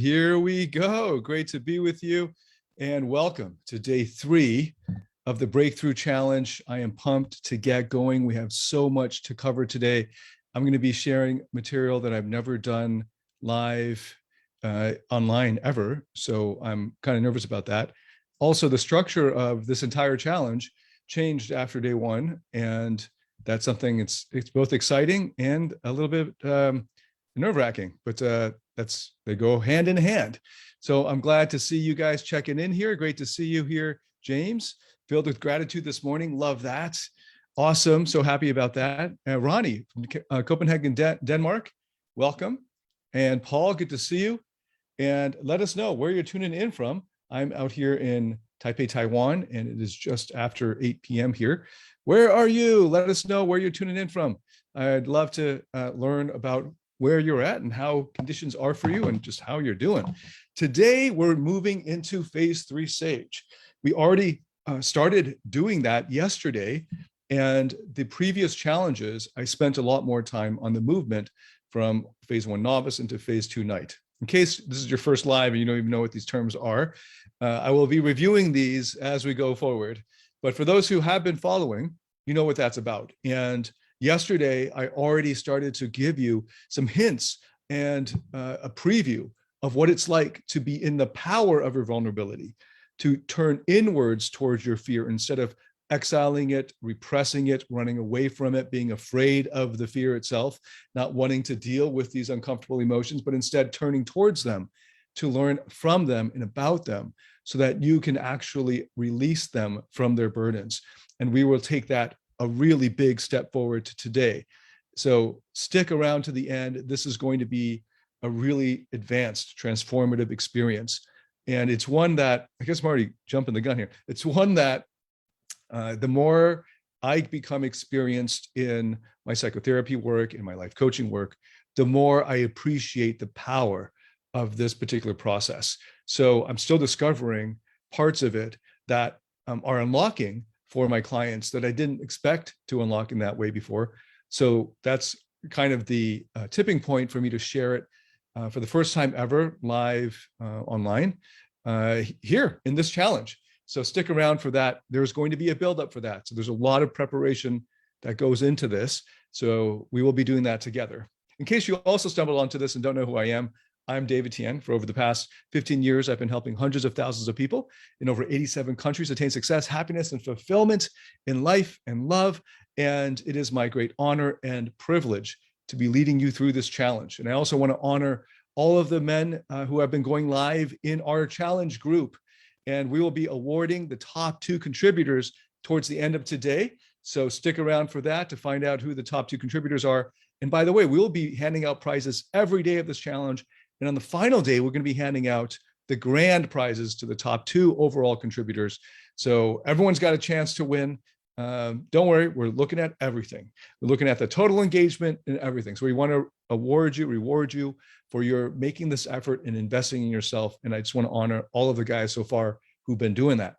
here we go. Great to be with you, and welcome to day 3 of the Breakthrough Challenge. I am pumped to get going. We have so much to cover today. I'm going to be sharing material that I've never done live online ever, so I'm kind of nervous about that. Also, the structure of this entire challenge changed after day 1, and that's something it's both exciting and a little bit nerve-wracking, but they go hand in hand. So I'm glad to see you guys checking in here. Great to see you here, James. Filled with gratitude this morning. Love that. Awesome. So happy about that. Ronnie from Copenhagen, Denmark. Welcome. And Paul, good to see you. And let us know where you're tuning in from. I'm out here in Taipei, Taiwan, and it is just after 8 p.m. here. Where are you? Let us know where you're tuning in from. I'd love to learn about where you're at and how conditions are for you and just how you're doing. Today, we're moving into phase 3 SAGE. We already started doing that yesterday, and the previous challenges, I spent a lot more time on the movement from phase 1 novice into phase 2 knight. In case this is your first live and you don't even know what these terms are, I will be reviewing these as we go forward. But for those who have been following, you know what that's about. And yesterday, I already started to give you some hints and a preview of what it's like to be in the power of your vulnerability, to turn inwards towards your fear instead of exiling it, repressing it, running away from it, being afraid of the fear itself, not wanting to deal with these uncomfortable emotions, but instead turning towards them to learn from them and about them so that you can actually release them from their burdens. And we will take that a really big step forward to today. So stick around to the end. This is going to be a really advanced, transformative experience. And it's one that, I guess I'm already jumping the gun here. It's one that the more I become experienced in my psychotherapy work, in my life coaching work, the more I appreciate the power of this particular process. So I'm still discovering parts of it that are unlocking for my clients that I didn't expect to unlock in that way before. So that's kind of the tipping point for me to share it for the first time ever live online here in this challenge. So stick around for that. There's going to be a buildup for that. So there's a lot of preparation that goes into this. So we will be doing that together. In case you also stumbled onto this and don't know who I am, I'm David Tian. For over the past 15 years, I've been helping hundreds of thousands of people in over 87 countries attain success, happiness, and fulfillment in life and love. And it is my great honor and privilege to be leading you through this challenge. And I also want to honor all of the men who have been going live in our challenge group. And we will be awarding the top 2 contributors towards the end of today. So stick around for that to find out who the top 2 contributors are. And by the way, we'll be handing out prizes every day of this challenge. And on the final day, we're going to be handing out the grand prizes to the top 2 overall contributors. So everyone's got a chance to win. Don't worry, we're looking at everything. We're looking at the total engagement and everything. So we want to reward you for your making this effort and investing in yourself. And I just want to honor all of the guys so far who've been doing that.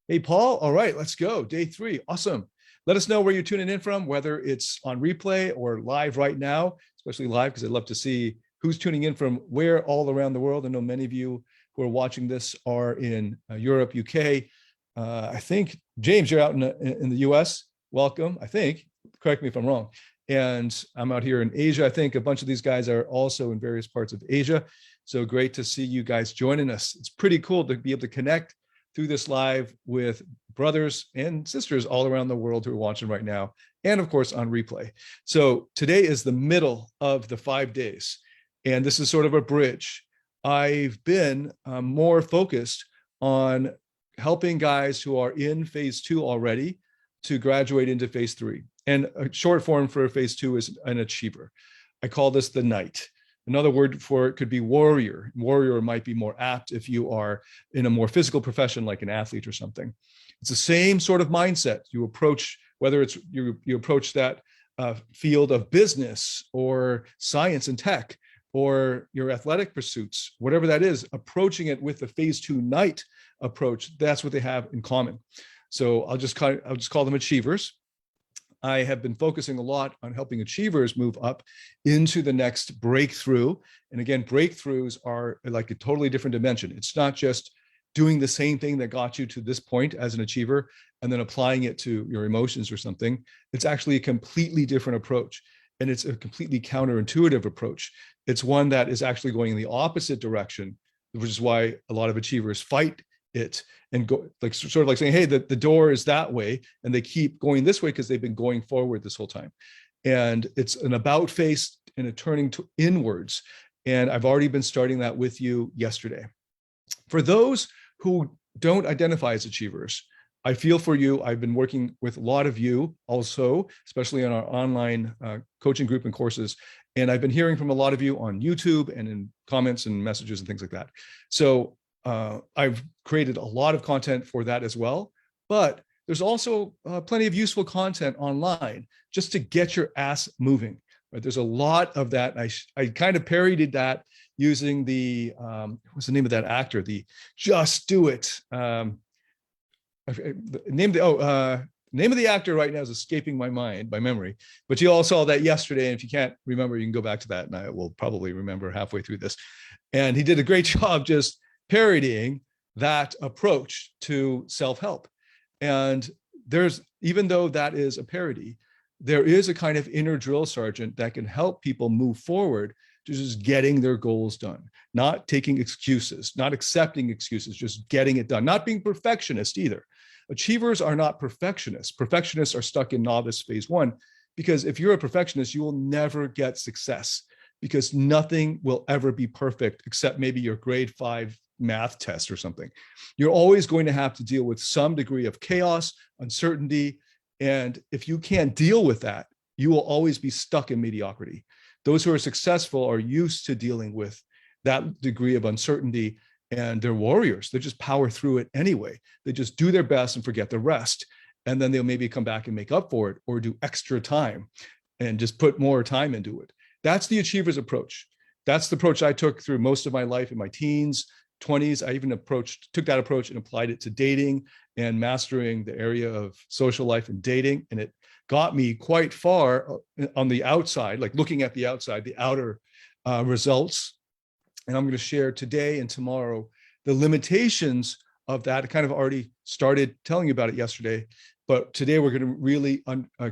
Hey, Paul. All right, let's go. Day 3. Awesome. Let us know where you're tuning in from, whether it's on replay or live right now, especially live, because I'd love to see who's tuning in from where all around the world. I know many of you who are watching this are in Europe, UK. I think, James, you're out in the US. Welcome, I think. Correct me if I'm wrong. And I'm out here in Asia. I think a bunch of these guys are also in various parts of Asia. So great to see you guys joining us. It's pretty cool to be able to connect through this live with brothers and sisters all around the world who are watching right now. And of course, on replay. So today is the middle of the 5 days. And this is sort of a bridge. I've been more focused on helping guys who are in phase 2 already to graduate into phase 3. And a short form for phase 2 is an achiever. I call this the knight. Another word for it could be warrior. Warrior might be more apt if you are in a more physical profession like an athlete or something. It's the same sort of mindset. You approach, whether it's you approach that field of business or science and tech, or your athletic pursuits, whatever that is, approaching it with the phase 2 knight approach, that's what they have in common. So I'll just call them achievers. I have been focusing a lot on helping achievers move up into the next breakthrough. And again, breakthroughs are like a totally different dimension. It's not just doing the same thing that got you to this point as an achiever and then applying it to your emotions or something. It's actually a completely different approach. And it's a completely counterintuitive approach. It's one that is actually going in the opposite direction, which is why a lot of achievers fight it and go like sort of like saying, hey, the door is that way. And they keep going this way because they've been going forward this whole time. And it's an about face and a turning to inwards. And I've already been starting that with you yesterday. For those who don't identify as achievers, I feel for you. I've been working with a lot of you also, especially on our online coaching group and courses. And I've been hearing from a lot of you on YouTube and in comments and messages and things like that. So I've created a lot of content for that as well. But there's also plenty of useful content online just to get your ass moving. Right? There's a lot of that. I kind of parodied that using the, what's the name of that actor? The Just Do It. Name of the actor right now is escaping my memory, but you all saw that yesterday. And if you can't remember, you can go back to that and I will probably remember halfway through this. And he did a great job just parodying that approach to self-help. And even though that is a parody, there is a kind of inner drill sergeant that can help people move forward to just getting their goals done, not taking excuses, not accepting excuses, just getting it done, not being perfectionist either. Achievers are not perfectionists. Perfectionists are stuck in novice phase one, because if you're a perfectionist, you will never get success because nothing will ever be perfect except maybe your grade 5 math test or something. You're always going to have to deal with some degree of chaos, uncertainty. And if you can't deal with that, you will always be stuck in mediocrity. Those who are successful are used to dealing with that degree of uncertainty, and they're warriors. They just power through it anyway. They just do their best and forget the rest. And then they'll maybe come back and make up for it or do extra time and just put more time into it. That's the achiever's approach. That's the approach I took through most of my life in my teens, 20s. I even took that approach and applied it to dating and mastering the area of social life and dating. And it got me quite far on the outside, like looking at the outside, the outer results. And I'm going to share today and tomorrow the limitations of that. I kind of already started telling you about it yesterday, but today we're going to really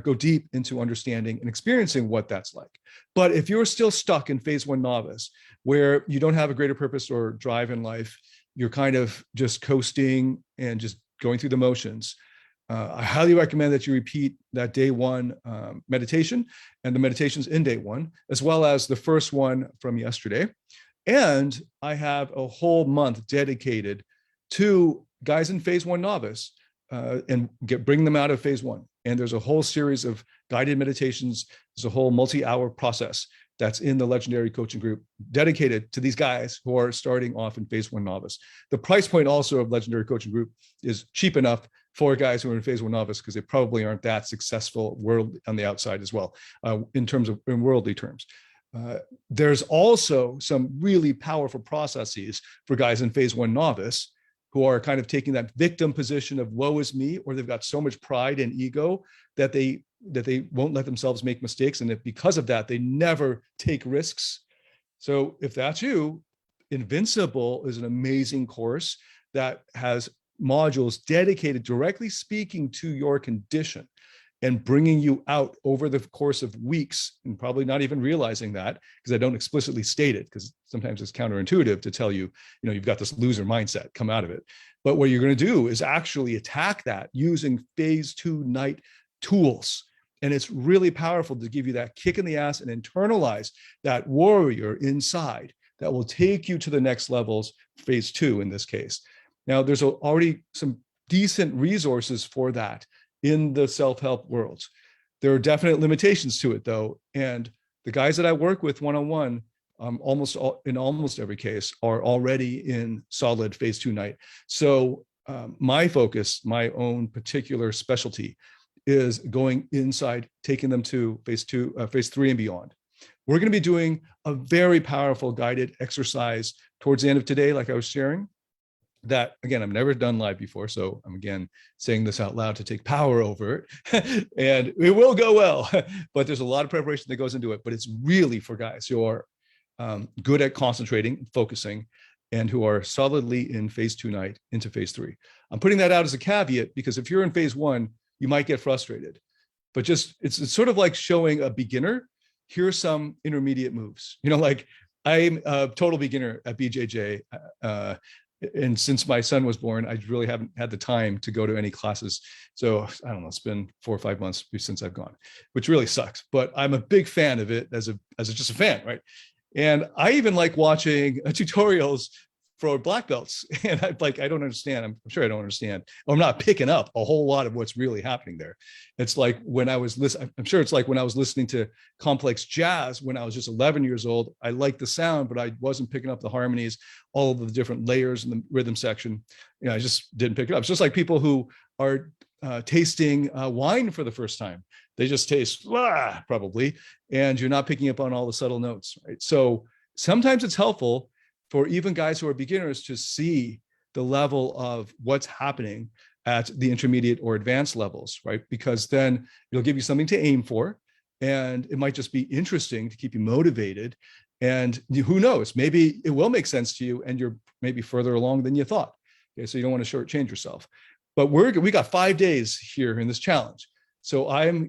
go deep into understanding and experiencing what that's like. But if you're still stuck in phase one novice, where you don't have a greater purpose or drive in life, you're kind of just coasting and just going through the motions, I highly recommend that you repeat that day one meditation and the meditations in day one, as well as the first one from yesterday. And I have a whole month dedicated to guys in phase one novice and bring them out of phase one. And there's a whole series of guided meditations. There's a whole multi-hour process that's in the legendary coaching group dedicated to these guys who are starting off in phase one novice. The price point also of legendary coaching group is cheap enough for guys who are in phase one novice because they probably aren't that successful world on the outside as well in worldly terms. There's also some really powerful processes for guys in phase one novice who are kind of taking that victim position of woe is me, or they've got so much pride and ego that they won't let themselves make mistakes. And that because of that, they never take risks. So if that's you, Invincible is an amazing course that has modules dedicated directly speaking to your condition and bringing you out over the course of weeks, and probably not even realizing that because I don't explicitly state it, because sometimes it's counterintuitive to tell you, you've got this loser mindset, come out of it. But what you're going to do is actually attack that using phase two night tools. And it's really powerful to give you that kick in the ass and internalize that warrior inside that will take you to the next levels, phase two in this case. Now, there's already some decent resources for that in the self-help world. There are definite limitations to it though. And the guys that I work with one-on-one, in almost every case, are already in solid phase two night. So my focus, my own particular specialty, is going inside, taking them to phase two, phase three and beyond. We're going to be doing a very powerful guided exercise towards the end of today, like I was sharing. that, again, I've never done live before. So I'm, again, saying this out loud to take power over it. And it will go well, but there's a lot of preparation that goes into it. But it's really for guys who are good at concentrating, focusing, and who are solidly in phase 2 night into phase 3. I'm putting that out as a caveat because if you're in phase 1, you might get frustrated. But just it's sort of like showing a beginner, here's some intermediate moves. Like I'm a total beginner at BJJ. And since my son was born, I really haven't had the time to go to any classes. So I don't know, it's been 4 or 5 months since I've gone, which really sucks. But I'm a big fan of it as just a fan, right? And I even like watching tutorials for black belts. And I don't understand. I'm sure I don't understand. I'm not picking up a whole lot of what's really happening there. It's like when I was listening, I'm sure it's like when I was listening to complex jazz when I was just 11 years old. I liked the sound, but I wasn't picking up the harmonies, all of the different layers in the rhythm section. I just didn't pick it up. It's just like people who are tasting wine for the first time. They just taste probably, and you're not picking up on all the subtle notes, right? So sometimes it's helpful for even guys who are beginners to see the level of what's happening at the intermediate or advanced levels, right? Because then it'll give you something to aim for, and it might just be interesting to keep you motivated. And who knows, maybe it will make sense to you and you're maybe further along than you thought. Okay, so you don't want to shortchange yourself. But we got 5 days here in this challenge. So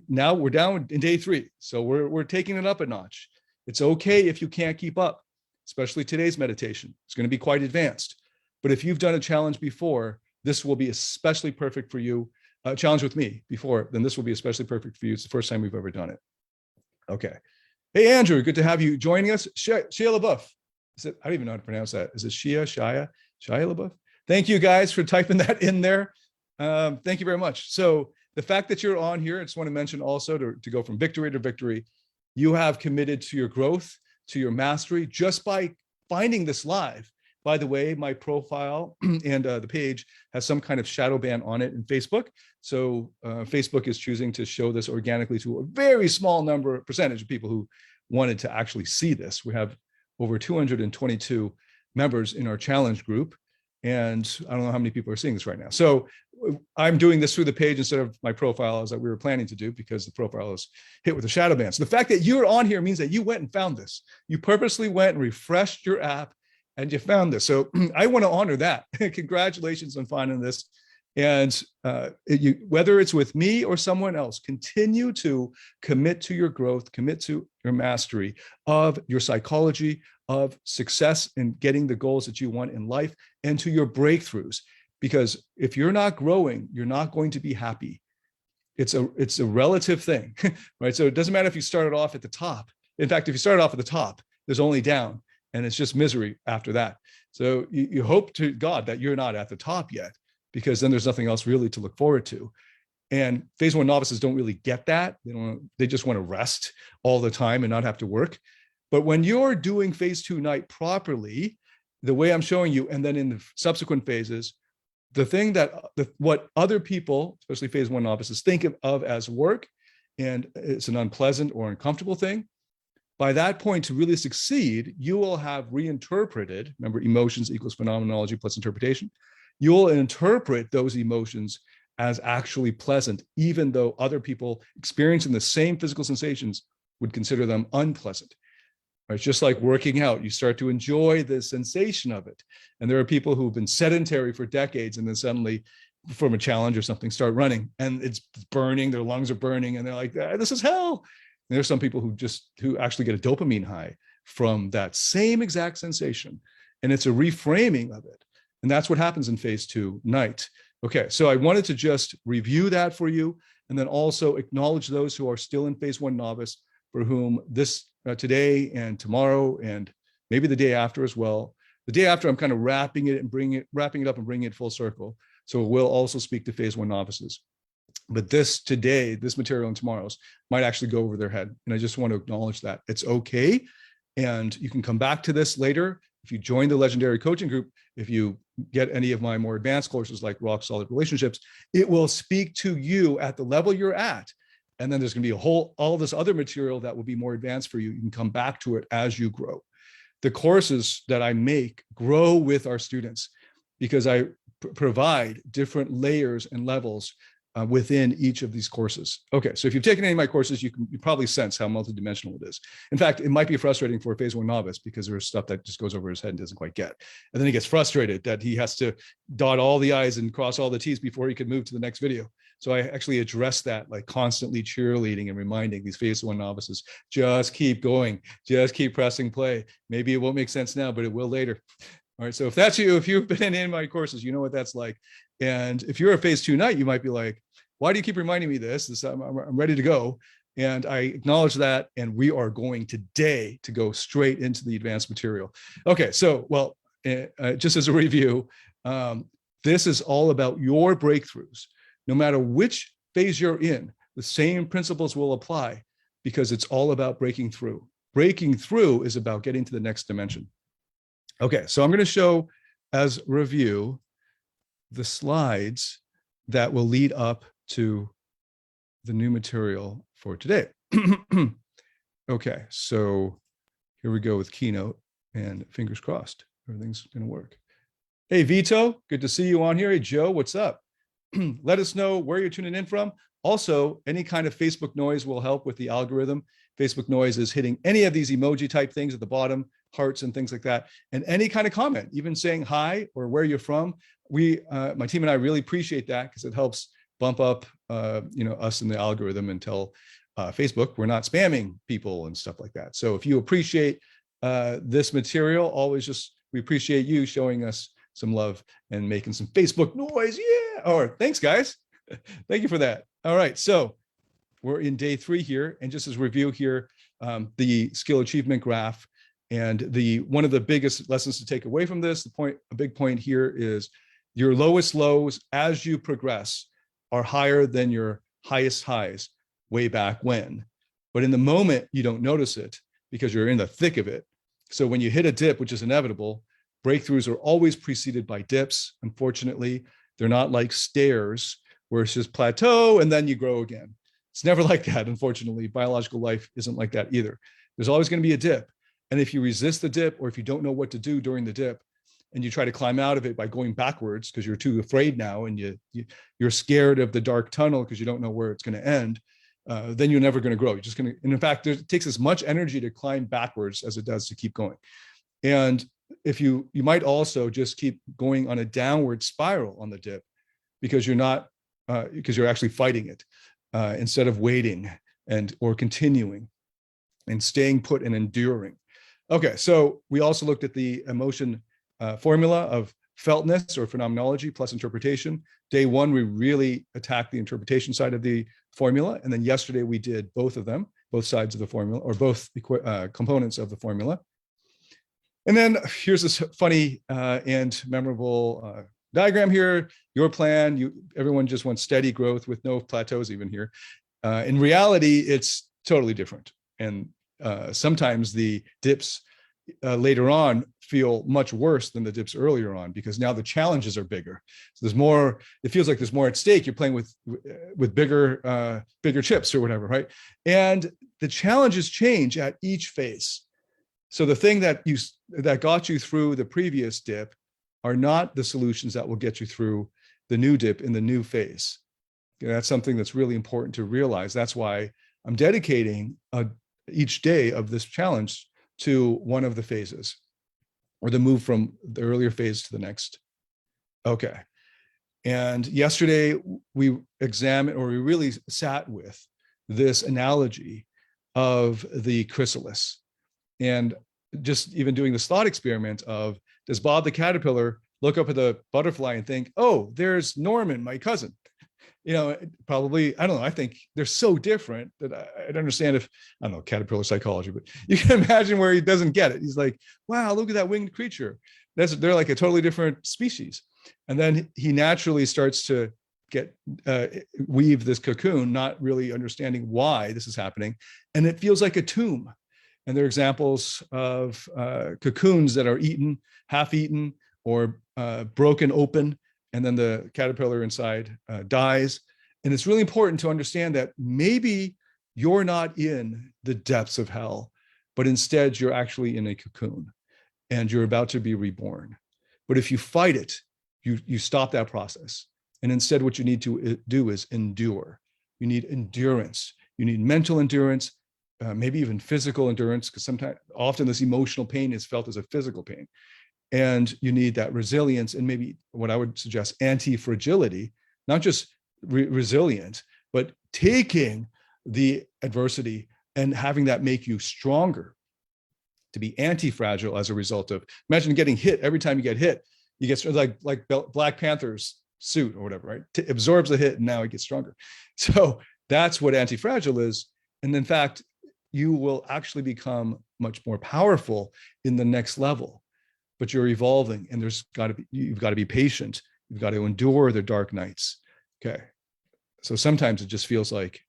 we're down in day 3. So we're taking it up a notch. It's okay if you can't keep up, especially today's meditation. It's going to be quite advanced. But if you've done a challenge before, this will be especially perfect for you. A challenge with me before, then this will be especially perfect for you. It's the first time we've ever done it. Okay. Hey, Andrew, good to have you joining us. Shia LaBeouf. I don't even know how to pronounce that. Is it Shia LaBeouf? Thank you guys for typing that in there. Thank you very much. So the fact that you're on here, I just want to mention also to go from victory to victory, you have committed to your growth, to your mastery, just by finding this live. By the way, my profile and the page has some kind of shadow ban on it in Facebook. So Facebook is choosing to show this organically to a very small percentage of people who wanted to actually see this. We have over 222 members in our challenge group. And I don't know how many people are seeing this right now. So I'm doing this through the page instead of my profile as we were planning to do, because the profile is hit with a shadow ban. So the fact that you're on here means that you went and found this. You purposely went and refreshed your app and you found this. So I want to honor that. Congratulations on finding this. And whether it's with me or someone else, continue to commit to your growth, commit to your mastery of your psychology, of success in getting the goals that you want in life, and to your breakthroughs. Because if you're not growing, you're not going to be happy. It's a relative thing, right? So it doesn't matter if you started off at the top. In fact, if you started off at the top, there's only down, and it's just misery after that. So you hope to God that you're not at the top yet, because then there's nothing else really to look forward to. And phase 1 novices don't really get that. They just want to rest all the time and not have to work. But when you're doing phase 2 night properly, the way I'm showing you, and then in the subsequent phases, the thing what other people, especially phase 1 novices, think of as work, and it's an unpleasant or uncomfortable thing, by that point, to really succeed, you will have reinterpreted, remember, emotions equals phenomenology plus interpretation. You will interpret those emotions as actually pleasant, even though other people experiencing the same physical sensations would consider them unpleasant. It's just like working out. You start to enjoy the sensation of it. And there are people who've been sedentary for decades and then suddenly from a challenge or something start running and it's burning, their lungs are burning and they're like, this is hell. And there's some people who actually get a dopamine high from that same exact sensation. And it's a reframing of it. And that's what happens in phase 2 night. Okay, so I wanted to just review that for you and then also acknowledge those who are still in phase 1 novice, for whom this today and tomorrow and maybe the day after as well. The day after, I'm kind of wrapping it up and bringing it full circle. So we'll also speak to phase 1 novices. But this material and tomorrow's might actually go over their head. And I just want to acknowledge that it's okay. And you can come back to this later. If you join the Legendary Coaching Group, if you get any of my more advanced courses like Rock Solid Relationships, it will speak to you at the level you're at. And then there's going to be all this other material that will be more advanced for you. You can come back to it as you grow. The courses that I make grow with our students. because I provide different layers and levels within each of these courses. Okay, so if you've taken any of my courses, you probably sense how multidimensional it is. In fact, it might be frustrating for a phase one novice because there's stuff that just goes over his head and doesn't quite get. And then he gets frustrated that he has to dot all the I's and cross all the T's before he can move to the next video. So I actually address that, like constantly cheerleading and reminding these phase one novices, just keep going, just keep pressing play. Maybe it won't make sense now, but it will later. All right, so if that's you, if you've been in my courses, you know what that's like. And if you're a phase two knight, you might be like, why do you keep reminding me this? I'm ready to go. And I acknowledge that. And we are going today to go straight into the advanced material. Okay, so, well, just as a review, this is all about your breakthroughs. No matter which phase you're in, the same principles will apply because it's all about breaking through. Breaking through is about getting to the next dimension. Okay, so I'm going to show as review the slides that will lead up to the new material for today. Okay, so here we go with Keynote, and fingers crossed, everything's going to work. Hey, Vito, good to see you on here. Hey, Joe, what's up? Let us know where you're tuning in from. Also, any kind of Facebook noise will help with the algorithm. Facebook noise is hitting any of these emoji type things at the bottom, hearts and things like that, and any kind of comment, even saying hi or where you're from. We, my team and I really appreciate that because it helps bump up, us in the algorithm and tell Facebook we're not spamming people and stuff like that. So if you appreciate this material, we appreciate you showing us some love and making some Facebook noise. Yeah. Or thanks, guys. Thank you for that. All right. So we're in day 3 here. And just as review here, the skill achievement graph. And one of the biggest lessons to take away from this, a big point here is your lowest lows as you progress are higher than your highest highs way back when. But in the moment, you don't notice it because you're in the thick of it. So when you hit a dip, which is inevitable, breakthroughs are always preceded by dips. Unfortunately, they're not like stairs where it's just plateau and then you grow again. It's never like that. Unfortunately, biological life isn't like that either. There's always going to be a dip. And if you resist the dip, or if you don't know what to do during the dip, and you try to climb out of it by going backwards because you're too afraid now, and you're scared of the dark tunnel because you don't know where it's going to end, then you're never going to grow. You're just going to, and in fact, it takes as much energy to climb backwards as it does to keep going. And if you might also just keep going on a downward spiral on the dip because you're actually fighting it instead of waiting or continuing and staying put and enduring. Okay, so we also looked at the emotion formula of feltness or phenomenology plus interpretation. Day 1, we really attacked the interpretation side of the formula. And then yesterday we did both of them, both sides of the formula, or both components of the formula. And then here's this funny and memorable diagram here. Your plan, everyone just wants steady growth with no plateaus even here. In reality, it's totally different. And sometimes the dips later on feel much worse than the dips earlier on because now the challenges are bigger. So there's more, it feels like there's more at stake. You're playing with bigger chips or whatever, right? And the challenges change at each phase. So the thing that got you through the previous dip are not the solutions that will get you through the new dip in the new phase. That's something that's really important to realize. That's why I'm dedicating each day of this challenge to one of the phases, or the move from the earlier phase to the next. Okay. And yesterday we really sat with this analogy of the chrysalis, and just even doing this thought experiment of, does Bob the caterpillar look up at the butterfly and think, oh, there's Norman, my cousin? Probably, I don't know. I think they're so different that I'd understand if, I don't know, caterpillar psychology, but you can imagine where he doesn't get it. He's like, wow, look at that winged creature. They're like a totally different species. And then he naturally starts to weave this cocoon, not really understanding why this is happening. And it feels like a tomb. And there are examples of cocoons that are eaten, half eaten, or broken open. And then the caterpillar inside dies. And it's really important to understand that maybe you're not in the depths of hell, but instead you're actually in a cocoon and you're about to be reborn. But if you fight it you stop that process. And instead, what you need to do is endure. You need endurance. You need mental endurance, maybe even physical endurance, because often this emotional pain is felt as a physical pain. And you need that resilience and maybe what I would suggest, anti-fragility, not just resilient, but taking the adversity and having that make you stronger, to be anti-fragile as a result of, imagine getting hit. Every time you get hit, you get like Black Panther's suit or whatever, right? It absorbs the hit and now it gets stronger. So that's what anti-fragile is. And in fact, you will actually become much more powerful in the next level, but you're evolving and you've got to be patient. You've got to endure the dark nights. Okay. So sometimes it just feels like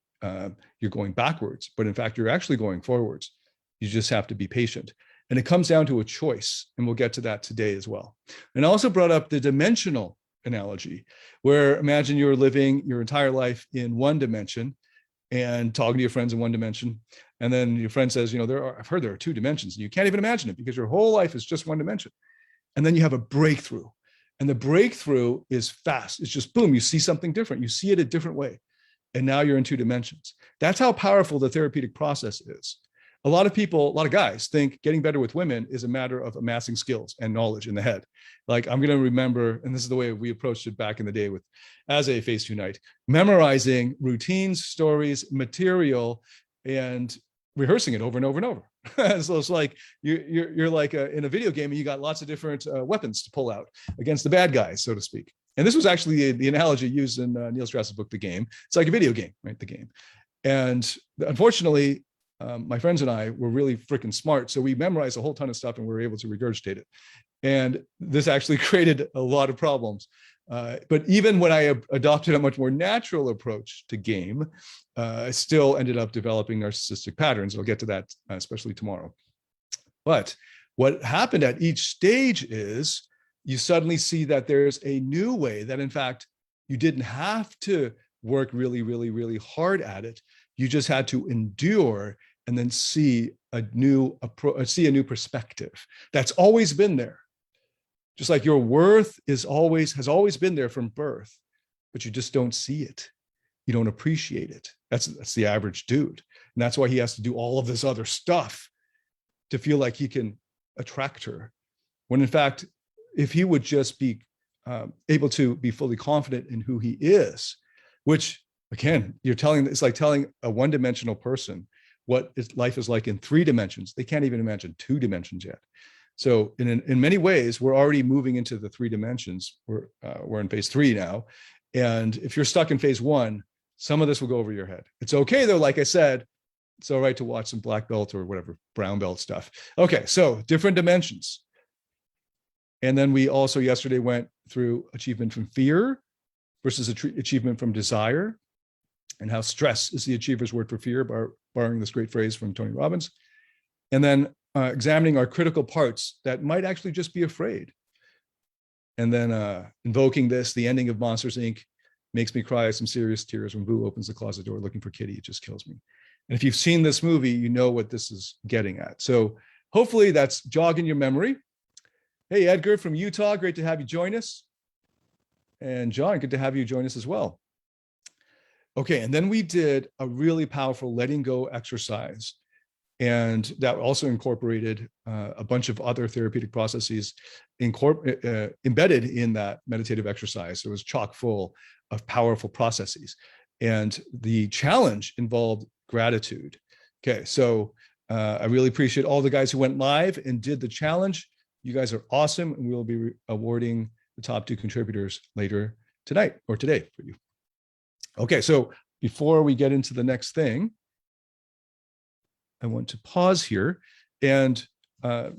you're going backwards, but in fact, you're actually going forwards. You just have to be patient. And it comes down to a choice. And we'll get to that today as well. And I also brought up the dimensional analogy, where imagine you're living your entire life in one dimension and talking to your friends in one dimension. And then your friend says, I've heard there are two dimensions, and you can't even imagine it because your whole life is just one dimension. And then you have a breakthrough. And the breakthrough is fast. It's just boom, you see something different. You see it a different way. And now you're in two dimensions. That's how powerful the therapeutic process is. A lot of guys think getting better with women is a matter of amassing skills and knowledge in the head. Like, I'm going to remember, and this is the way we approached it back in the day as a Phase 2 night, memorizing routines, stories, material, and rehearsing it over and over and over. So it's like you're like in a video game and you got lots of different weapons to pull out against the bad guys, so to speak. And this was actually the analogy used in Neil Strauss's book, The Game. It's like a video game, right? The Game. And unfortunately, my friends and I were really freaking smart. So we memorized a whole ton of stuff and we were able to regurgitate it. And this actually created a lot of problems. But even when I adopted a much more natural approach to game, I still ended up developing narcissistic patterns. I'll get to that, especially tomorrow. But what happened at each stage is you suddenly see that there's a new way that, in fact, you didn't have to work really, really, really hard at it. You just had to endure and then see a new perspective that's always been there. Just like your worth has always been there from birth, but you just don't see it. You don't appreciate it. That's the average dude. And that's why he has to do all of this other stuff to feel like he can attract her. When in fact, if he would just be able to be fully confident in who he is, which again, it's like telling a one-dimensional person what life is like in 3 dimensions. They can't even imagine 2 dimensions yet. So in many ways, we're already moving into the 3 dimensions. We're in Phase 3 now. And if you're stuck in Phase 1, some of this will go over your head. It's okay though, like I said, it's all right to watch some black belt or whatever, brown belt stuff. Okay, so different dimensions. And then we also yesterday went through achievement from fear versus achievement from desire, and how stress is the achiever's word for fear, borrowing this great phrase from Tony Robbins. And then examining our critical parts that might actually just be afraid. And then invoking this, the ending of Monsters, Inc. makes me cry some serious tears when Boo opens the closet door looking for Kitty. It just kills me. And if you've seen this movie, you know what this is getting at. So hopefully that's jogging your memory. Hey, Edgar from Utah, great to have you join us. And John, good to have you join us as well. Okay, and then we did a really powerful letting go exercise. And that also incorporated a bunch of other therapeutic processes embedded in that meditative exercise. It was chock full of powerful processes. And the challenge involved gratitude. Okay, so I really appreciate all the guys who went live and did the challenge. You guys are awesome, and we'll be awarding the top 2 contributors later tonight or today for you. Okay, so before we get into the next thing, I want to pause here and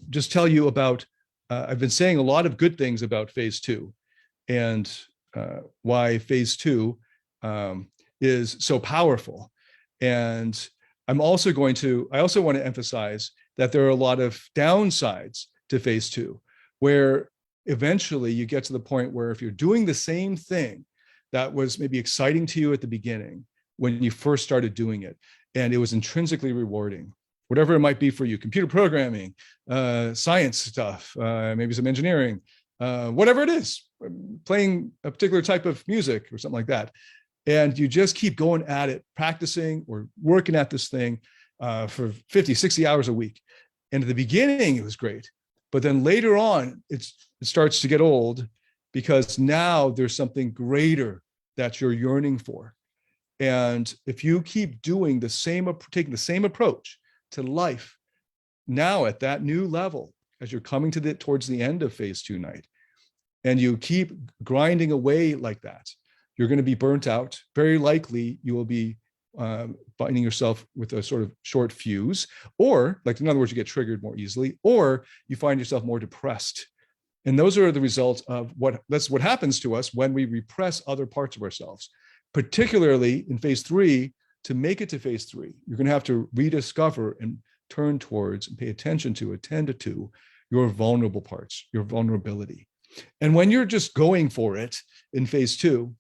just tell you about, I've been saying a lot of good things about Phase 2 and why Phase 2 is so powerful. And I also want to emphasize that there are a lot of downsides to Phase 2, where eventually you get to the point where if you're doing the same thing that was maybe exciting to you at the beginning when you first started doing it, and it was intrinsically rewarding, whatever it might be for you, computer programming, science stuff, maybe some engineering, whatever it is, playing a particular type of music or something like that. And you just keep going at it, practicing or working at this thing for 50, 60 hours a week. And at the beginning, it was great. But then later on, it starts to get old because now there's something greater that you're yearning for. And if you keep doing taking the same approach to life, now at that new level, as you're coming towards the end of phase 2 night, and you keep grinding away like that, you're going to be burnt out. Very likely you will be finding yourself with a sort of short fuse, or like, in other words, you get triggered more easily, or you find yourself more depressed. And those are the results of that's what happens to us when we repress other parts of ourselves, particularly in phase 3. To make it to phase 3, you're going to have to rediscover and turn towards and pay attention to, attend to your vulnerable parts, your vulnerability. And when you're just going for it in phase 2,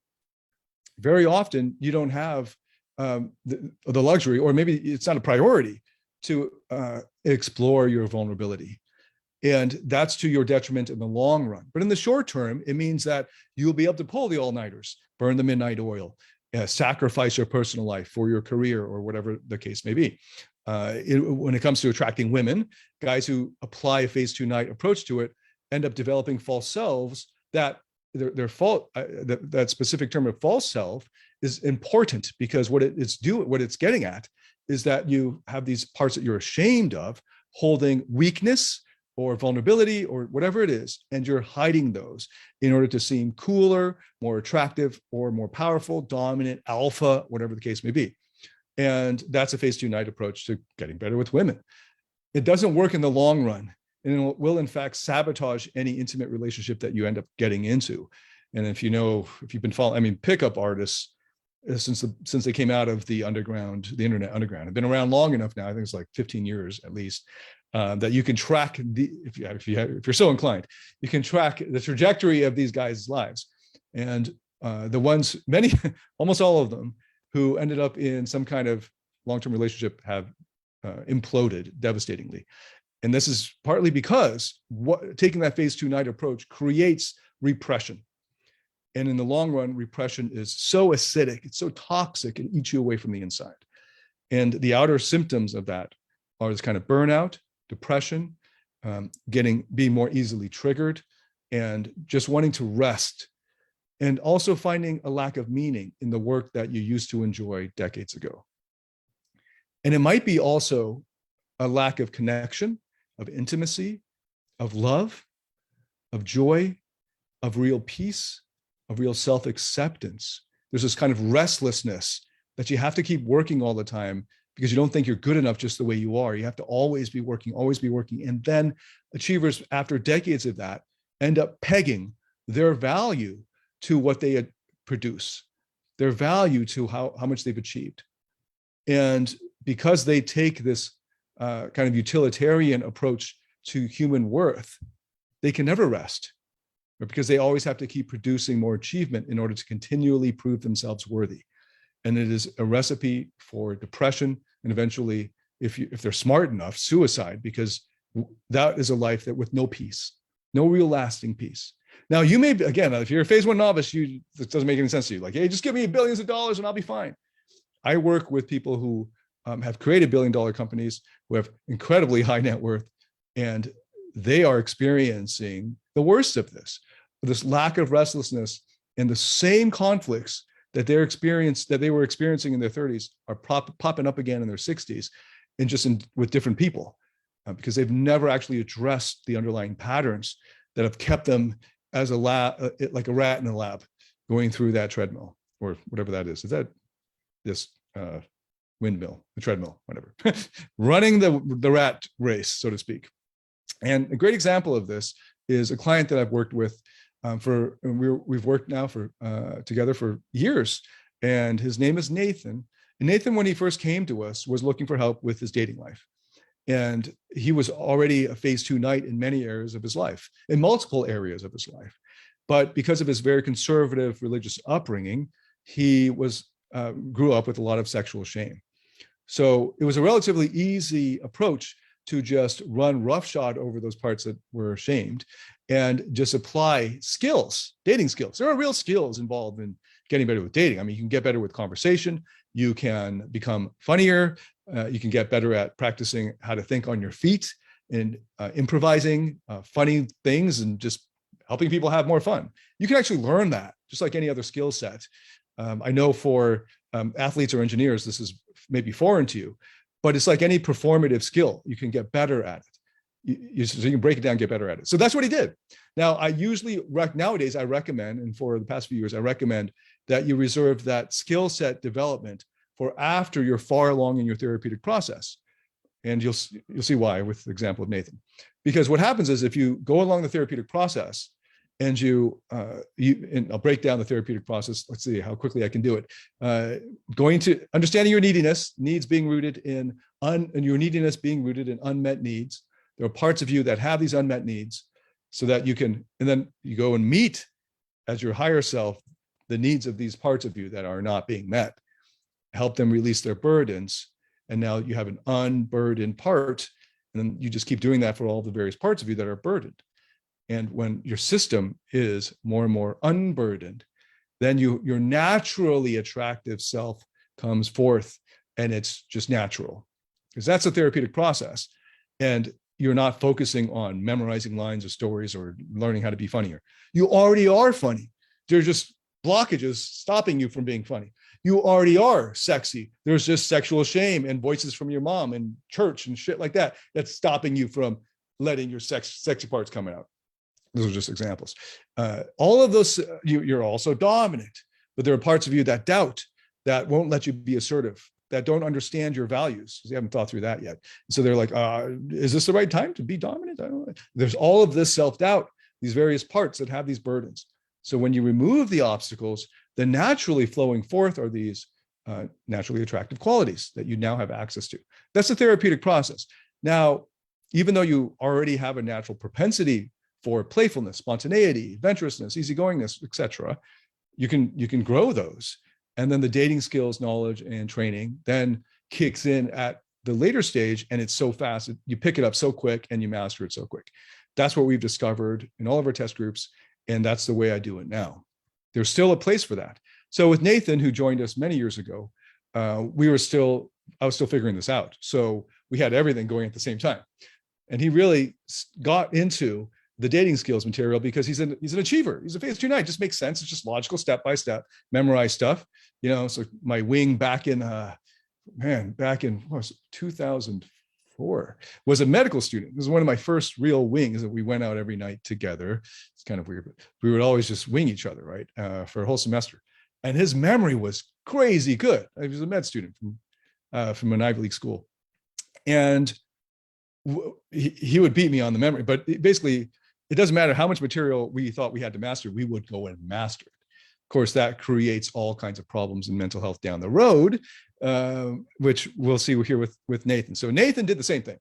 very often you don't have the luxury, or maybe it's not a priority, to explore your vulnerability. And that's to your detriment in the long run. But in the short term, it means that you'll be able to pull the all-nighters, burn the midnight oil, sacrifice your personal life for your career or whatever the case may be. When it comes to attracting women, guys who apply a phase 2 night approach to it end up developing false selves that that specific term of false self is important, because what it's getting at is that you have these parts that you're ashamed of, holding weakness or vulnerability or whatever it is, and you're hiding those in order to seem cooler, more attractive, or more powerful, dominant, alpha, whatever the case may be. And that's a phase 2 night approach to getting better with women. It doesn't work in the long run, and it will in fact sabotage any intimate relationship that you end up getting into. And if you've been following, pickup artists, since they came out of the internet underground, have been around long enough now. I think it's like 15 years at least, that you can track if you're so inclined, you can track the trajectory of these guys' lives. And the ones, almost all of them, who ended up in some kind of long-term relationship have imploded devastatingly. And this is partly because taking that phase 2 night approach creates repression. And in the long run, repression is so acidic, it's so toxic, it eats you away from the inside. And the outer symptoms of that are this kind of burnout, depression, being more easily triggered, and just wanting to rest, and also finding a lack of meaning in the work that you used to enjoy decades ago. And it might be also a lack of connection, of intimacy, of love, of joy, of real peace, of real self-acceptance. There's this kind of restlessness that you have to keep working all the time because you don't think you're good enough just the way you are. You have to always be working, always be working. And then achievers, after decades of that, end up pegging their value to what they produce, their value to how much they've achieved. And because they take this kind of utilitarian approach to human worth, they can never rest, because they always have to keep producing more achievement in order to continually prove themselves worthy. And it is a recipe for depression, and eventually, if they're smart enough, suicide, because that is a life that with no peace, no real lasting peace. Now, you may, again, if you're a phase 1 novice, this doesn't make any sense to you. Like, hey, just give me billions of dollars and I'll be fine. I work with people who have created billion-dollar companies, who have incredibly high net worth, and they are experiencing the worst of this lack of restlessness, and the same conflicts that they were experiencing in their 30s are popping up again in their 60s, and with different people, because they've never actually addressed the underlying patterns that have kept them as like a rat in a lab, going through that treadmill or whatever that is. Is that this windmill, the treadmill, whatever, running the rat race, so to speak. And a great example of this is a client that I've worked with we've worked now together for years, and his name is Nathan. And Nathan, when he first came to us, was looking for help with his dating life. And he was already a phase 2 night in many areas of his life, in multiple areas of his life. But because of his very conservative religious upbringing, he grew up with a lot of sexual shame. So it was a relatively easy approach to just run roughshod over those parts that were shamed and just apply skills, dating skills. There are real skills involved in getting better with dating. I mean, you can get better with conversation. You can become funnier. You can get better at practicing how to think on your feet and improvising funny things and just helping people have more fun. You can actually learn that just like any other skill set. I know for athletes or engineers, this is maybe foreign to you, but it's like any performative skill. You can get better at it. So you can break it down, get better at it. So that's what he did. Now, I usually, nowadays, I recommend, and for the past few years, I recommend that you reserve that skill set development for after you're far along in your therapeutic process. And you'll see why with the example of Nathan. Because what happens is if you go along the therapeutic process and and I'll break down the therapeutic process. Let's see how quickly I can do it. Going to understanding your neediness, needs being rooted in, and your neediness being rooted in unmet needs. There are parts of you that have these unmet needs so that you can, and then you go and meet as your higher self, the needs of these parts of you that are not being met, help them release their burdens. And now you have an unburdened part. And then you just keep doing that for all the various parts of you that are burdened. And when your system is more and more unburdened, then your naturally attractive self comes forth, and it's just natural, because that's a therapeutic process. And you're not focusing on memorizing lines or stories or learning how to be funnier. You already are funny. There's just blockages stopping you from being funny. You already are sexy. There's just sexual shame and voices from your mom and church and shit like that that's stopping you from letting your sexy parts come out. Those are just examples. All of those, you're also dominant, but there are parts of you that doubt, that won't let you be assertive, that don't understand your values, because you haven't thought through that yet. So they're like, is this the right time to be dominant? I don't know. There's all of this self-doubt, these various parts that have these burdens. So when you remove the obstacles, then naturally flowing forth are these naturally attractive qualities that you now have access to. That's the therapeutic process. Now, even though you already have a natural propensity for playfulness, spontaneity, adventurousness, easygoingness, etc., you can grow those. And then the dating skills, knowledge, and training then kicks in at the later stage, and it's so fast, you pick it up so quick and you master it so quick. That's what we've discovered in all of our test groups, and that's the way I do it now. There's still a place for that. So with Nathan, who joined us many years ago, I was still figuring this out. So we had everything going at the same time. And he really got into the dating skills material because he's an achiever. He's a Phase 2 9. It just makes sense. It's just logical, step by step, memorize stuff. So my wing back in what was it, 2004 was a medical student. It was one of my first real wings that we went out every night together. It's kind of weird, but we would always just wing each other, right? For a whole semester. And his memory was crazy good. He was a med student from an Ivy League school. And he would beat me on the memory, but basically it doesn't matter how much material we thought we had to master, we would go and master it. Of course, that creates all kinds of problems in mental health down the road, which we'll see here with Nathan. So Nathan did the same thing.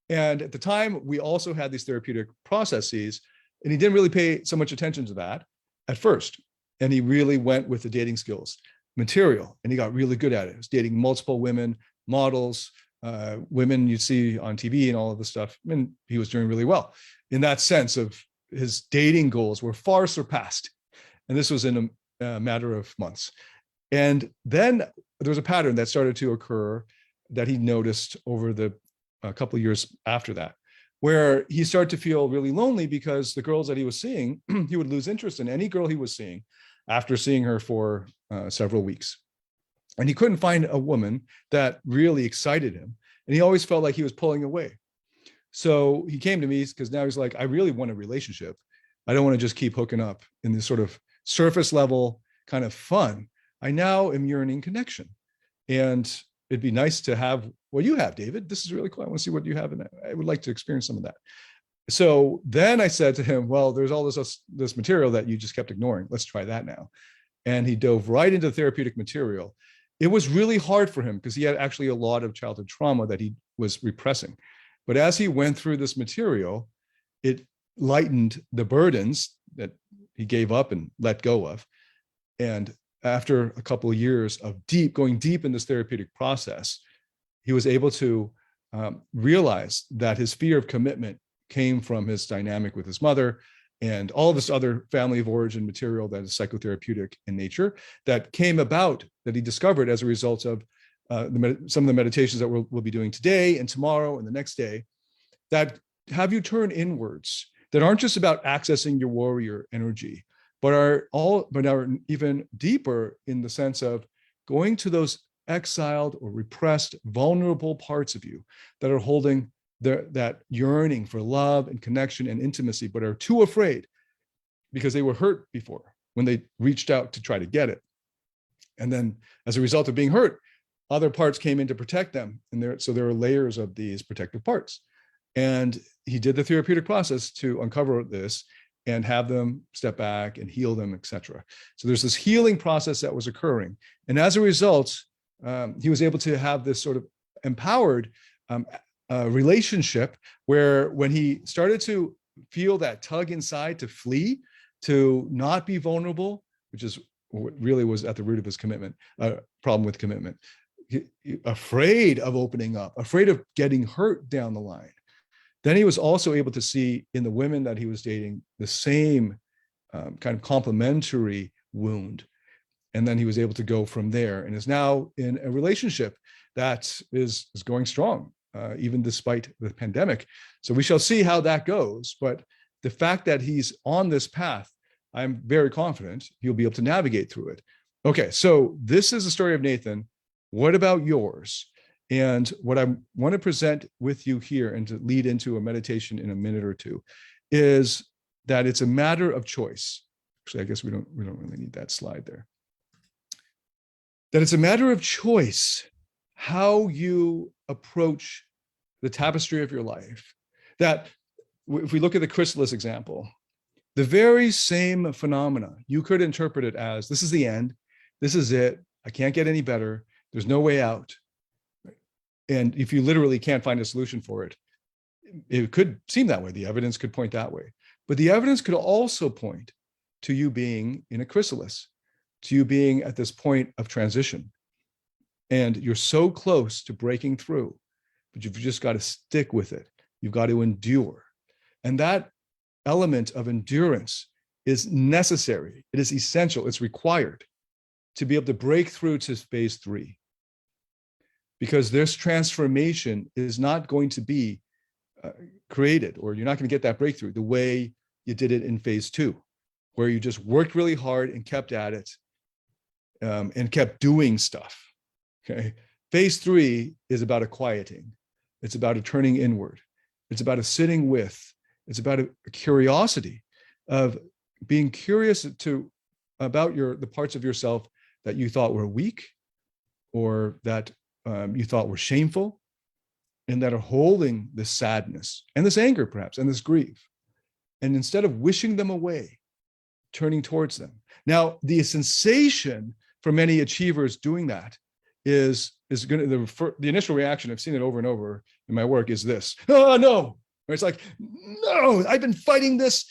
And at the time, we also had these therapeutic processes, and he didn't really pay so much attention to that at first. And he really went with the dating skills material, and he got really good at it. He was dating multiple women, models, women you see on TV and all of this stuff. And he was doing really well. In that sense of his dating goals were far surpassed. And this was in a matter of months. And then there was a pattern that started to occur that he noticed over the couple of years after that, where he started to feel really lonely because the girls that he was seeing, he would lose interest in any girl he was seeing after seeing her for several weeks. And he couldn't find a woman that really excited him. And he always felt like he was pulling away. So he came to me because now he's like, I really want a relationship. I don't want to just keep hooking up in this sort of surface level kind of fun. I now am yearning connection. And it'd be nice to have what you have, David. This is really cool. I want to see what you have in that. I would like to experience some of that. So then I said to him, well, there's all this material that you just kept ignoring. Let's try that now. And he dove right into therapeutic material. It was really hard for him because he had actually a lot of childhood trauma that he was repressing. But as he went through this material, it lightened the burdens that he gave up and let go of. And after a couple of years of going deep in this therapeutic process, he was able to realized that his fear of commitment came from his dynamic with his mother and all this other family of origin material that is psychotherapeutic in nature that came about, that he discovered as a result of some of the meditations that we'll be doing today and tomorrow and the next day, that have you turn inwards, that aren't just about accessing your warrior energy, but are even deeper in the sense of going to those exiled or repressed, vulnerable parts of you that are holding that yearning for love and connection and intimacy, but are too afraid because they were hurt before when they reached out to try to get it. And then as a result of being hurt, other parts came in to protect them. And so there are layers of these protective parts. And he did the therapeutic process to uncover this and have them step back and heal them, etc. So there's this healing process that was occurring. And as a result, he was able to have this sort of empowered relationship where when he started to feel that tug inside to flee, to not be vulnerable, which is what really was at the root of his commitment, problem with commitment, afraid of opening up, afraid of getting hurt down the line. Then he was also able to see in the women that he was dating the same kind of complementary wound. And then he was able to go from there and is now in a relationship that is going strong, even despite the pandemic. So we shall see how that goes. But the fact that he's on this path, I'm very confident he'll be able to navigate through it. Okay, so this is the story of Nathan. What about yours? And what I want to present with you here and to lead into a meditation in a minute or two is that it's a matter of choice. Actually, I guess we don't really need that slide there. That it's a matter of choice how you approach the tapestry of your life. That if we look at the chrysalis example, the very same phenomena, you could interpret it as, this is the end, this is it, I can't get any better, there's no way out. And if you literally can't find a solution for it, it could seem that way. The evidence could point that way. But the evidence could also point to you being in a chrysalis, to you being at this point of transition. And you're so close to breaking through, but you've just got to stick with it. You've got to endure. And that element of endurance is necessary. It is essential. It's required to be able to break through to phase 3. Because this transformation is not going to be created, or you're not going to get that breakthrough the way you did it in phase 2, where you just worked really hard and kept at it and kept doing stuff. Okay. Phase 3 is about a quieting. It's about a turning inward. It's about a sitting with. It's about a curiosity of being curious about the parts of yourself that you thought were weak, or that you thought were shameful, and that are holding this sadness and this anger, perhaps, and this grief. And instead of wishing them away, turning towards them. Now, the sensation for many achievers doing that is going to, the initial reaction, I've seen it over and over in my work, is this: oh no. Or it's like, no, I've been fighting this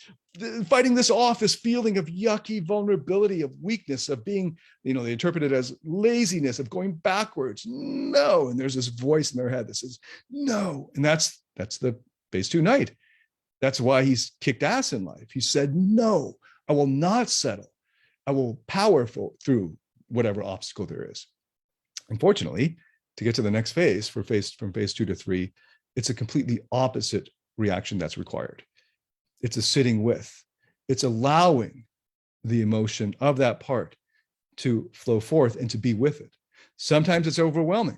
off, this feeling of yucky vulnerability, of weakness, of being, they interpret it as laziness, of going backwards. No. And there's this voice in their head that says, no. And that's the phase 2 night. That's why he's kicked ass in life. He said, no, I will not settle. I will power through whatever obstacle there is. Unfortunately, to get to the next phase, from phase 2 to 3, it's a completely opposite reaction that's required. It's a sitting with. It's allowing the emotion of that part to flow forth and to be with it. Sometimes it's overwhelming.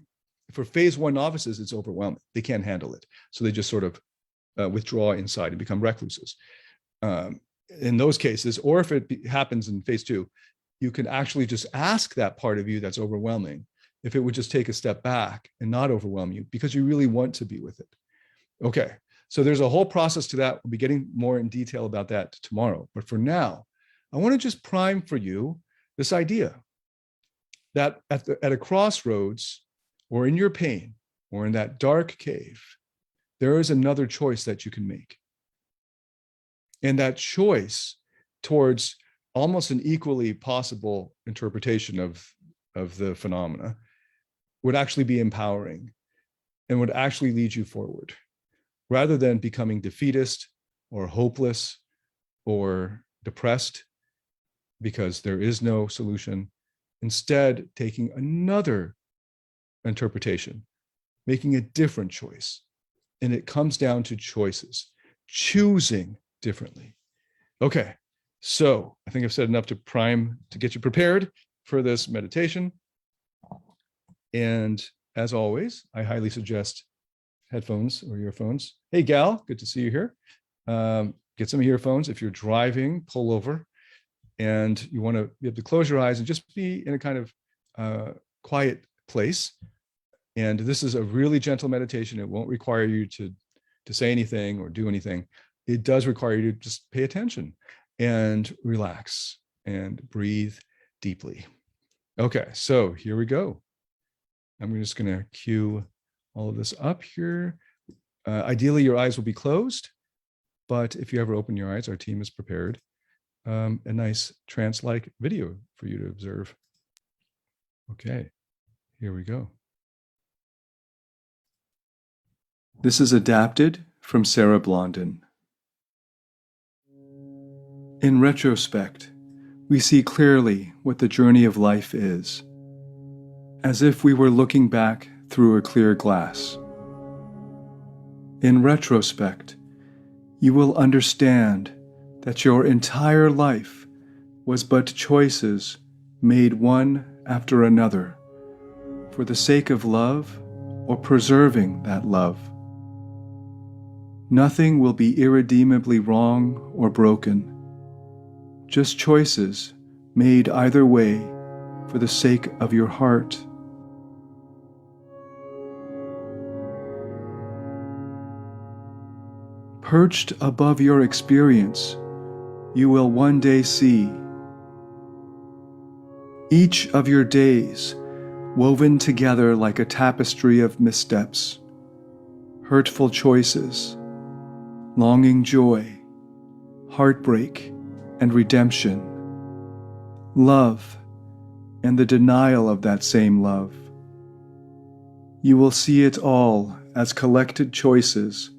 For phase 1 novices, it's overwhelming. They can't handle it. So they just sort of withdraw inside and become recluses. In those cases, or if it happens in phase 2, you can actually just ask that part of you that's overwhelming if it would just take a step back and not overwhelm you, because you really want to be with it. Okay. So there's a whole process to that. We'll be getting more in detail about that tomorrow. But for now, I want to just prime for you this idea that at a crossroads, or in your pain, or in that dark cave, there is another choice that you can make. And that choice towards almost an equally possible interpretation of the phenomena would actually be empowering. and would actually lead you forward, rather than becoming defeatist or hopeless or depressed because there is no solution. Instead, taking another interpretation, making a different choice. And it comes down to choices, choosing differently. Okay, so I think I've said enough to get you prepared for this meditation. And as always, I highly suggest headphones or earphones. Hey, Gal, good to see you here. Get some earphones. If you're driving, pull over, and you want to be able to close your eyes and just be in a kind of quiet place. And this is a really gentle meditation. It won't require you to say anything or do anything. It does require you to just pay attention and relax and breathe deeply. Okay, so here we go. I'm just going to cue all of this up here. Ideally, your eyes will be closed, but if you ever open your eyes, our team is prepared. A nice trance-like video for you to observe. Okay, here we go. This is adapted from Sarah Blondin. In retrospect, we see clearly what the journey of life is, as if we were looking back through a clear glass. In retrospect, you will understand that your entire life was but choices made one after another for the sake of love or preserving that love. Nothing will be irredeemably wrong or broken, just choices made either way for the sake of your heart. Perched above your experience, you will one day see each of your days woven together like a tapestry of missteps, hurtful choices, longing joy, heartbreak and redemption, love and the denial of that same love. You will see it all as collected choices,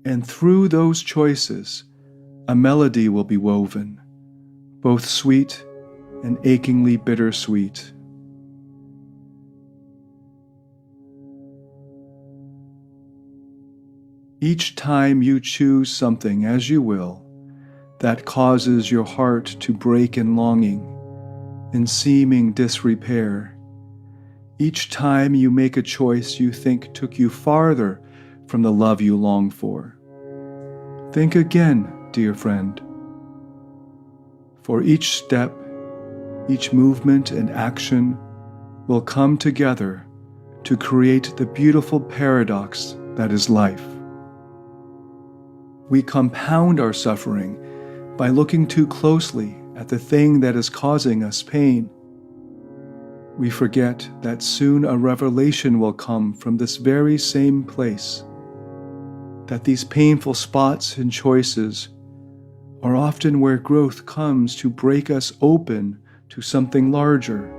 and through those choices, a melody will be woven, both sweet and achingly bittersweet. Each time you choose something as you will, that causes your heart to break in longing, in seeming disrepair, each time you make a choice you think took you farther from the love you long for, think again, dear friend. For each step, each movement and action will come together to create the beautiful paradox that is life. We compound our suffering by looking too closely at the thing that is causing us pain. We forget that soon a revelation will come from this very same place, that these painful spots and choices are often where growth comes to break us open to something larger,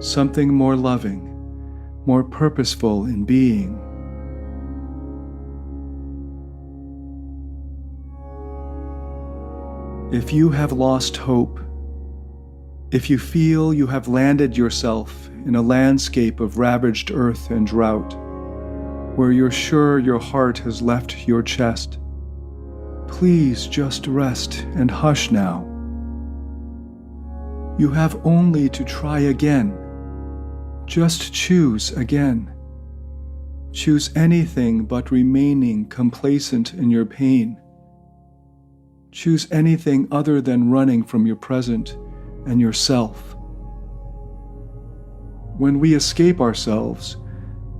something more loving, more purposeful in being. If you have lost hope, if you feel you have landed yourself in a landscape of ravaged earth and drought, where you're sure your heart has left your chest, please just rest and hush now. You have only to try again. Just choose again. Choose anything but remaining complacent in your pain. Choose anything other than running from your present and yourself. When we escape ourselves,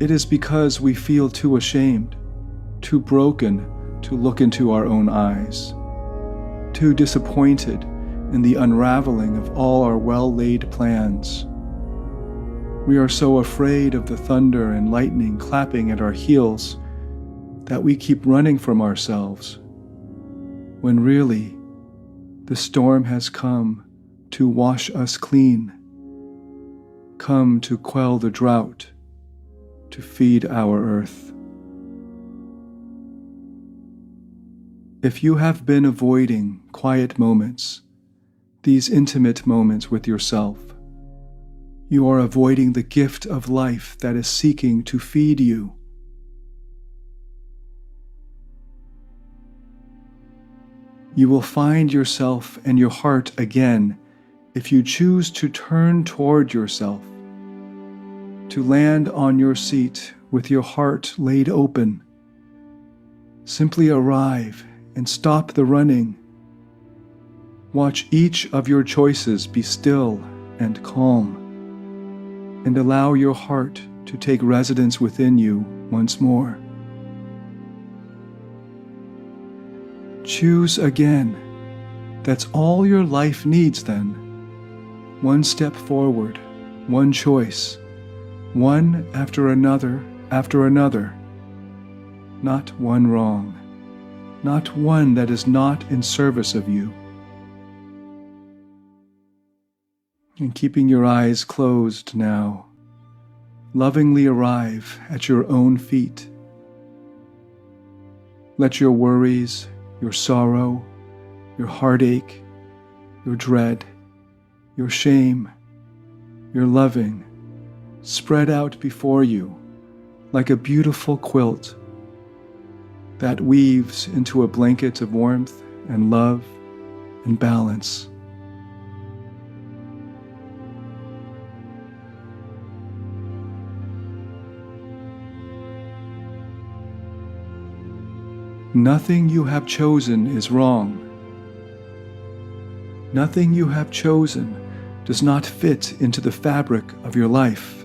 it is because we feel too ashamed, too broken to look into our own eyes, too disappointed in the unraveling of all our well-laid plans. We are so afraid of the thunder and lightning clapping at our heels that we keep running from ourselves, when really the storm has come to wash us clean, come to quell the drought, to feed our earth. If you have been avoiding quiet moments, these intimate moments with yourself, you are avoiding the gift of life that is seeking to feed you. You will find yourself and your heart again if you choose to turn toward yourself, to land on your seat with your heart laid open. Simply arrive and stop the running. Watch each of your choices be still and calm, and allow your heart to take residence within you once more. Choose again. That's all your life needs then. One step forward, one choice, one after another, not one wrong, not one that is not in service of you. And keeping your eyes closed now, lovingly arrive at your own feet. Let your worries, your sorrow, your heartache, your dread, your shame, your loving, spread out before you like a beautiful quilt that weaves into a blanket of warmth and love and balance. Nothing you have chosen is wrong. Nothing you have chosen does not fit into the fabric of your life.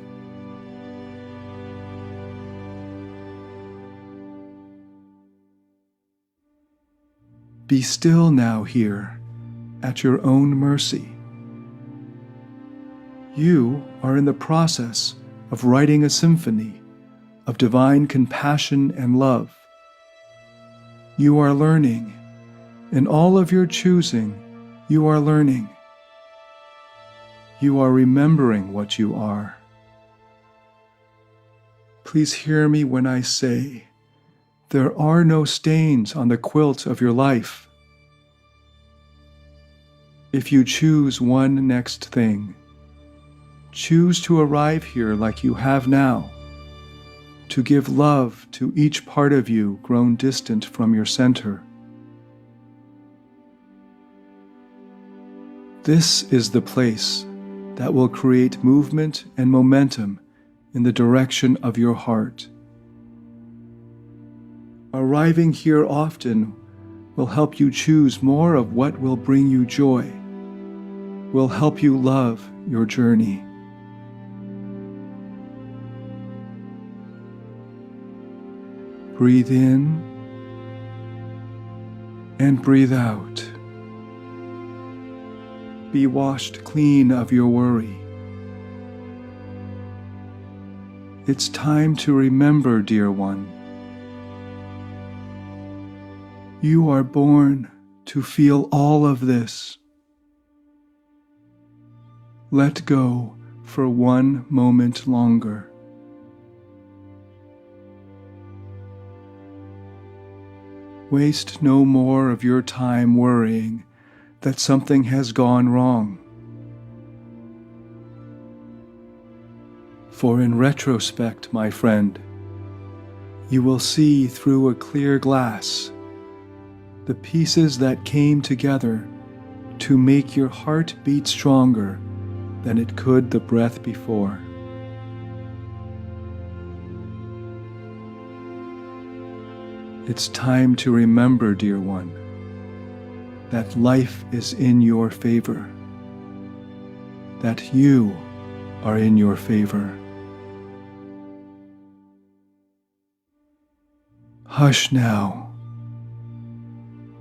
Be still now here at your own mercy. You are in the process of writing a symphony of divine compassion and love. You are learning. In all of your choosing, you are learning. You are remembering what you are. Please hear me when I say, there are no stains on the quilt of your life. If you choose one next thing, choose to arrive here like you have now, to give love to each part of you grown distant from your center. This is the place that will create movement and momentum in the direction of your heart. Arriving here often will help you choose more of what will bring you joy, will help you love your journey. Breathe in and breathe out. Be washed clean of your worry. It's time to remember, dear one. You are born to feel all of this. Let go for one moment longer. Waste no more of your time worrying that something has gone wrong. For in retrospect, my friend, you will see through a clear glass the pieces that came together to make your heart beat stronger than it could the breath before. It's time to remember, dear one, that life is in your favor, that you are in your favor. Hush now.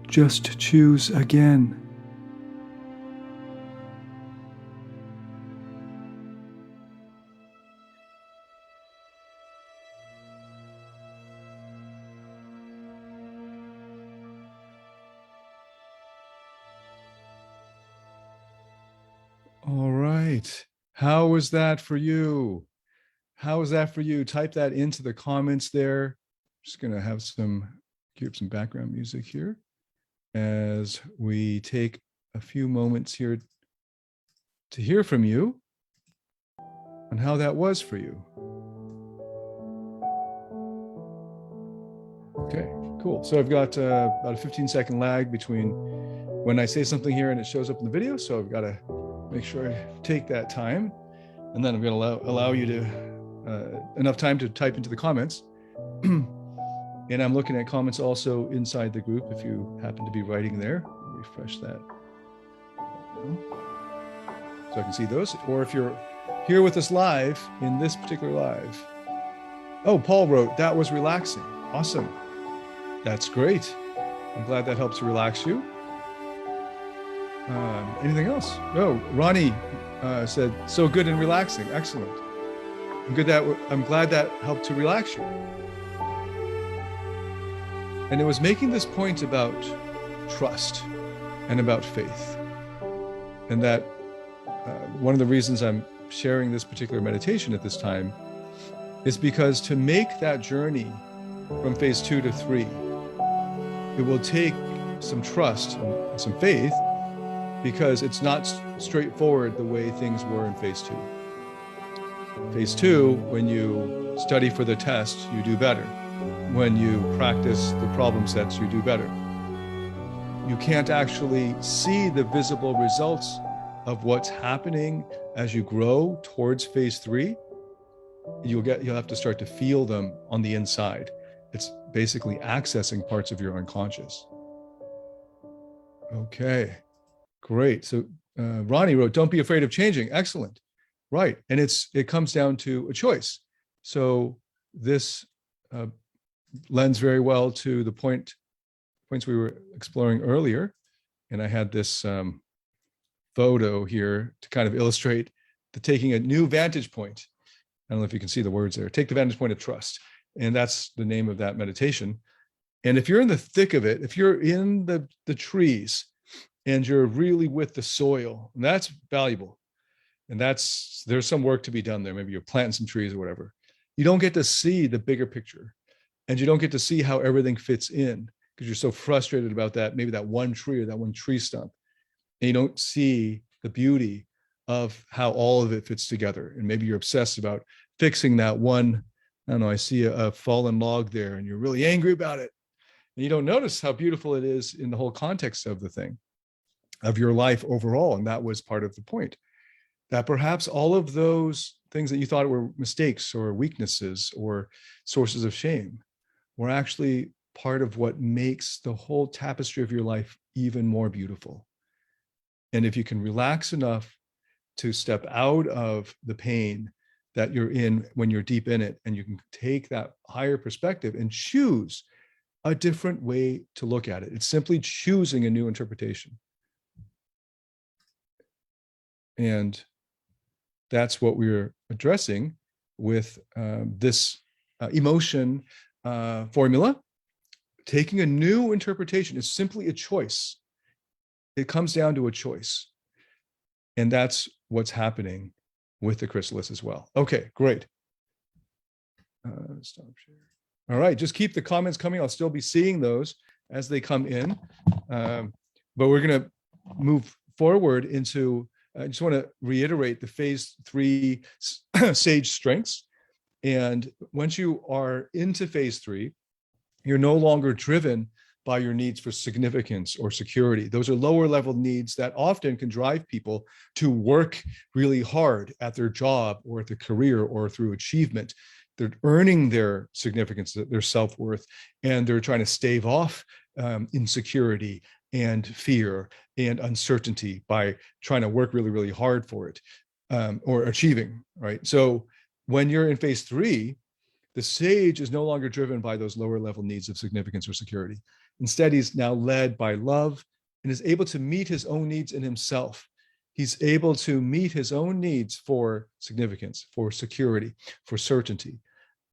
Just choose again. All right. How was that for you? How is that for you? Type that into the comments there. Just going to have keep some background music here as we take a few moments here to hear from you on how that was for you. Okay, cool. So I've got about a 15-second lag between when I say something here and it shows up in the video. So I've got to make sure I take that time. And then I'm going to allow you to enough time to type into the comments. And I'm looking at comments also inside the group if you happen to be writing there. Refresh that so I can see those. Or if you're here with us live in this particular live. Oh, Paul wrote, that was relaxing. Awesome. That's great. I'm glad that helps relax you. Anything else? Oh, Ronnie said, so good and relaxing. Excellent. I'm glad that helped to relax you. And it was making this point about trust and about faith. And that one of the reasons I'm sharing this particular meditation at this time is because to make that journey from phase 2 to 3, it will take some trust and some faith, because it's not straightforward the way things were in phase 2. Phase 2, when you study for the test, you do better. When you practice the problem sets, you do better. You can't actually see the visible results of what's happening as you grow towards phase 3. You'll have to start to feel them on the inside. It's basically accessing parts of your unconscious. Okay, great. So Ronnie wrote, don't be afraid of changing. Excellent. Right. And it comes down to a choice. So this lends very well to the points we were exploring earlier. And I had this photo here to kind of illustrate taking a new vantage point. I don't know if you can see the words there. Take the vantage point of trust. And that's the name of that meditation. And if you're in the thick of it, if you're in the trees and you're really with the soil, that's valuable. And there's some work to be done there. Maybe you're planting some trees or whatever. You don't get to see the bigger picture. And you don't get to see how everything fits in because you're so frustrated about maybe that one tree or that one tree stump. And you don't see the beauty of how all of it fits together. And maybe you're obsessed about fixing that one. I don't know, I see a fallen log there and you're really angry about it. And you don't notice how beautiful it is in the whole context of the thing, of your life overall. And that was part of the point, that perhaps all of those things that you thought were mistakes or weaknesses or sources of shame were actually part of what makes the whole tapestry of your life even more beautiful. And if you can relax enough to step out of the pain that you're in when you're deep in it, and you can take that higher perspective and choose a different way to look at it. It's simply choosing a new interpretation. And that's what we're addressing with this emotion formula. Taking a new interpretation is simply a choice. It comes down to a choice. And that's what's happening with the chrysalis as well. Okay, great. Stop share. All right, just keep the comments coming. I'll still be seeing those as they come in. But we're going to move forward into, I just want to reiterate the phase 3 sage strengths. And once you are into phase 3, you're no longer driven by your needs for significance or security. Those are lower level needs that often can drive people to work really hard at their job or at their career or through achievement. They're earning their significance, their self-worth, and they're trying to stave off insecurity and fear and uncertainty by trying to work really, really hard for it or achieving, right? So when you're in phase 3, the sage is no longer driven by those lower level needs of significance or security. Instead, he's now led by love and is able to meet his own needs in himself. He's able to meet his own needs for significance, for security, for certainty.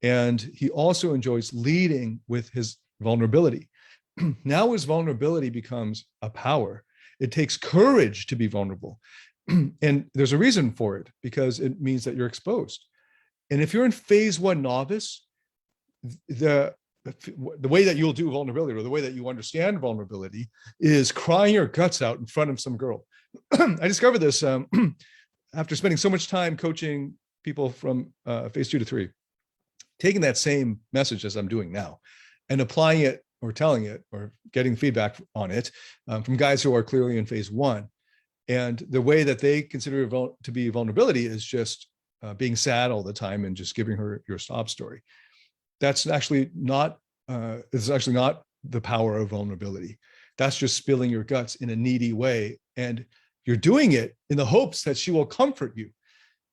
And he also enjoys leading with his vulnerability. Now his vulnerability becomes a power. It takes courage to be vulnerable. And there's a reason for it, because it means that you're exposed. And if you're in phase one novice, the way that you'll do vulnerability, or the way that you understand vulnerability, is crying your guts out in front of some girl. I discovered this after spending so much time coaching people from phase 2 to 3, taking that same message as I'm doing now and applying it or telling it or getting feedback on it from guys who are clearly in phase 1. And the way that they consider it to be vulnerability is just being sad all the time and just giving her your sob story. That's actually not, it's actually not the power of vulnerability. That's just spilling your guts in a needy way. And you're doing it in the hopes that she will comfort you.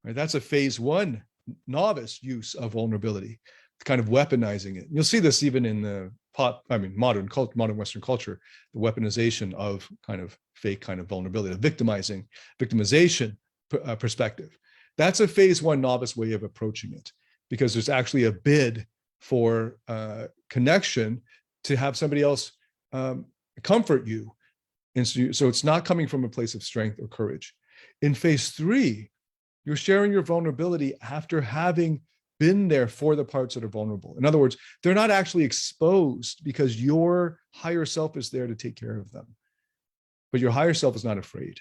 Right? That's a phase 1 novice use of vulnerability, kind of weaponizing it. You'll see this even in the modern Western culture, the weaponization of kind of fake kind of vulnerability, the victimization perspective. That's a phase 1 novice way of approaching it, because there's actually a bid for connection to have somebody else comfort you. And so it's not coming from a place of strength or courage. In phase 3, you're sharing your vulnerability after having been there for the parts that are vulnerable. In other words, they're not actually exposed because your higher self is there to take care of them. But your higher self is not afraid.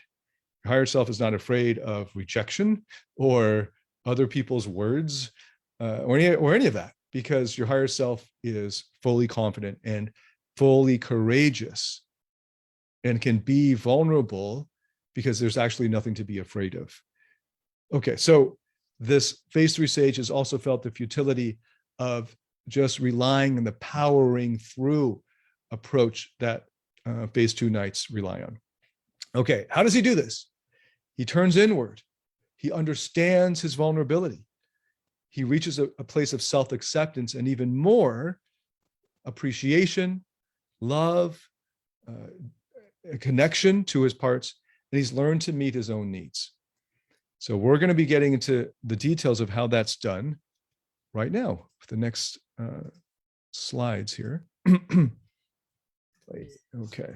Your higher self is not afraid of rejection or other people's words or any of that, because your higher self is fully confident and fully courageous and can be vulnerable because there's actually nothing to be afraid of. Okay, so this phase 3 sage has also felt the futility of just relying on the powering through approach that phase 2 knights rely on. Okay, how does he do this? He turns inward. He understands his vulnerability. He reaches a place of self-acceptance and even more appreciation, love, a connection to his parts, and he's learned to meet his own needs. So we're going to be getting into the details of how that's done right now with the next slides here. Okay.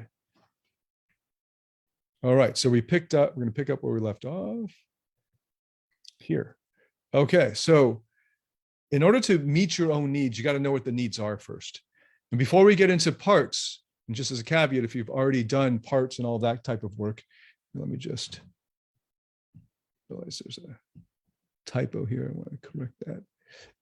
All right, so we're going to pick up where we left off here. Okay, so in order to meet your own needs, you got to know what the needs are first. And before we get into parts, and just as a caveat, if you've already done parts and all that type of work, let me just realize there's a typo here. I want to correct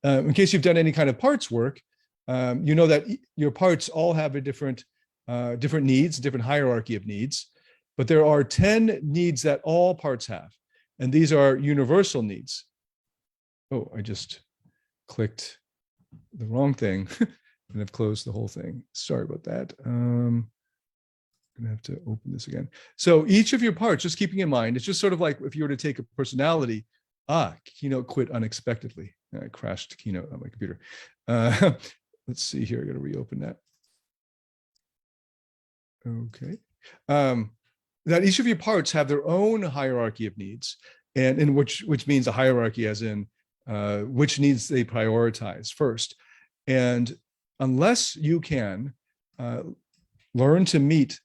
that. In case you've done any kind of parts work, you know that your parts all have a different needs, different hierarchy of needs, but there are 10 needs that all parts have. And these are universal needs. Oh, I just clicked the wrong thing and I've closed the whole thing. Sorry about that. I'm gonna have to open this again. So each of your parts, just keeping in mind, it's just sort of like if you were to take a personality, Keynote quit unexpectedly. I crashed Keynote on my computer. Let's see here, I gotta reopen that. Okay. That each of your parts have their own hierarchy of needs, and in which means a hierarchy as in which needs they prioritize first. And unless you can learn to meet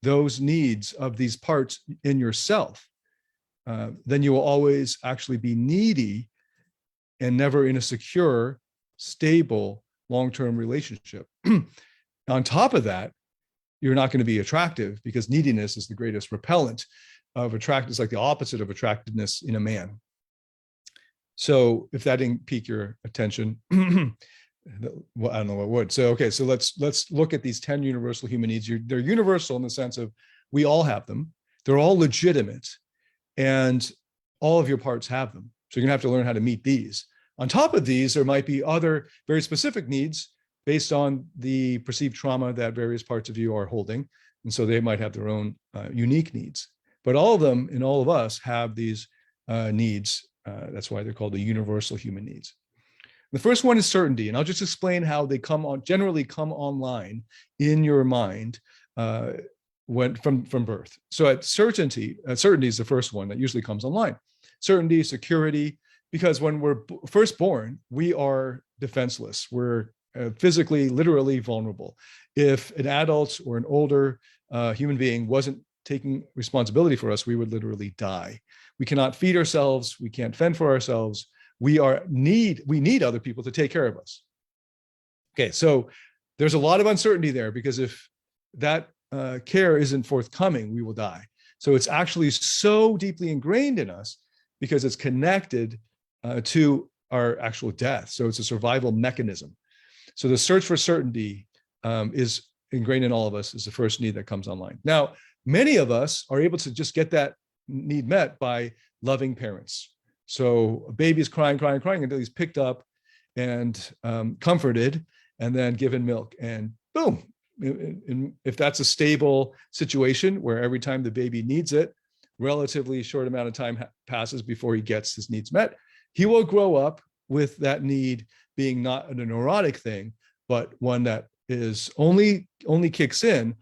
those needs of these parts in yourself, then you will always actually be needy and never in a secure, stable, long-term relationship. On top of that, you're not going to be attractive because neediness is the greatest repellent of attractiveness, like the opposite of attractiveness in a man. So if that didn't pique your attention, well, I don't know what would. So, okay, so let's look at these 10 universal human needs. They're universal in the sense of we all have them. They're all legitimate and all of your parts have them. So you're gonna have to learn how to meet these. On top of these, there might be other very specific needs based on the perceived trauma that various parts of you are holding. And so they might have their own unique needs. But all of them and all of us have these needs. That's why they're called the universal human needs. The first one is certainty, and I'll just explain how they generally come online in your mind from birth. So certainty is the first one that usually comes online. Certainty, security, because when we're first born, we are defenseless. We're physically, literally vulnerable. If an adult or an older human being wasn't taking responsibility for us, we would literally die. We cannot feed ourselves. We can't fend for ourselves. we need other people to take care of us. Okay, so there's a lot of uncertainty there, because if that care isn't forthcoming, we will die. So it's actually so deeply ingrained in us because it's connected to our actual death. So it's a survival mechanism. So the search for certainty is ingrained in all of us, is the first need that comes online. Now, many of us are able to just get that need met by loving parents. So a baby is crying until he's picked up and comforted and then given milk, and boom. And if that's a stable situation where every time the baby needs it, relatively short amount of time passes before he gets his needs met, he will grow up with that need being not a neurotic thing, but one that is only kicks in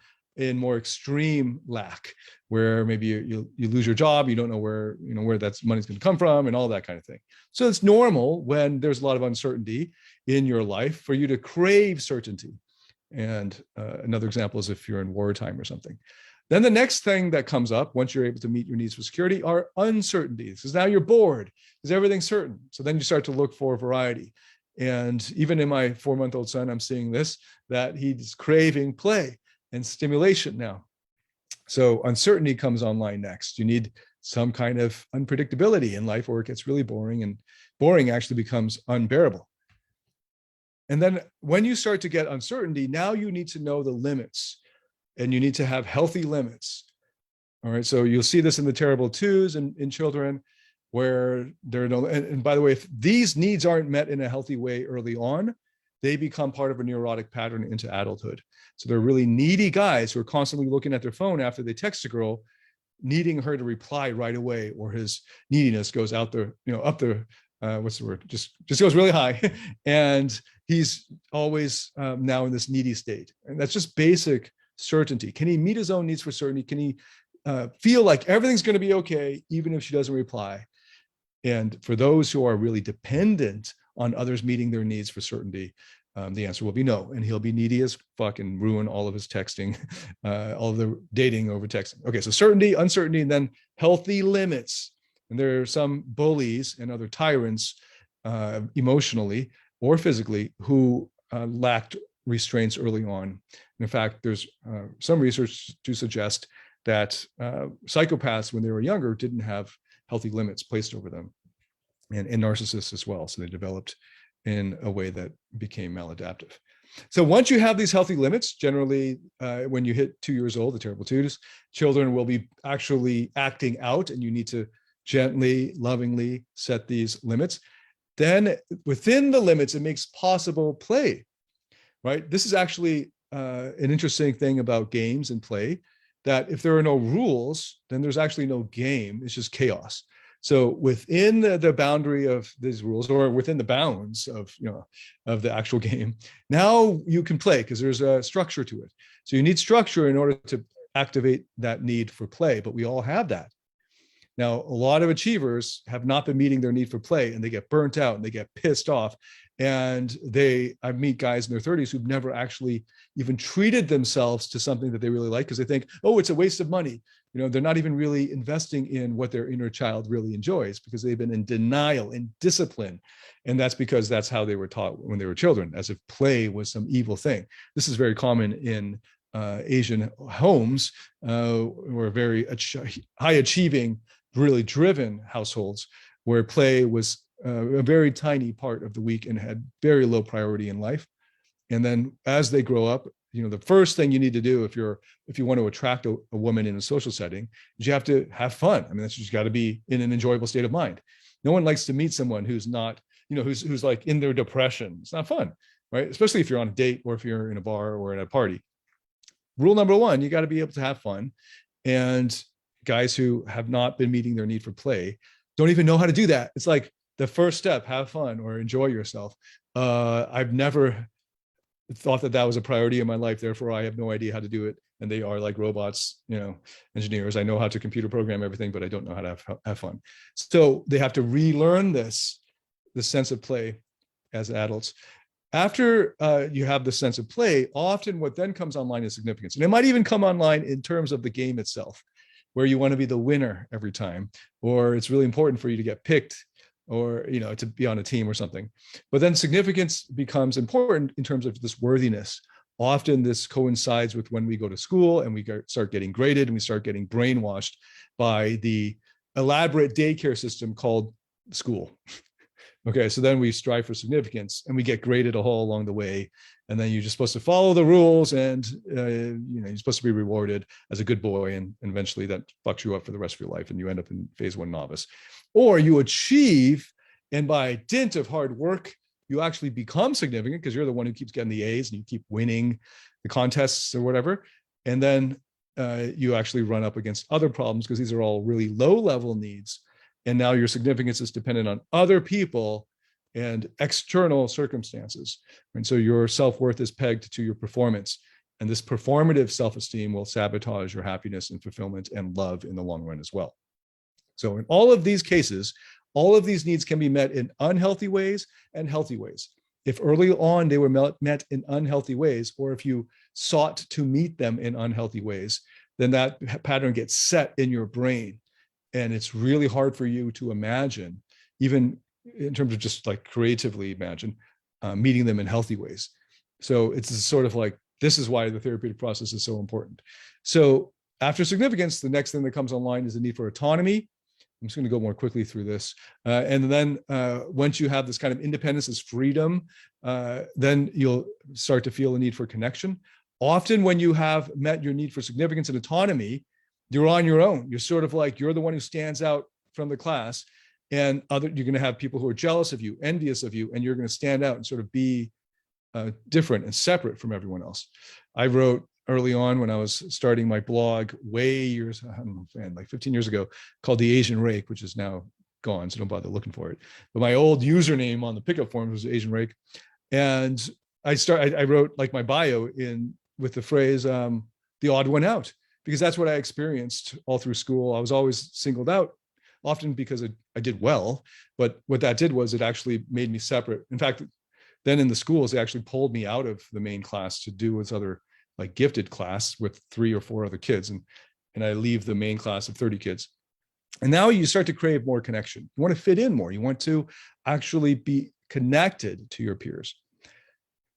more extreme lack, where maybe you lose your job, you don't know where that money's going to come from, and all that kind of thing. So it's normal when there's a lot of uncertainty in your life for you to crave certainty. And another example is if you're in wartime or something. Then the next thing that comes up once you're able to meet your needs for security are uncertainties, because now you're bored, because everything's certain. So then you start to look for variety. And even in my 4-month-old son, I'm seeing this, that he's craving play and stimulation now. So uncertainty comes online next. You need some kind of unpredictability in life, or it gets really boring, and boring actually becomes unbearable. And then when you start to get uncertainty, now you need to know the limits, and you need to have healthy limits. All right. So you'll see this in the terrible twos in children, where there are no, and by the way, if these needs aren't met in a healthy way early on, they become part of a neurotic pattern into adulthood. So they're really needy guys who are constantly looking at their phone after they text a girl, needing her to reply right away, or his neediness goes out there, up the, what's the word? Just goes really high. And he's always now in this needy state. And that's just basic certainty. Can he meet his own needs for certainty? Can he feel like everything's going to be okay, even if she doesn't reply? And for those who are really dependent on others meeting their needs for certainty, the answer will be no. And he'll be needy as fuck and ruin all of his texting, all of the dating over texting. Okay, so certainty, uncertainty, and then healthy limits. And there are some bullies and other tyrants, emotionally or physically, who lacked restraints early on. And in fact, there's some research to suggest that psychopaths, when they were younger, didn't have healthy limits placed over them, and narcissists as well. So they developed in a way that became maladaptive. So once you have these healthy limits, generally when you hit 2 years old, the terrible twos, children will be actually acting out, and you need to gently, lovingly set these limits. Then within the limits, it makes possible play, right? This is actually an interesting thing about games and play, that if there are no rules, then there's actually no game. It's just chaos. So within the boundary of these rules, or within the bounds of the actual game, now you can play, because there's a structure to it. So you need structure in order to activate that need for play, but we all have that. Now, a lot of achievers have not been meeting their need for play, and they get burnt out and they get pissed off. And I meet guys in their 30s who've never actually even treated themselves to something that they really like, because they think, oh, it's a waste of money. They're not even really investing in what their inner child really enjoys, because they've been in denial and discipline. And that's because that's how they were taught when they were children, as if play was some evil thing. This is very common in Asian homes, or very high achieving, really driven households, where play was a very tiny part of the week and had very low priority in life. And then as they grow up, the first thing you need to do if you want to attract a woman in a social setting is you have to have fun. I mean, that's just got to be in an enjoyable state of mind. No one likes to meet someone who's not, who's like in their depression. It's not fun, right? Especially if you're on a date, or if you're in a bar or at a party. Rule number one, you got to be able to have fun. And guys who have not been meeting their need for play don't even know how to do that. It's like the first step, have fun or enjoy yourself. I've never thought that was a priority in my life. Therefore, I have no idea how to do it. And they are like robots, engineers. I know how to computer program everything, but I don't know how to have fun. So they have to relearn the sense of play as adults. After you have the sense of play, often what then comes online is significance. And it might even come online in terms of the game itself, where you want to be the winner every time, or it's really important for you to get picked or, to be on a team or something. But then significance becomes important in terms of this worthiness. Often this coincides with when we go to school and we start getting graded and we start getting brainwashed by the elaborate daycare system called school. Okay, so then we strive for significance and we get graded a whole along the way. And then you're just supposed to follow the rules and you're supposed to be rewarded as a good boy. And eventually that fucks you up for the rest of your life and you end up in phase 1 novice. Or you achieve, and by dint of hard work, you actually become significant because you're the one who keeps getting the A's and you keep winning the contests or whatever. And then you actually run up against other problems because these are all really low level needs. And now your significance is dependent on other people and external circumstances. And so your self-worth is pegged to your performance. And this performative self-esteem will sabotage your happiness and fulfillment and love in the long run as well. So in all of these cases, all of these needs can be met in unhealthy ways and healthy ways. If early on they were met in unhealthy ways, or if you sought to meet them in unhealthy ways, then that pattern gets set in your brain. And it's really hard for you to imagine, even in terms of just like creatively imagine, meeting them in healthy ways. So it's sort of like, this is why the therapeutic process is so important. So after significance, the next thing that comes online is the need for autonomy. I'm just going to go more quickly through this. And then once you have this kind of independence as freedom, then you'll start to feel a need for connection. Often when you have met your need for significance and autonomy, you're on your own. You're sort of like, you're the one who stands out from the class, and you're going to have people who are jealous of you, envious of you, and you're going to stand out and sort of be different and separate from everyone else. I wrote early on when I was starting my blog I don't know, like 15 years ago, called The Asian Rake, which is now gone, so don't bother looking for it. But my old username on the pickup forms was Asian Rake. And I wrote like my bio with the phrase, the odd one out, because that's what I experienced all through school. I was always singled out, often because I did well, but what that did was it actually made me separate. In fact, then in the schools, they actually pulled me out of the main class to do this other like gifted class with 3 or 4 other kids. And I leave the main class of 30 kids. And now you start to crave more connection. You want to fit in more. You want to actually be connected to your peers.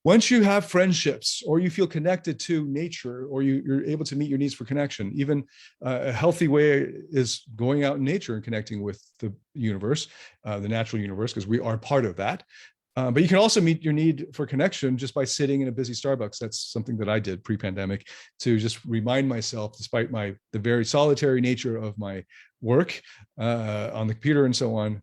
Once you have friendships, or you feel connected to nature, or you're able to meet your needs for connection, even a healthy way is going out in nature and connecting with the universe, the natural universe, because we are part of that. But you can also meet your need for connection just by sitting in a busy Starbucks. That's something that I did pre-pandemic to just remind myself, despite the very solitary nature of my work on the computer and so on,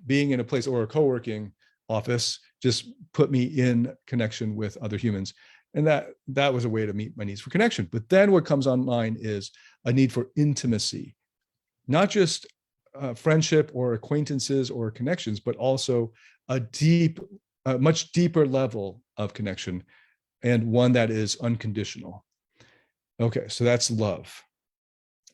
being in a place or a co-working office just put me in connection with other humans. And that was a way to meet my needs for connection. But then what comes online is a need for intimacy, not just friendship or acquaintances or connections, but also a much deeper level of connection, and one that is unconditional. Okay, so that's love.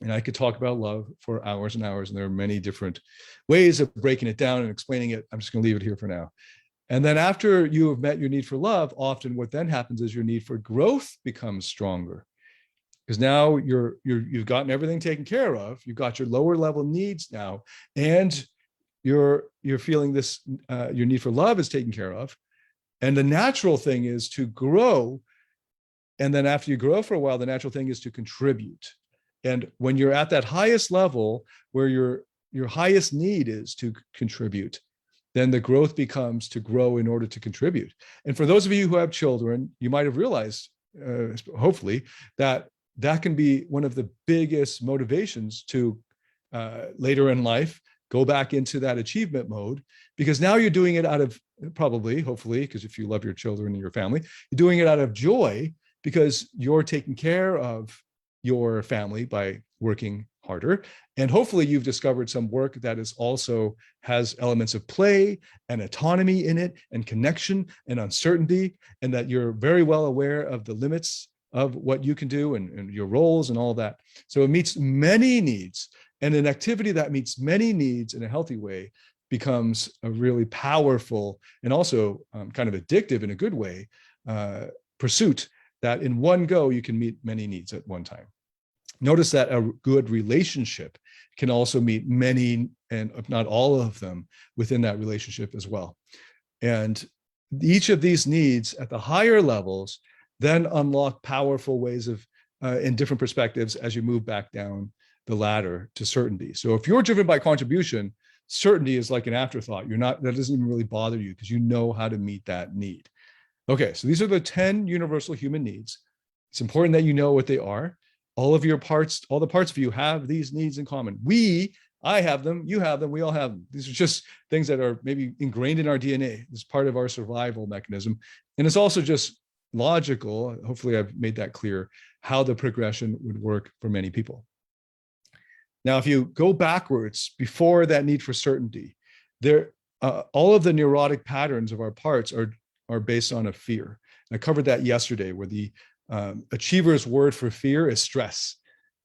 And I could talk about love for hours and hours, and there are many different ways of breaking it down and explaining it. I'm just going to leave it here for now. And then after you have met your need for love, often what then happens is your need for growth becomes stronger. Because now you've gotten everything taken care of. You've got your lower level needs now, and you're feeling this, your need for love is taken care of. And the natural thing is to grow. And then after you grow for a while, the natural thing is to contribute. And when you're at that highest level where your highest need is to contribute, then the growth becomes to grow in order to contribute. And for those of you who have children, you might have realized, hopefully, that can be one of the biggest motivations to later in life go back into that achievement mode, because now you're doing it out of, probably, hopefully, because if you love your children and your family, you're doing it out of joy because you're taking care of your family by working harder. And hopefully you've discovered some work that is also has elements of play and autonomy in it, and connection and uncertainty, and that you're very well aware of the limits of what you can do and your roles and all that. So it meets many needs, and an activity that meets many needs in a healthy way becomes a really powerful and also kind of addictive in a good way pursuit that in one go you can meet many needs at one time. Notice that a good relationship can also meet many and if not all of them, within that relationship as well. And each of these needs at the higher levels then unlock powerful ways of, in different perspectives as you move back down the ladder to certainty. So if you're driven by contribution, certainty is like an afterthought. That doesn't even really bother you because you know how to meet that need. Okay, so these are the 10 universal human needs. It's important that you know what they are. All the parts of you have these needs in common. I have them, you have them, we all have them. These are just things that are maybe ingrained in our DNA. It's part of our survival mechanism. And it's also just logical, hopefully I've made that clear, how the progression would work for many people. Now, if you go backwards before that need for certainty, all of the neurotic patterns of our parts are based on a fear. I covered that yesterday, where the achiever's word for fear is stress.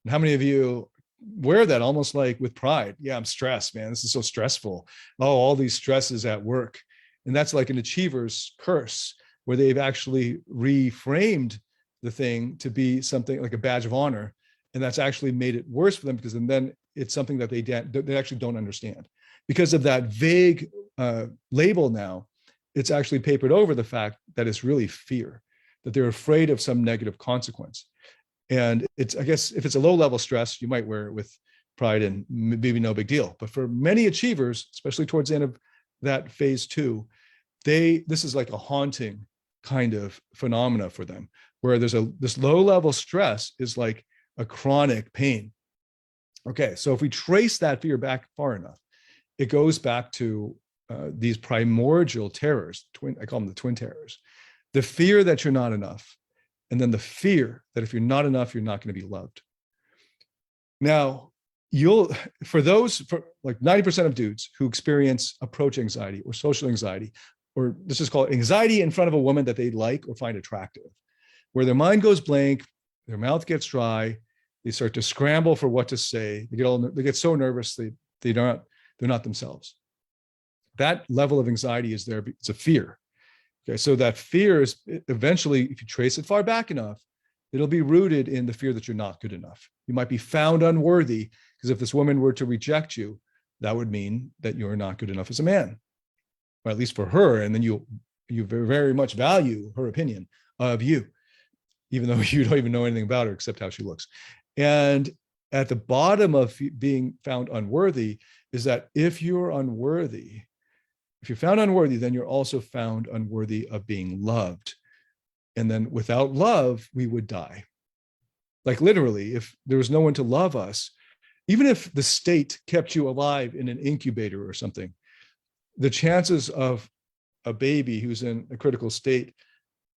And how many of you wear that almost like with pride? Yeah, I'm stressed, man. This is so stressful. Oh, all these stresses at work. And that's like an achiever's curse, where they've actually reframed the thing to be something like a badge of honor. And that's actually made it worse for them, because then it's something that they actually don't understand. Because of that vague label now, it's actually papered over the fact that it's really fear, that they're afraid of some negative consequence. And I guess if it's a low level stress, you might wear it with pride and maybe no big deal. But for many achievers, especially towards the end of that phase 2, this is like a haunting kind of phenomena for them, where this low level stress is like a chronic pain. Okay, so if we trace that fear back far enough, it goes back to these primordial terrors. I call them the twin terrors. The fear that you're not enough, and then the fear that if you're not enough, you're not going to be loved. Now, for like 90% of dudes who experience approach anxiety or social anxiety, or let's just call it anxiety in front of a woman that they like or find attractive, where their mind goes blank, their mouth gets dry, they start to scramble for what to say, they get so nervous they're not themselves. That level of anxiety is there. It's a fear. Okay, so that fear is eventually, if you trace it far back enough, it'll be rooted in the fear that you're not good enough. You might be found unworthy, because if this woman were to reject you, that would mean that you're not good enough as a man, or at least for her. And then you very, very much value her opinion of you, even though you don't even know anything about her except how she looks. And at the bottom of being found unworthy is that if you're found unworthy, then you're also found unworthy of being loved. And then without love, we would die. Like literally, if there was no one to love us, even if the state kept you alive in an incubator or something, the chances of a baby who's in a critical state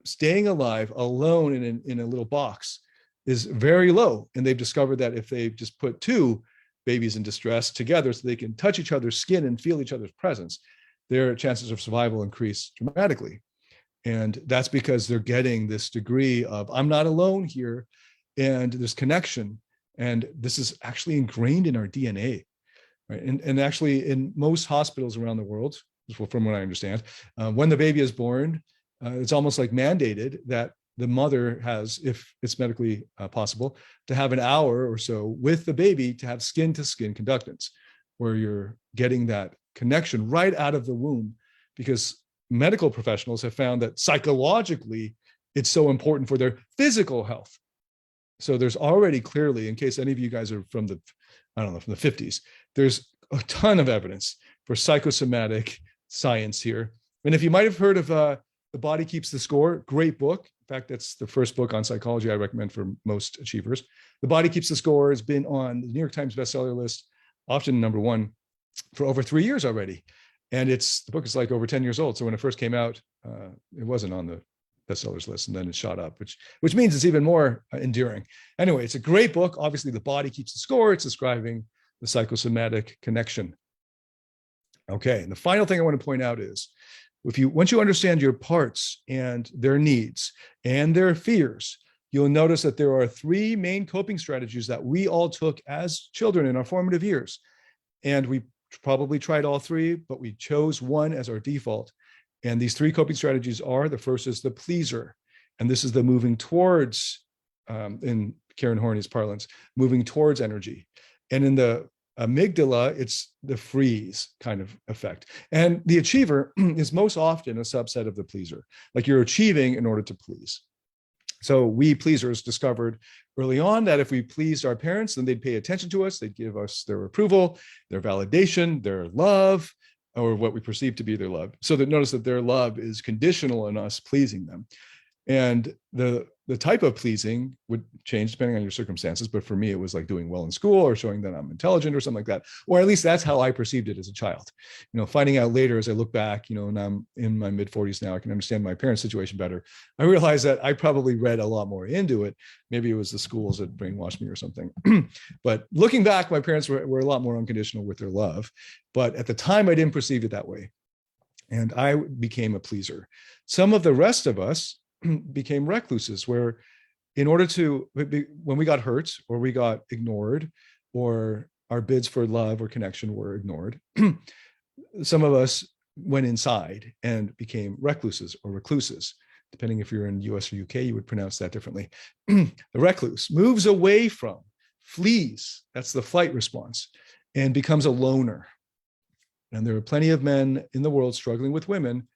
staying alive alone in a little box is very low. And they've discovered that if they just put two babies in distress together so they can touch each other's skin and feel each other's presence, their chances of survival increase dramatically. And that's because they're getting this degree of, I'm not alone here, and this connection. And this is actually ingrained in our DNA, right? And actually in most hospitals around the world, from what I understand, when the baby is born, it's almost like mandated that the mother has, if it's medically possible, to have an hour or so with the baby to have skin-to-skin conductance, where you're getting that connection right out of the womb, because medical professionals have found that psychologically it's so important for their physical health. So there's already clearly, in case any of you guys are from the 50s, there's a ton of evidence for psychosomatic science here. And if you might have heard of The Body Keeps the Score, great book. In fact, that's the first book on psychology I recommend for most achievers. The Body Keeps the Score has been on the New York Times bestseller list, often #1, for over 3 years already. And the book is like over 10 years old. So when it first came out, it wasn't on the bestsellers list, and then it shot up, which means it's even more enduring. Anyway, it's a great book. Obviously, The Body Keeps the Score. It's describing the psychosomatic connection. Okay, and the final thing I want to point out is, once you understand your parts and their needs and their fears, you'll notice that there are 3 main coping strategies that we all took as children in our formative years. And we probably tried all 3, but we chose one as our default. And these 3 coping strategies are, the first is the pleaser. And this is the moving towards, in Karen Horney's parlance, moving towards energy. And in the amygdala, it's the freeze kind of effect. And the achiever is most often a subset of the pleaser. Like you're achieving in order to please. So we pleasers discovered early on that if we pleased our parents, then they'd pay attention to us, they'd give us their approval, their validation, their love, or what we perceive to be their love. So that notice that their love is conditional on us pleasing them. And the type of pleasing would change depending on your circumstances. But for me, it was like doing well in school or showing that I'm intelligent or something like that. Or at least that's how I perceived it as a child. Finding out later as I look back, and I'm in my mid 40s now, I can understand my parents' situation better. I realized that I probably read a lot more into it. Maybe it was the schools that brainwashed me or something. But looking back, my parents were a lot more unconditional with their love. But at the time, I didn't perceive it that way. And I became a pleaser. Some of the rest of us became recluses, where in order to, when we got hurt or we got ignored or our bids for love or connection were ignored, some of us went inside and became recluses or recluses. Depending if you're in US or UK, you would pronounce that differently. The recluse moves away from, flees, that's the flight response, and becomes a loner. And there are plenty of men in the world struggling with women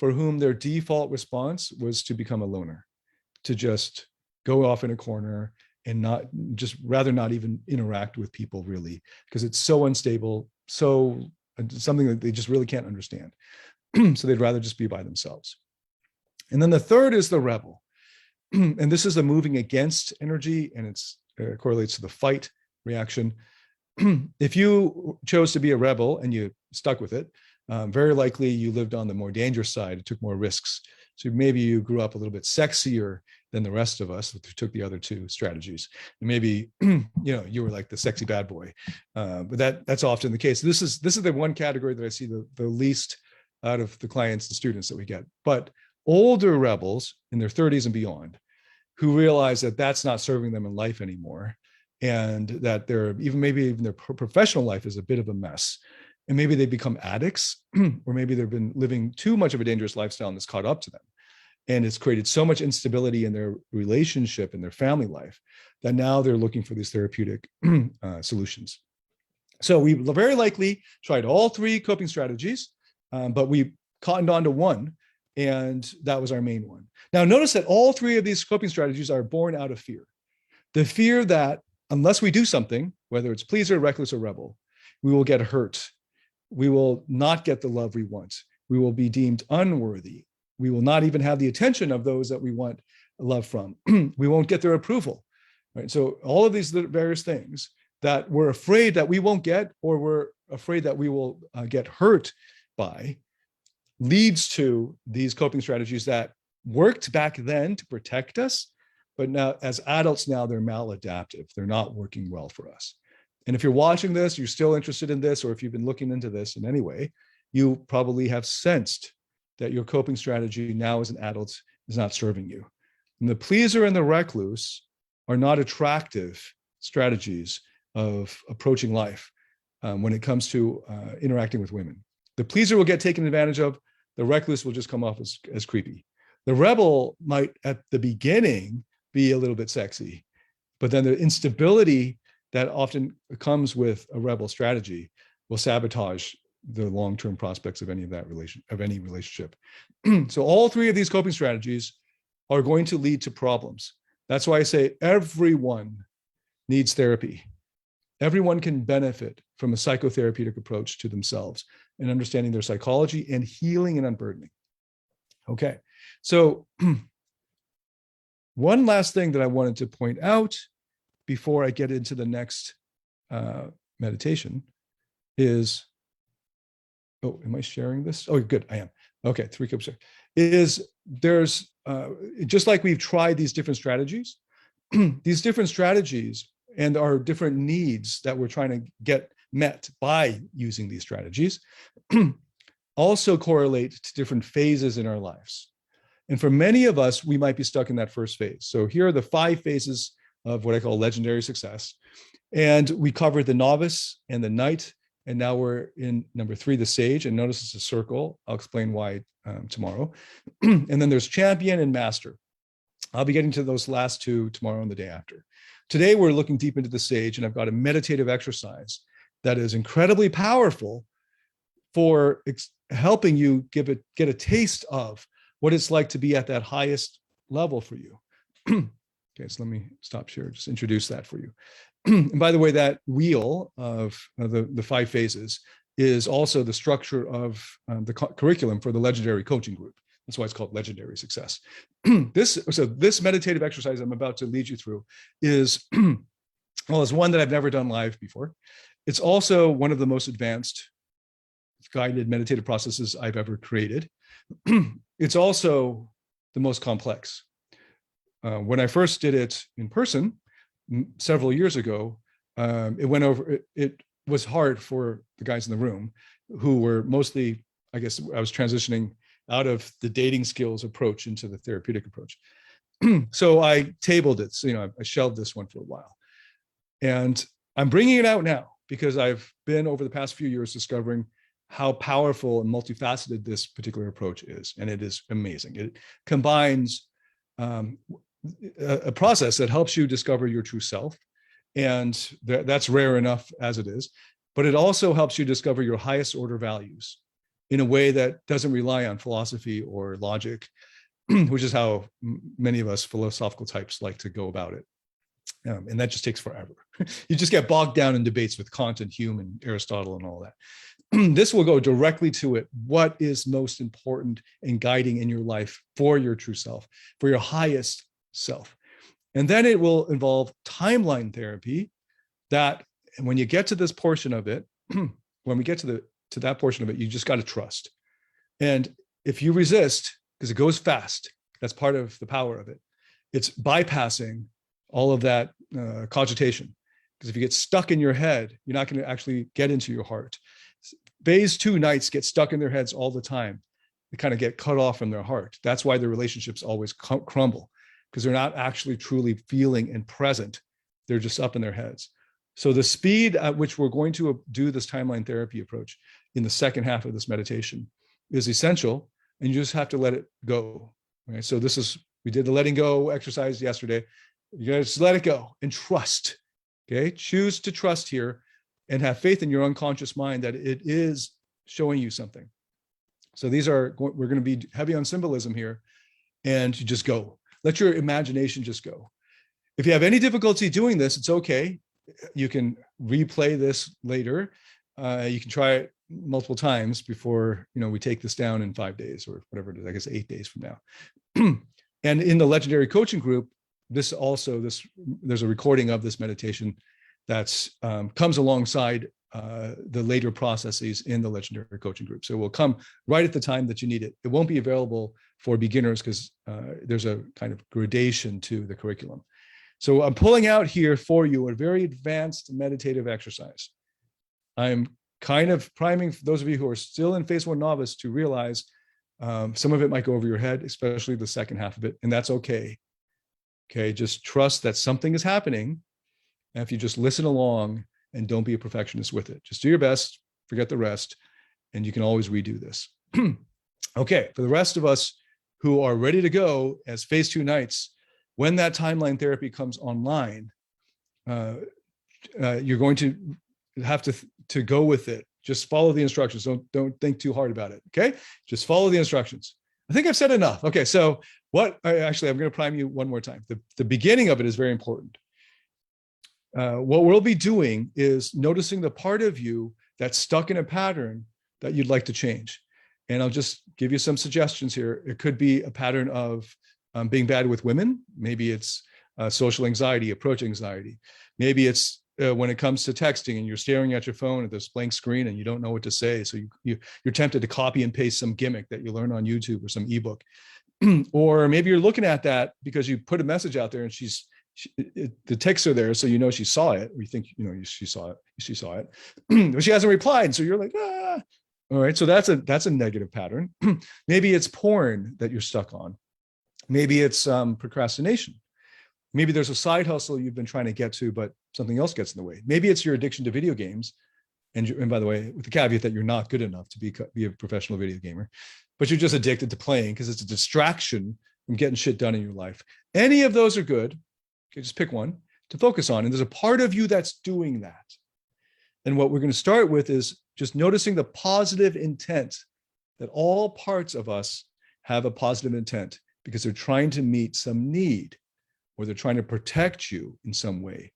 for whom their default response was to become a loner, to just go off in a corner and rather not even interact with people really, because it's so unstable, so something that they just really can't understand. So they'd rather just be by themselves. And then the third is the rebel. And this is the moving against energy, and it's correlates to the fight reaction. If you chose to be a rebel and you stuck with it, very likely you lived on the more dangerous side. It took more risks. So maybe you grew up a little bit sexier than the rest of us who took the other two strategies. And maybe you were like the sexy bad boy. But that's often the case. This is the one category that I see the least out of the clients and students that we get. But older rebels in their 30s and beyond who realize that that's not serving them in life anymore, and that maybe even their professional life is a bit of a mess. And maybe they become addicts, or maybe they've been living too much of a dangerous lifestyle and it's caught up to them. And it's created so much instability in their relationship and their family life that now they're looking for these therapeutic solutions. So we very likely tried all three coping strategies, but we cottoned on to one, and that was our main one. Now, notice that all three of these coping strategies are born out of fear. The fear that unless we do something, whether it's pleaser, reckless, or rebel, we will get hurt. We will not get the love we want. We will be deemed unworthy. We will not even have the attention of those that we want love from. We won't get their approval, right? So all of these various things that we're afraid that we won't get, or we're afraid that we will get hurt by, leads to these coping strategies that worked back then to protect us, but now as adults now they're maladaptive. They're not working well for us. And if you're watching this, you're still interested in this, or if you've been looking into this in any way, you probably have sensed that your coping strategy now as an adult is not serving you. And the pleaser and the recluse are not attractive strategies of approaching life when it comes to interacting with women. The pleaser will get taken advantage of. The recluse will just come off as creepy. The rebel might at the beginning be a little bit sexy, but then the instability that often comes with a rebel strategy will sabotage the long-term prospects of any relationship. So all three of these coping strategies are going to lead to problems. That's why I say everyone needs therapy. Everyone can benefit from a psychotherapeutic approach to themselves and understanding their psychology and healing and unburdening. Okay, so one last thing that I wanted to point out before I get into the next meditation is, oh, am I sharing this? Oh, good, I am. Okay, 3 cups. There's, just like we've tried these different strategies, these different strategies and our different needs that we're trying to get met by using these strategies also correlate to different phases in our lives. And for many of us, we might be stuck in that first phase. So here are the 5 phases of what I call legendary success. And we covered the novice and the knight, and now we're in number 3, the sage. And notice it's a circle. I'll explain why tomorrow. And then there's champion and master. I'll be getting to those last 2 tomorrow and the day after. Today, we're looking deep into the sage, and I've got a meditative exercise that is incredibly powerful for helping you get a taste of what it's like to be at that highest level for you. Okay, so let me stop here, just introduce that for you. And by the way, that wheel of the 5 phases is also the structure of the curriculum for the Legendary Coaching Group. That's why it's called Legendary Success. This meditative exercise I'm about to lead you through is, well, it's one that I've never done live before. It's also one of the most advanced guided meditative processes I've ever created. It's also the most complex. When I first did it in person several years ago, it was hard for the guys in the room who were mostly, I guess I was transitioning out of the dating skills approach into the therapeutic approach. So I tabled it. So, I shelved this one for a while. And I'm bringing it out now because I've been over the past few years discovering how powerful and multifaceted this particular approach is. And it is amazing. It combines a process that helps you discover your true self. And that's rare enough as it is. But it also helps you discover your highest order values in a way that doesn't rely on philosophy or logic, which is how many of us philosophical types like to go about it. And that just takes forever. You just get bogged down in debates with Kant and Hume and Aristotle and all that. This will go directly to it. What is most important and guiding in your life for your true self, for your highest self? And then it will involve timeline therapy that when you get to this portion of it, when we get to that portion of it, you just got to trust. And if you resist, because it goes fast, that's part of the power of it. It's bypassing all of that cogitation. Because if you get stuck in your head, you're not going to actually get into your heart. Phase 2 nights get stuck in their heads all the time. They kind of get cut off from their heart. That's why their relationships always crumble, because they're not actually truly feeling and present. They're just up in their heads. So the speed at which we're going to do this timeline therapy approach in the second half of this meditation is essential, and you just have to let it go. Right? So we did the letting go exercise yesterday. You gotta just let it go and trust. Okay, choose to trust here and have faith in your unconscious mind that it is showing you something. So we're going to be heavy on symbolism here, and you just go. Let your imagination just go. If you have any difficulty doing this, it's okay. You can replay this later. You can try it multiple times before we take this down in 5 days or whatever it is. I guess 8 days from now. And in the Legendary Coaching Group, there's a recording of this meditation that's comes alongside the later processes in the Legendary Coaching Group. So it will come right at the time that you need it. It won't be available for beginners because there's a kind of gradation to the curriculum. So I'm pulling out here for you a very advanced meditative exercise. I'm kind of priming for those of you who are still in phase 1 novice to realize some of it might go over your head, especially the second half of it, and that's okay. Okay, just trust that something is happening. And if you just listen along and don't be a perfectionist with it, just do your best, forget the rest, and you can always redo this. Okay, for the rest of us who are ready to go as phase 2 nights, when that timeline therapy comes online, you're going to have to go with it. Just follow the instructions. Don't think too hard about it. Okay, just follow the instructions. I think I've said enough. Okay, so I'm going to prime you one more time. The beginning of it is very important. What we'll be doing is noticing the part of you that's stuck in a pattern that you'd like to change. And I'll just give you some suggestions here. It could be a pattern of being bad with women. Maybe it's social anxiety, approach anxiety. Maybe it's when it comes to texting and you're staring at your phone at this blank screen and you don't know what to say. So you're tempted to copy and paste some gimmick that you learn on YouTube or some ebook. Or maybe you're looking at that because you put a message out there and the texts are there, so she saw it. We think she saw it, but she hasn't replied. So you're like, ah. All right. So that's a negative pattern. Maybe it's porn that you're stuck on. Maybe it's procrastination. Maybe there's a side hustle you've been trying to get to, but something else gets in the way. Maybe it's your addiction to video games. And by the way, with the caveat that you're not good enough to be a professional video gamer, but you're just addicted to playing because it's a distraction from getting shit done in your life. Any of those are good. Okay, just pick one to focus on. And there's a part of you that's doing that. And what we're going to start with is just noticing the positive intent, that all parts of us have a positive intent because they're trying to meet some need, or they're trying to protect you in some way.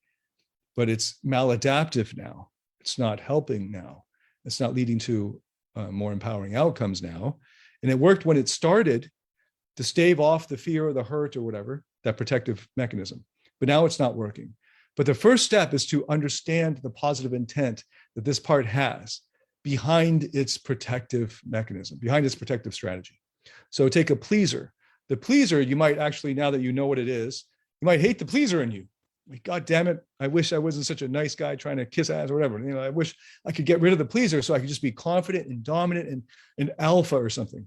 But it's maladaptive now. It's not helping now. It's not leading to more empowering outcomes now. And it worked when it started to stave off the fear or the hurt or whatever, that protective mechanism. But now it's not working. But the first step is to understand the positive intent that this part has behind its protective mechanism, behind its protective strategy. So take a pleaser. The pleaser, you might actually, now that you know what it is, you might hate the pleaser in you. Like, God damn it, I wish I wasn't such a nice guy trying to kiss ass or whatever. You know, I wish I could get rid of the pleaser so I could just be confident and dominant and alpha or something.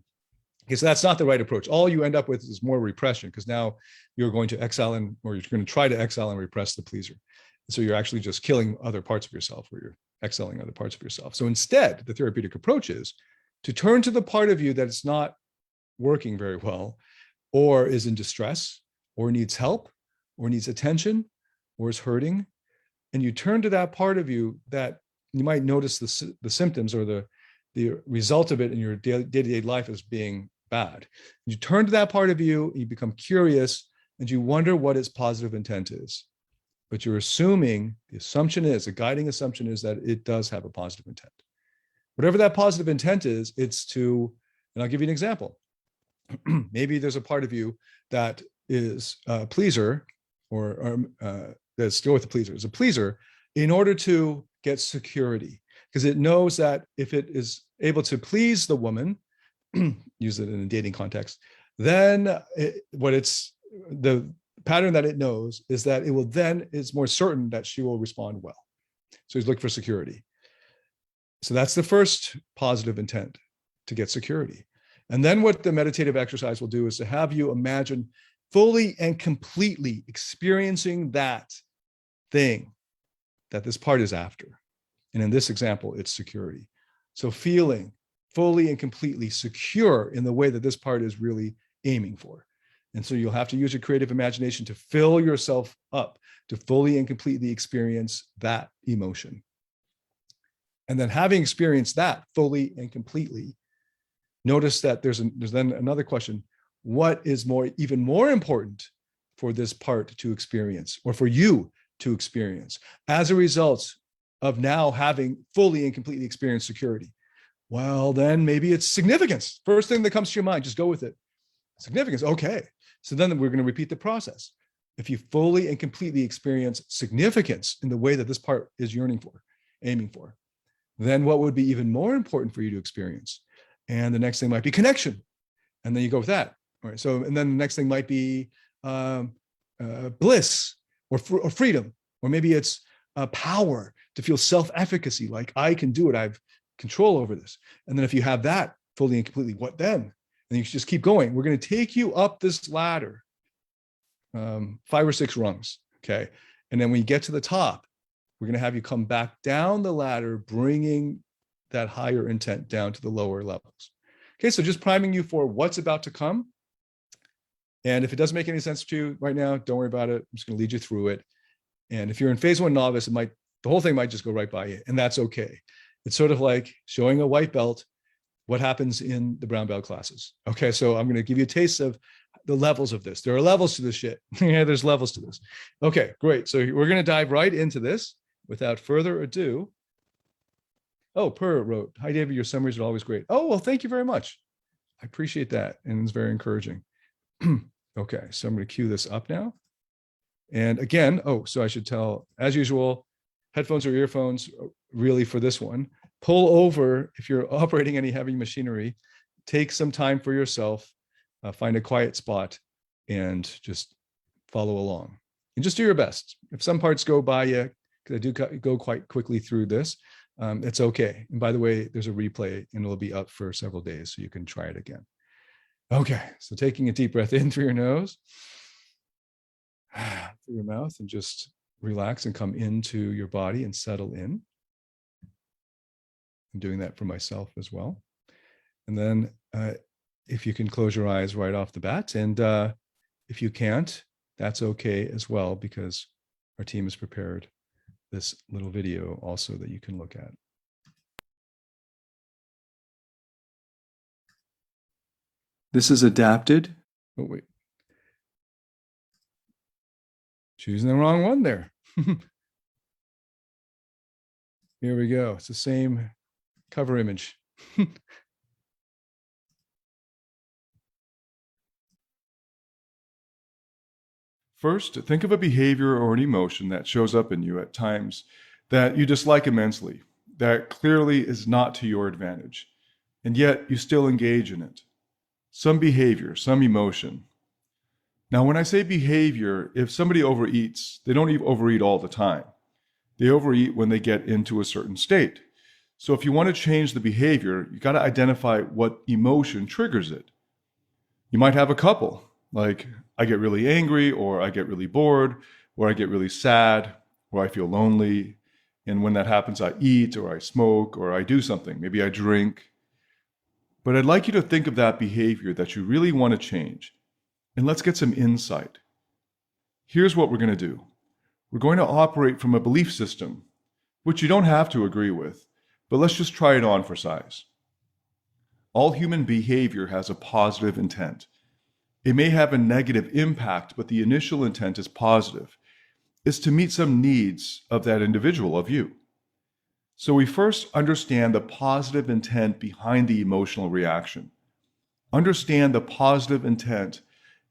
Okay, so that's not the right approach. All you end up with is more repression, because now you're going to exile or you're going to try to exile and repress the pleaser. So you're actually just killing other parts of yourself, or you're exiling other parts of yourself. So instead, the therapeutic approach is to turn to the part of you that is not working very well, or is in distress, or needs help, or needs attention, or is hurting. And you turn to that part of you that you might notice the symptoms or the result of it in your day-to-day life as being bad. You turn to that part of you, you become curious, and you wonder what its positive intent is. But you're assuming, the assumption is, the guiding assumption is that it does have a positive intent. Whatever that positive intent is, it's to, and I'll give you an example. Maybe there's a part of you that is a pleaser, or let's go with the pleaser. It's a pleaser in order to get security, because it knows that if it is able to please the woman, use it in a dating context, then the pattern that it knows is that it will then is more certain that she will respond well. So he's looking for security. So that's the first positive intent, to get security. And then what the meditative exercise will do is to have you imagine fully and completely experiencing that thing that this part is after. And in this example, it's security. So feeling fully and completely secure in the way that this part is really aiming for. And so you'll have to use your creative imagination to fill yourself up, to fully and completely experience that emotion. And then, having experienced that fully and completely, notice that there's then another question: what is even more important for this part to experience, or for you to experience, as a result of now having fully and completely experienced security? Well, then maybe it's significance. First thing that comes to your mind, just go with it. Significance. Okay. So then we're going to repeat the process. If you fully and completely experience significance in the way that this part is yearning for, aiming for, then what would be even more important for you to experience? And the next thing might be connection. And then you go with that. All right. So, and then the next thing might be bliss, or freedom, or maybe it's power, to feel self-efficacy, like I can do it. I've control over this. And then if you have that fully and completely, what then? And you just keep going. We're going to take you up this ladder, 5 or 6 rungs. Okay. And then when you get to the top, we're going to have you come back down the ladder, bringing that higher intent down to the lower levels. Okay. So just priming you for what's about to come. And if it doesn't make any sense to you right now, don't worry about it. I'm just going to lead you through it. And if you're in phase 1 novice, the whole thing might just go right by you, and that's okay. It's sort of like showing a white belt what happens in the brown belt classes. Okay, so I'm going to give you a taste of the levels of this. There are levels to this shit. Yeah, there's levels to this. Okay, great. So we're going to dive right into this without further ado. Oh, Per wrote, "Hi, David, your summaries are always great." Oh, well, thank you very much. I appreciate that, and it's very encouraging. Okay, so I'm going to cue this up now. And again, so I should tell, as usual, headphones or earphones, really for this one, pull over if you're operating any heavy machinery, take some time for yourself, find a quiet spot, and just follow along. And just do your best. If some parts go by you, because I do go quite quickly through this, it's okay. And by the way, there's a replay and it'll be up for several days, so you can try it again. Okay, so taking a deep breath in through your nose, through your mouth, and just relax and come into your body and settle in. I'm doing that for myself as well. And then if you can close your eyes right off the bat, and if you can't, that's okay as well, because our team is prepared this little video also that you can look at. This is adapted. Oh, wait. Choosing the wrong one there. Here we go. It's the same cover image. First, think of a behavior or an emotion that shows up in you at times that you dislike immensely, that clearly is not to your advantage, and yet you still engage in it. Some behavior, some emotion. Now, when I say behavior, if somebody overeats, they don't overeat all the time. They overeat when they get into a certain state. So if you want to change the behavior, you got to identify what emotion triggers it. You might have a couple, like I get really angry, or I get really bored, or I get really sad, or I feel lonely. And when that happens, I eat, or I smoke, or I do something. Maybe I drink. But I'd like you to think of that behavior that you really want to change. And let's get some insight. Here's what we're going to do. We're going to operate from a belief system, which you don't have to agree with, but let's just try it on for size. All human behavior has a positive intent. It may have a negative impact, but the initial intent is positive. It's to meet some needs of that individual, of you. So we first understand the positive intent behind the emotional reaction. Understand the positive intent,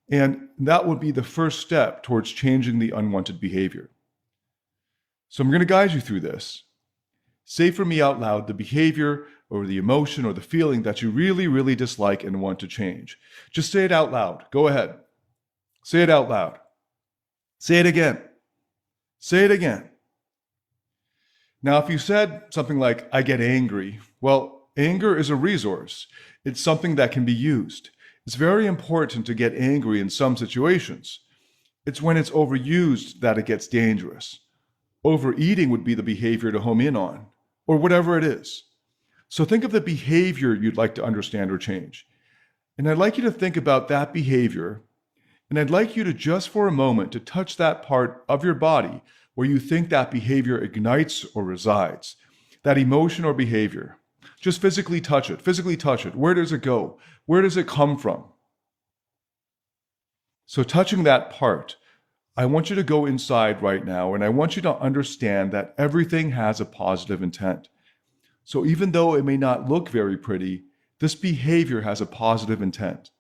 and that would be the first step towards changing the unwanted behavior. So I'm going to guide you through this. Say for me out loud the behavior or the emotion or the feeling that you really, really dislike and want to change. Just say it out loud. Go ahead. Say it out loud. Say it again. Say it again. Now, if you said something like, I get angry, well, anger is a resource. It's something that can be used. It's very important to get angry in some situations. It's when it's overused that it gets dangerous. Overeating would be the behavior to home in on, or whatever it is. So think of the behavior you'd like to understand or change. And I'd like you to think about that behavior, and I'd like you to just for a moment to touch that part of your body where you think that behavior ignites or resides, that emotion or behavior. Just physically touch it. Physically touch it. Where does it go? Where does it come from? So touching that part, I want you to go inside right now, and I want you to understand that everything has a positive intent. So even though it may not look very pretty, this behavior has a positive intent.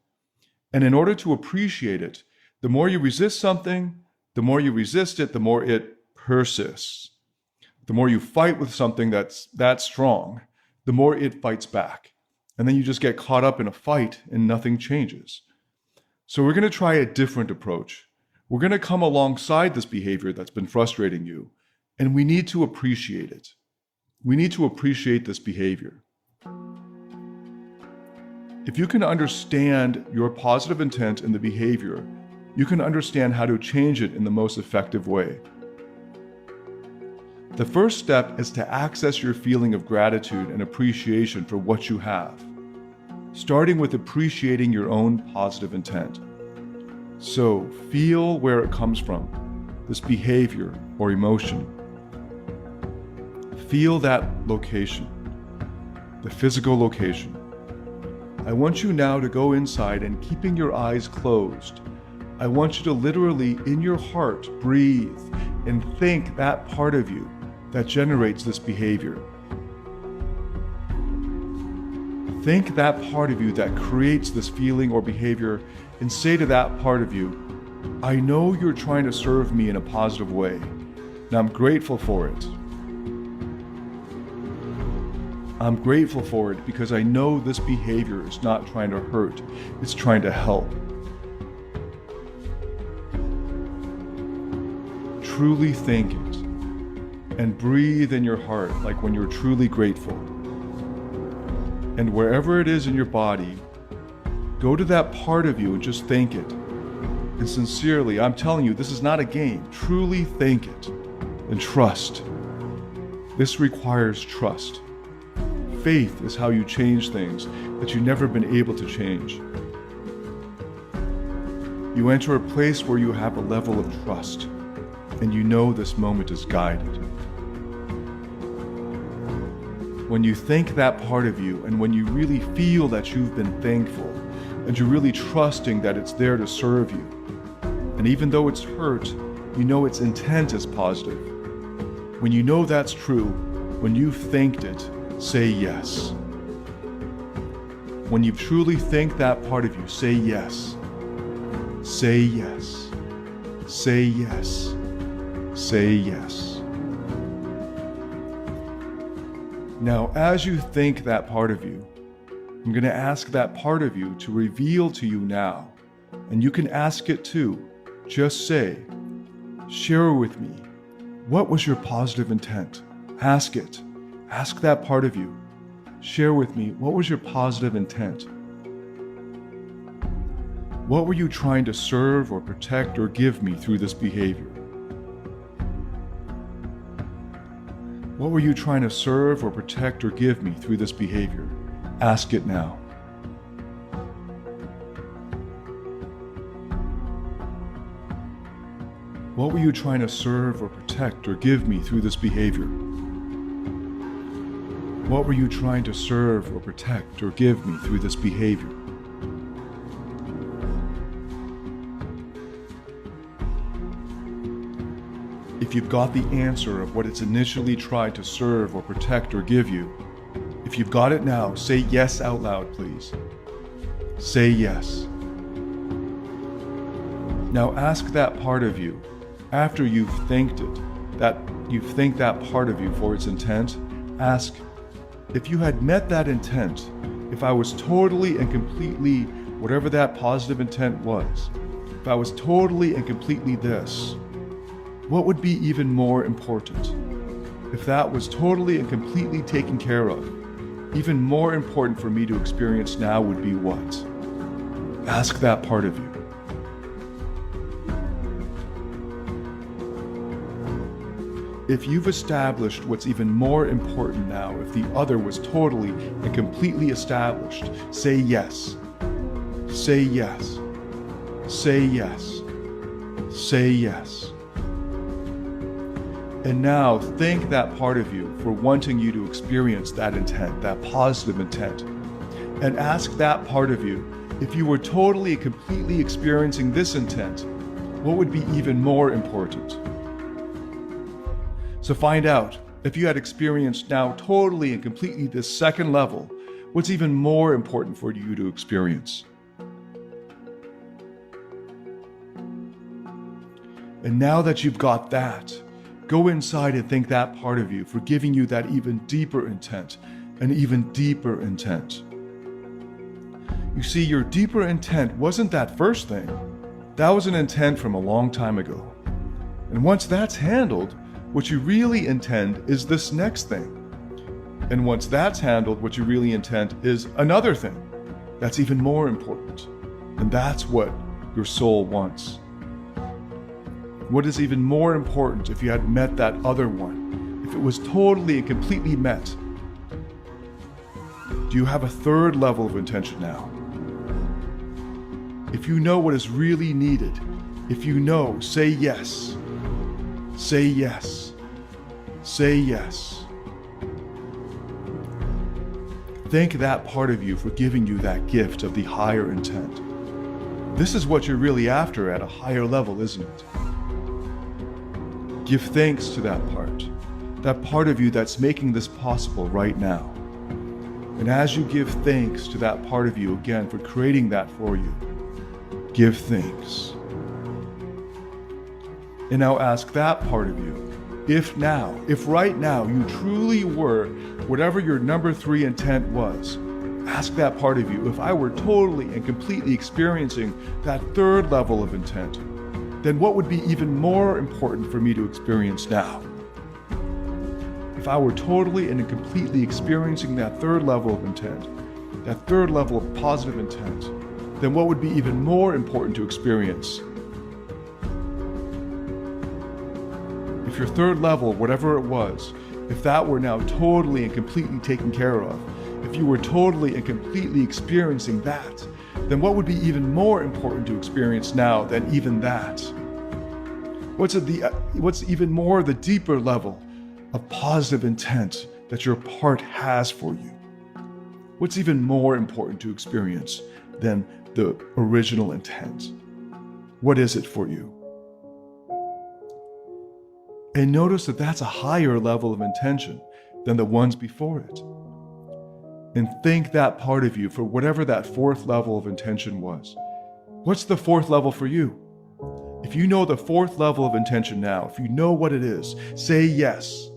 And in order to appreciate it, the more you resist something, the more you resist it, the more it persists. The more you fight with something that's that strong, the more it fights back. And then you just get caught up in a fight and nothing changes. So we're going to try a different approach. We're going to come alongside this behavior that's been frustrating you, and we need to appreciate it. We need to appreciate this behavior. If you can understand your positive intent in the behavior, you can understand how to change it in the most effective way. The first step is to access your feeling of gratitude and appreciation for what you have, starting with appreciating your own positive intent. So feel where it comes from, this behavior or emotion. Feel that location, the physical location. I want you now to go inside and keeping your eyes closed, I want you to literally in your heart breathe and think that part of you that generates this behavior. Think that part of you that creates this feeling or behavior and say to that part of you, I know you're trying to serve me in a positive way, and I'm grateful for it. I'm grateful for it because I know this behavior is not trying to hurt, it's trying to help. Truly think it and breathe in your heart like when you're truly grateful. And wherever it is in your body, go to that part of you and just thank it. And sincerely, I'm telling you, this is not a game. Truly thank it and trust. This requires trust. Faith is how you change things that you've never been able to change. You enter a place where you have a level of trust, and you know this moment is guided. when you think that part of you, and when you really feel that you've been thankful, and you're really trusting that it's there to serve you. And even though it's hurt, you know its intent is positive. When you know that's true, when you've thanked it, say yes. When you truly thank that part of you, say yes. Say yes. Say yes. Say yes. Now, as you thank that part of you, I'm going to ask that part of you to reveal to you now, and you can ask it too. Just say, share with me, what was your positive intent? Ask it. Ask that part of you. Share with me, what was your positive intent? What were you trying to serve or protect or give me through this behavior? What were you trying to serve or protect or give me through this behavior? Ask it now. What were you trying to serve or protect or give me through this behavior? What were you trying to serve or protect or give me through this behavior? If you've got the answer of what it's initially tried to serve or protect or give you, if you've got it now, say yes out loud, please. Say yes. Now ask that part of you, after you've thanked it, that you've thanked that part of you for its intent, ask, if you had met that intent, if I was totally and completely, whatever that positive intent was, if I was totally and completely this, what would be even more important? If that was totally and completely taken care of, even more important for me to experience now would be what? Ask that part of you. If you've established what's even more important now, if the other was totally and completely established, say yes. Say yes. Say yes. Say yes. And now thank that part of you for wanting you to experience that intent, that positive intent. And ask that part of you, if you were totally and completely experiencing this intent, what would be even more important? So find out, if you had experienced now totally and completely this second level, what's even more important for you to experience? And now that you've got that, go inside and thank that part of you for giving you that even deeper intent, an even deeper intent. You see, your deeper intent wasn't that first thing. That was an intent from a long time ago. And once that's handled, what you really intend is this next thing. And once that's handled, what you really intend is another thing that's even more important. And that's what your soul wants. What is even more important if you had met that other one, if it was totally and completely met? Do you have a third level of intention now? If you know what is really needed, if you know, say yes. Say yes. Say yes. Thank that part of you for giving you that gift of the higher intent. This is what you're really after at a higher level, isn't it? Give thanks to that part of you that's making this possible right now. And as you give thanks to that part of you again for creating that for you, give thanks. And now ask that part of you, if right now you truly were whatever your number 3 intent was, ask that part of you, if I were totally and completely experiencing that third level of intent, then what would be even more important for me to experience now? If I were totally and completely experiencing that third level of intent, that third level of positive intent, then what would be even more important to experience? If your third level, whatever it was, if that were now totally and completely taken care of, if you were totally and completely experiencing that, then what would be even more important to experience now than even that? What's even more the deeper level of positive intent that your heart has for you? What's even more important to experience than the original intent? What is it for you? And notice that that's a higher level of intention than the ones before it. And thank that part of you for whatever that fourth level of intention was. What's the fourth level for you? If you know the fourth level of intention now, if you know what it is, say yes.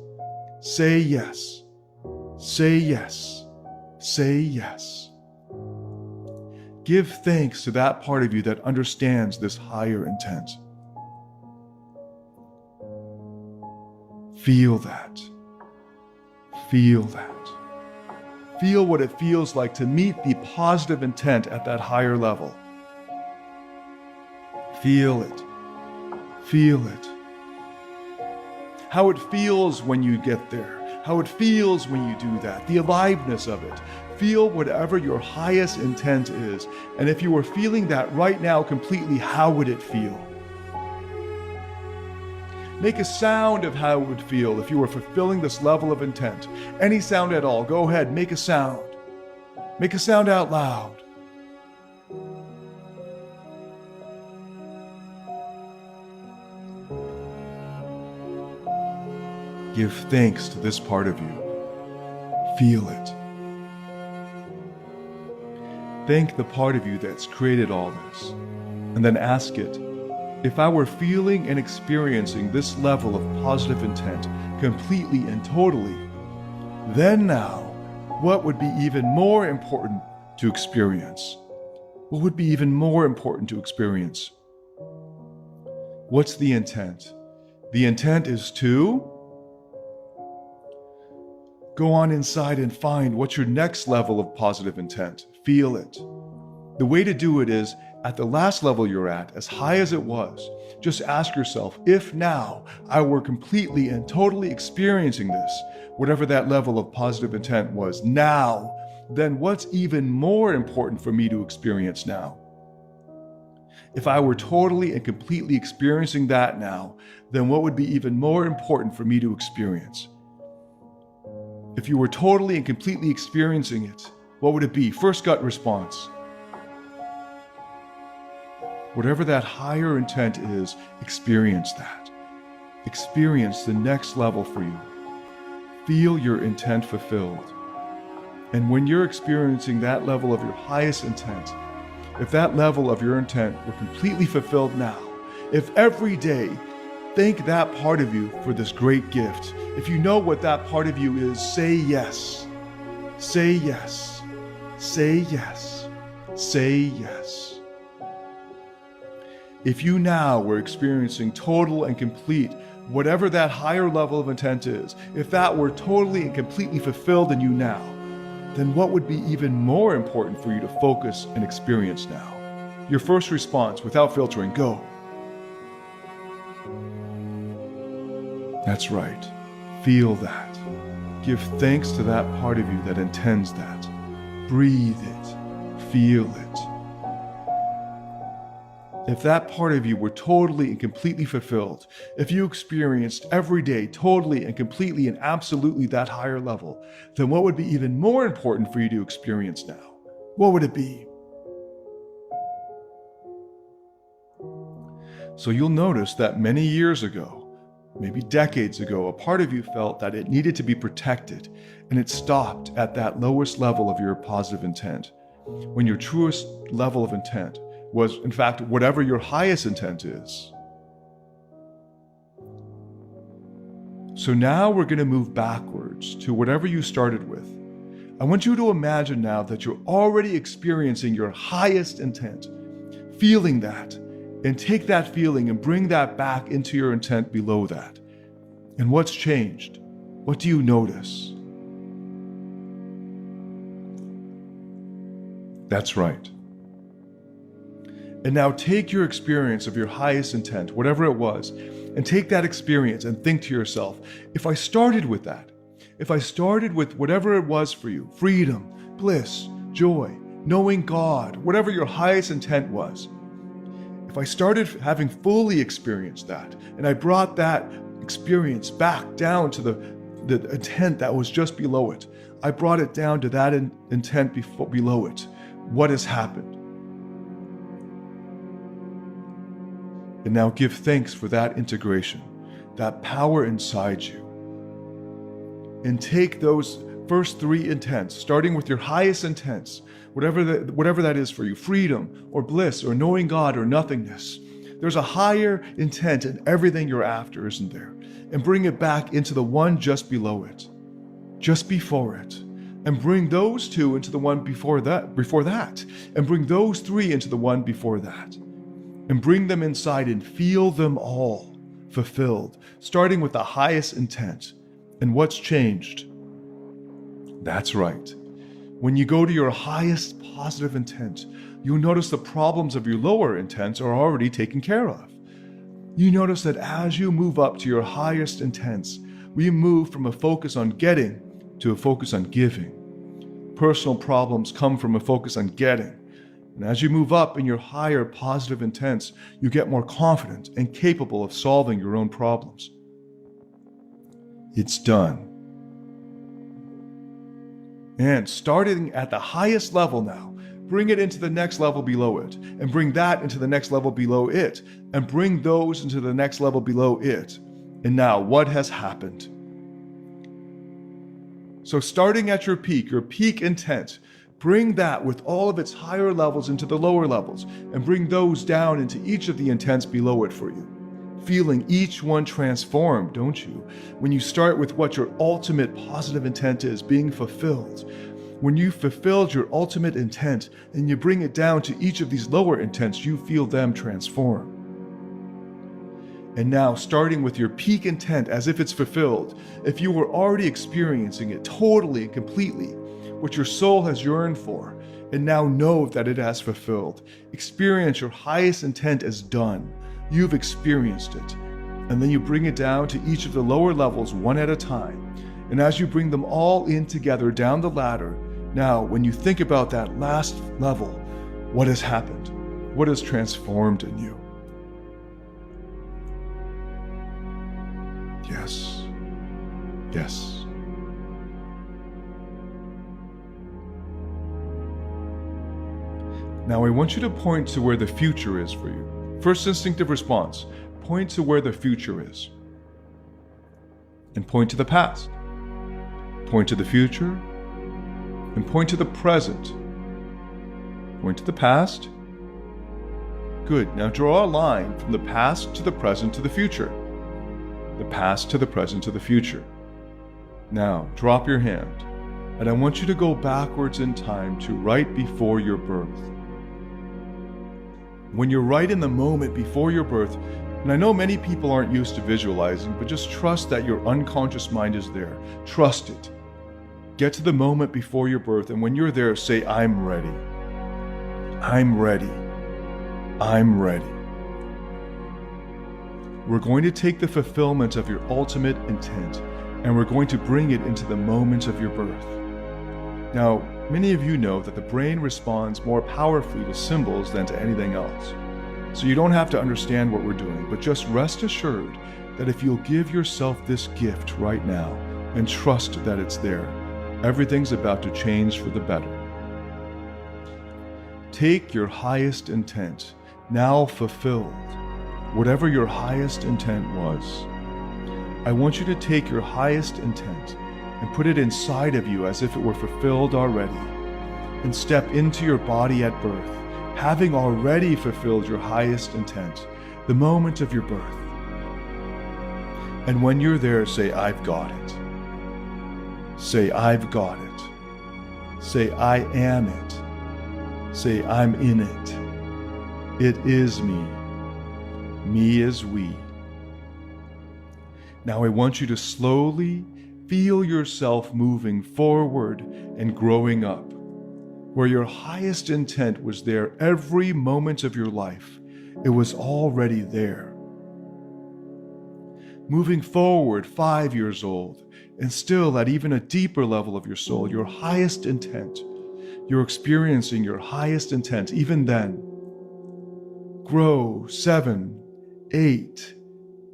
Say yes. Say yes. Say yes. Give thanks to that part of you that understands this higher intent. Feel that. Feel that. Feel what it feels like to meet the positive intent at that higher level. Feel it. Feel it. How it feels when you get there. How it feels when you do that. The aliveness of it. Feel whatever your highest intent is. And if you were feeling that right now completely, how would it feel? Make a sound of how it would feel if you were fulfilling this level of intent. Any sound at all. Go ahead, make a sound. Make a sound out loud. Give thanks to this part of you. Feel it. Thank the part of you that's created all this. And then ask it, if I were feeling and experiencing this level of positive intent completely and totally, then now, what would be even more important to experience? What would be even more important to experience? What's the intent? The intent is to go on inside and find what's your next level of positive intent. Feel it. The way to do it is, at the last level you're at, as high as it was, just ask yourself, if now I were completely and totally experiencing this, whatever that level of positive intent was now, then what's even more important for me to experience now? If I were totally and completely experiencing that now, then what would be even more important for me to experience? If you were totally and completely experiencing it, what would it be? First gut response. Whatever that higher intent is, experience that. Experience the next level for you. Feel your intent fulfilled. And when you're experiencing that level of your highest intent, if that level of your intent were completely fulfilled now, if every day, thank that part of you for this great gift. If you know what that part of you is, say yes. Say yes. Say yes. Say yes. If you now were experiencing total and complete, whatever that higher level of intent is, if that were totally and completely fulfilled in you now, then what would be even more important for you to focus and experience now? Your first response, without filtering, go. That's right. Feel that. Give thanks to that part of you that intends that. Breathe it. Feel it. If that part of you were totally and completely fulfilled, if you experienced every day totally and completely and absolutely that higher level, then what would be even more important for you to experience now? What would it be? So you'll notice that many years ago, maybe decades ago, a part of you felt that it needed to be protected, and it stopped at that lowest level of your positive intent, when your truest level of intent was, in fact, whatever your highest intent is. So now we're going to move backwards to whatever you started with. I want you to imagine now that you're already experiencing your highest intent, feeling that, and take that feeling and bring that back into your intent below that. And what's changed? What do you notice? That's right. And now take your experience of your highest intent, whatever it was, and take that experience and think to yourself, if I started with that, if I started with whatever it was for you, freedom, bliss, joy, knowing God, whatever your highest intent was, if I started having fully experienced that, and I brought that experience back down to the the intent that was just below it. I brought it down to that intent below it. What has happened? And now give thanks for that integration, that power inside you. And take those first three intents, starting with your highest intents, whatever that is for you, freedom or bliss or knowing God or nothingness. There's a higher intent in everything you're after, isn't there? And bring it back into the one just below it, just before it. And bring those two into the one before that, and bring those three into the one before that. And bring them inside and feel them all fulfilled, starting with the highest intent. And what's changed? That's right. When you go to your highest positive intent, you'll notice the problems of your lower intents are already taken care of. You notice that as you move up to your highest intents, we move from a focus on getting to a focus on giving. Personal problems come from a focus on getting. And as you move up in your higher positive intents, you get more confident and capable of solving your own problems. It's done. And starting at the highest level now, bring it into the next level below it, and bring that into the next level below it, and bring those into the next level below it. And now, what has happened? So starting at your peak intent, bring that with all of its higher levels into the lower levels, and bring those down into each of the intents below it for you. Feeling each one transformed, don't you? When you start with what your ultimate positive intent is, being fulfilled. When you fulfilled your ultimate intent and you bring it down to each of these lower intents, you feel them transform. And now, starting with your peak intent as if it's fulfilled, if you were already experiencing it totally and completely, what your soul has yearned for, and now know that it has fulfilled. Experience your highest intent as done. You've experienced it. And then you bring it down to each of the lower levels one at a time. And as you bring them all in together down the ladder, now when you think about that last level, what has happened? What has transformed in you? Yes. Yes. Now I want you to point to where the future is for you. First instinctive response, point to where the future is. And point to the past. Point to the future. And point to the present. Point to the past. Good. Now draw a line from the past to the present to the future. The past to the present to the future. Now drop your hand. And I want you to go backwards in time to right before your birth. When you're right in the moment before your birth, and I know many people aren't used to visualizing, but just trust that your unconscious mind is there. Trust it. Get to the moment before your birth, and when you're there, say, I'm ready. I'm ready. I'm ready. We're going to take the fulfillment of your ultimate intent, and we're going to bring it into the moment of your birth. Now, many of you know that the brain responds more powerfully to symbols than to anything else. So you don't have to understand what we're doing, but just rest assured that if you'll give yourself this gift right now and trust that it's there, everything's about to change for the better. Take your highest intent, now fulfilled, whatever your highest intent was. I want you to take your highest intent and put it inside of you as if it were fulfilled already, and step into your body at birth, having already fulfilled your highest intent, the moment of your birth. And when you're there, say, I've got it. Say, I've got it. Say, I am it. Say, I'm in it. It is me. Me is we. Now I want you to slowly feel yourself moving forward and growing up, where your highest intent was there every moment of your life. It was already there. Moving forward 5 years old, and still at even a deeper level of your soul, your highest intent. You're experiencing your highest intent even then. Grow 7, 8,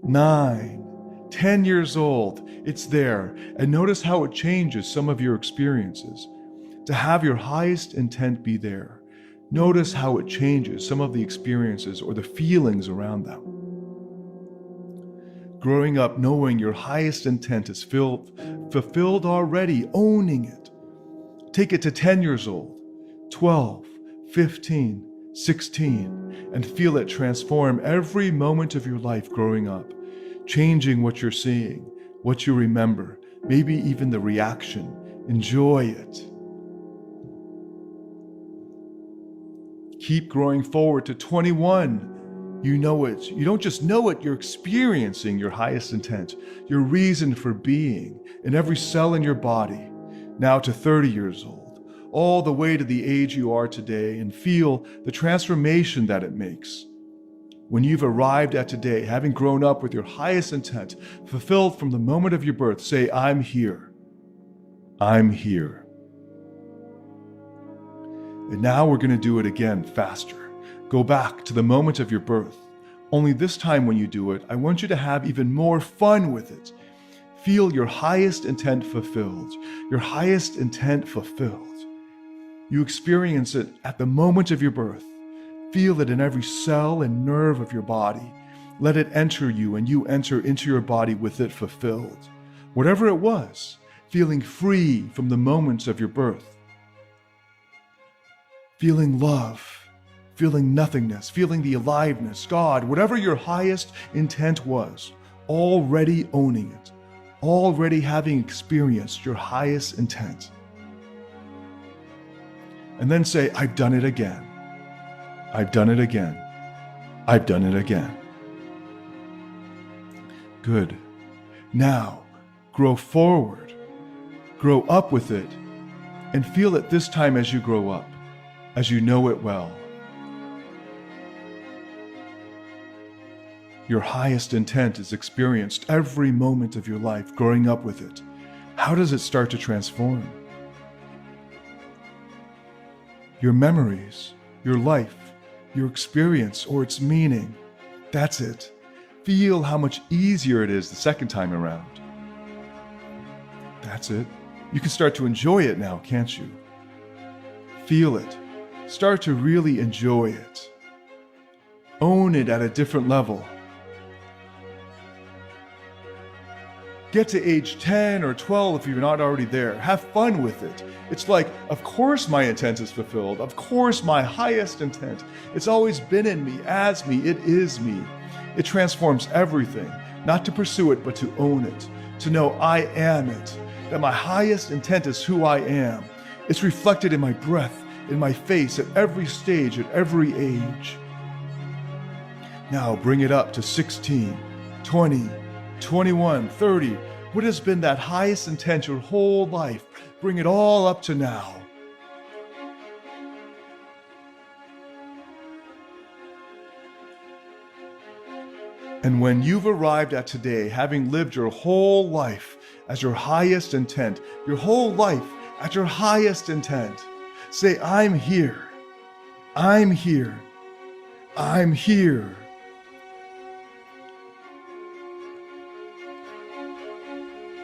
9, 10 years old, it's there. And notice how it changes some of your experiences. To have your highest intent be there, notice how it changes some of the experiences or the feelings around them. Growing up knowing your highest intent is fulfilled already, owning it. Take it to 10 years old, 12, 15, 16, and feel it transform every moment of your life growing up, changing what you're seeing, what you remember, maybe even the reaction. Enjoy it. Keep growing forward to 21. You know it. You don't just know it, you're experiencing your highest intent, your reason for being in every cell in your body. Now to 30 years old, all the way to the age you are today, and feel the transformation that it makes. When you've arrived at today, having grown up with your highest intent, fulfilled from the moment of your birth, say, I'm here. I'm here. And now we're going to do it again faster. Go back to the moment of your birth. Only this time when you do it, I want you to have even more fun with it. Feel your highest intent fulfilled. Your highest intent fulfilled. You experience it at the moment of your birth. Feel it in every cell and nerve of your body. Let it enter you and you enter into your body with it fulfilled. Whatever it was, feeling free from the moments of your birth. Feeling love, feeling nothingness, feeling the aliveness, God, whatever your highest intent was, already owning it, already having experienced your highest intent. And then say, I've done it again. I've done it again. I've done it again. Good. Now, grow forward, grow up with it, and feel it this time as you grow up, as you know it well. Your highest intent is experienced every moment of your life growing up with it. How does it start to transform? Your memories, your life, your experience, or its meaning. That's it. Feel how much easier it is the second time around. That's it. You can start to enjoy it now, can't you? Feel it. Start to really enjoy it. Own it at a different level. Get to age 10 or 12 if you're not already there. Have fun with it. It's like, of course my intent is fulfilled. Of course my highest intent. It's always been in me, as me, it is me. It transforms everything, not to pursue it, but to own it. To know I am it. That my highest intent is who I am. It's reflected in my breath, in my face, at every stage, at every age. Now bring it up to 16, 20, 21, 30. What has been that highest intent your whole life? Bring it all up to now. And when you've arrived at today, having lived your whole life as your highest intent, your whole life at your highest intent, say, I'm here. I'm here. I'm here.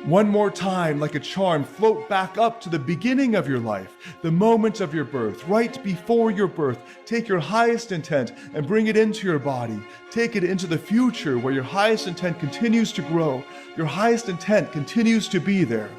One more time, like a charm, float back up to the beginning of your life, the moment of your birth, right before your birth. Take your highest intent and bring it into your body. Take it into the future where your highest intent continues to grow. Your highest intent continues to be there.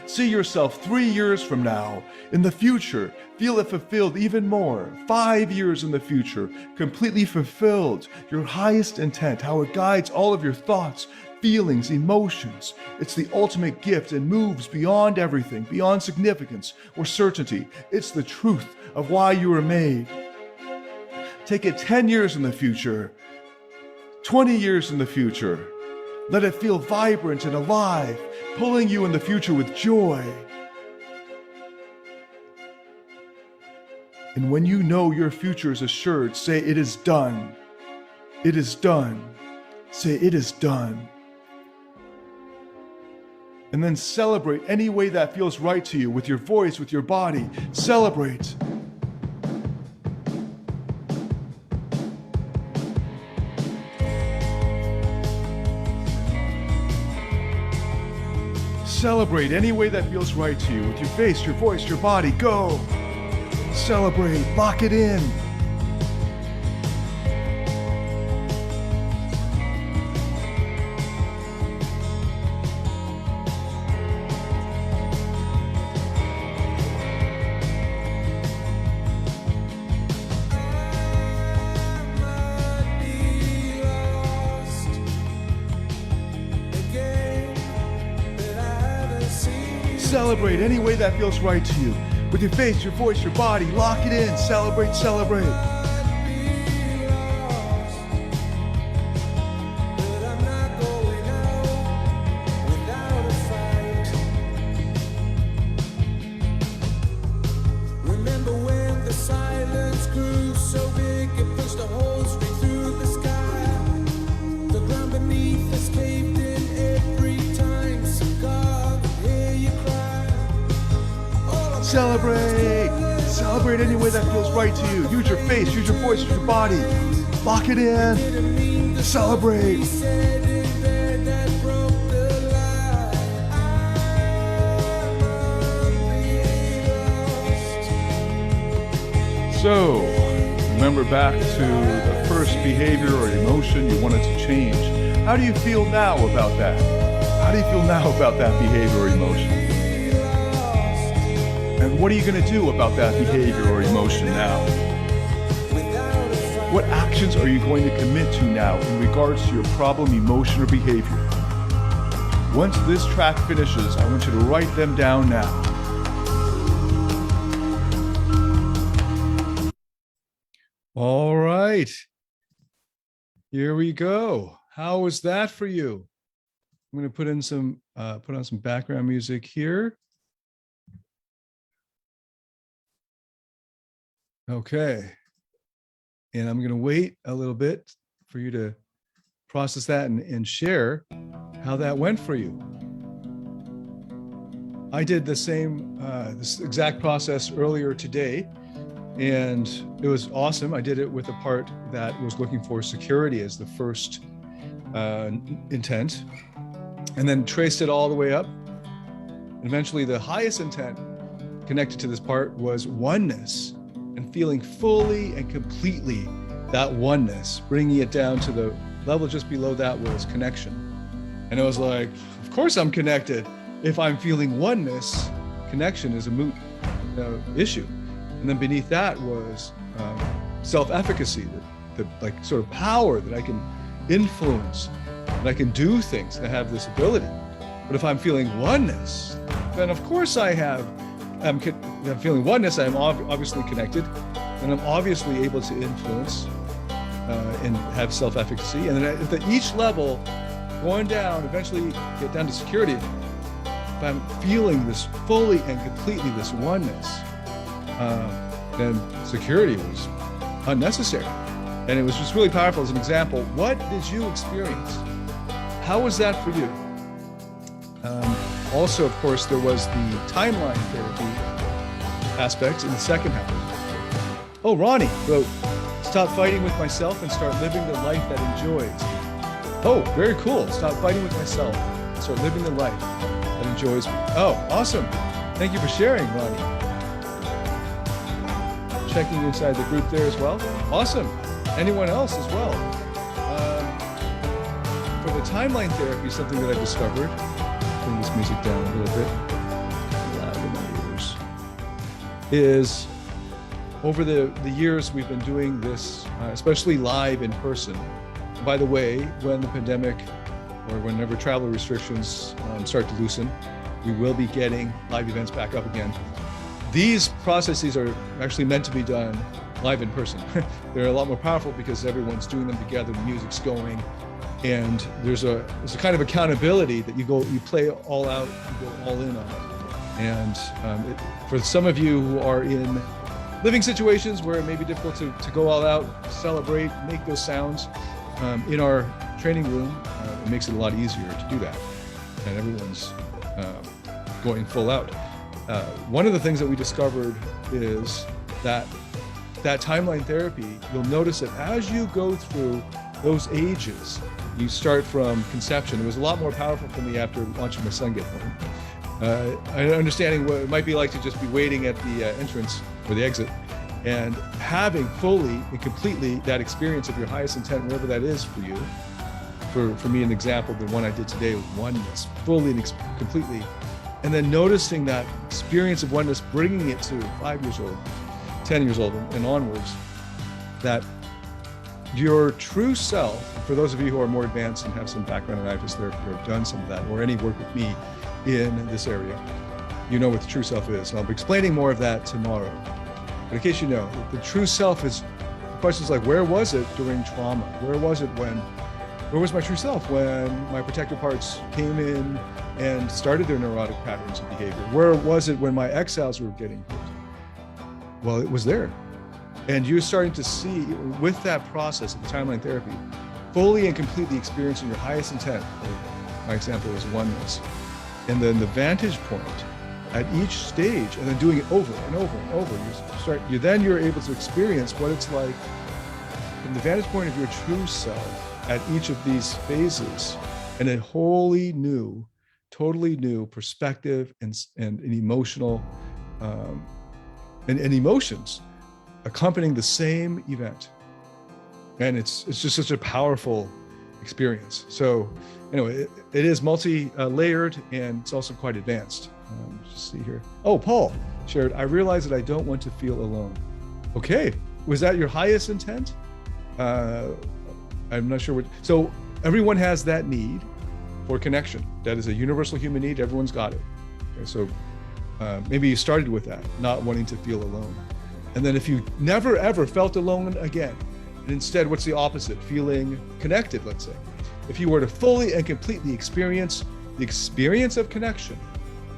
See yourself 3 years from now, in the future, feel it fulfilled even more. 5 years in the future, completely fulfilled. Your highest intent, how it guides all of your thoughts, feelings, emotions. It's the ultimate gift and moves beyond everything, beyond significance or certainty. It's the truth of why you were made. Take it 10 years in the future, 20 years in the future. Let it feel vibrant and alive, pulling you in the future with joy. And when you know your future is assured, say, it is done. It is done. Say, it is done. And then celebrate any way that feels right to you, with your voice, with your body. Celebrate. Celebrate any way that feels right to you with your face, your voice, your body. Go. Celebrate. Lock it in. Celebrate any way that feels right to you. With your face, your voice, your body, lock it in. Celebrate, celebrate. Remember when the silence grew so big it pushed a hole straight through the sky. The ground beneath us caved in every time. So God, hear you cry. Celebrate. Celebrate any way that feels right to you. Use your face, use your voice, use your body. Lock it in. Celebrate. Said in bed that broke the lie. I'm lost. So, remember back to the first behavior or emotion you wanted to change. How do you feel now about that? How do you feel now about that behavior or emotion? And what are you going to do about that behavior or emotion now? What actions are you going to commit to now in regards to your problem, emotion, or behavior? Once this track finishes, I want you to write them down now. All right. Here we go. How was that for you? I'm going to put on some background music here. Okay. And I'm going to wait a little bit for you to process that and share how that went for you. I did the same, this exact process earlier today, and it was awesome. I did it with a part that was looking for security as the first intent, and then traced it all the way up. And eventually the highest intent connected to this part was oneness, and feeling fully and completely that oneness, bringing it down to the level just below that was connection. And it was like, of course I'm connected. If I'm feeling oneness, connection is a moot issue. And then beneath that was self-efficacy, the like sort of power that I can influence, that I can do things, I have this ability. But if I'm feeling oneness, then of course I'm feeling oneness, I'm obviously connected, and I'm obviously able to influence and have self-efficacy. And then at each level, going down, eventually get down to security, if I'm feeling this fully and completely, this oneness, then security was unnecessary. And it was just really powerful as an example. What did you experience? How was that for you? Also, of course, there was the timeline therapy aspect in the second half. Oh, Ronnie wrote, stop fighting with myself and start living the life that enjoys. Oh, very cool. Stop fighting with myself and start living the life that enjoys me. Oh, awesome. Thank you for sharing, Ronnie. Checking inside the group there as well. Awesome. Anyone else as well? For the timeline therapy, something that I discovered, bring this music down a little bit, loud in my ears, is over the years we've been doing this, especially live in person. By the way, when the pandemic or whenever travel restrictions start to loosen, we will be getting live events back up again. These processes are actually meant to be done live in person. They're a lot more powerful because everyone's doing them together, the music's going, and there's a kind of accountability that you play all out, you go all in on it. And for some of you who are in living situations where it may be difficult to go all out, celebrate, make those sounds, in our training room, it makes it a lot easier to do that. And everyone's going full out. One of the things that we discovered is that timeline therapy, you'll notice that as you go through those ages, you start from conception. It was a lot more powerful for me after watching my son get born. Understanding what it might be like to just be waiting at the entrance or the exit, and having fully and completely that experience of your highest intent, whatever that is for you. For me, an example, the one I did today was oneness, fully and completely. And then noticing that experience of oneness, bringing it to 5 years old, 10 years old, and onwards, that your true self, for those of you who are more advanced and have some background in IFS therapy or have done some of that, or any work with me in this area, you know what the true self is. And I'll be explaining more of that tomorrow. But in case you know, the true self is, the question is like, where was it during trauma? Where was my true self when my protective parts came in and started their neurotic patterns of behavior? Where was it when my exiles were getting hurt? Well, it was there. And you're starting to see with that process of the timeline therapy, fully and completely experiencing your highest intent. My example is oneness. And then the vantage point at each stage, and then doing it over and over and over. You're able to experience what it's like from the vantage point of your true self at each of these phases, and a wholly new, totally new perspective and an emotional and emotions accompanying the same event. And it's just such a powerful experience. So anyway, it is multi-layered, and it's also quite advanced. Just see here. Oh, Paul shared, I realize that I don't want to feel alone. Okay, was that your highest intent? I'm not sure what, so everyone has that need for connection. That is a universal human need, everyone's got it. Okay, so maybe you started with that, not wanting to feel alone. And then if you never ever felt alone again, and instead, what's the opposite? Feeling connected, let's say. If you were to fully and completely experience the experience of connection,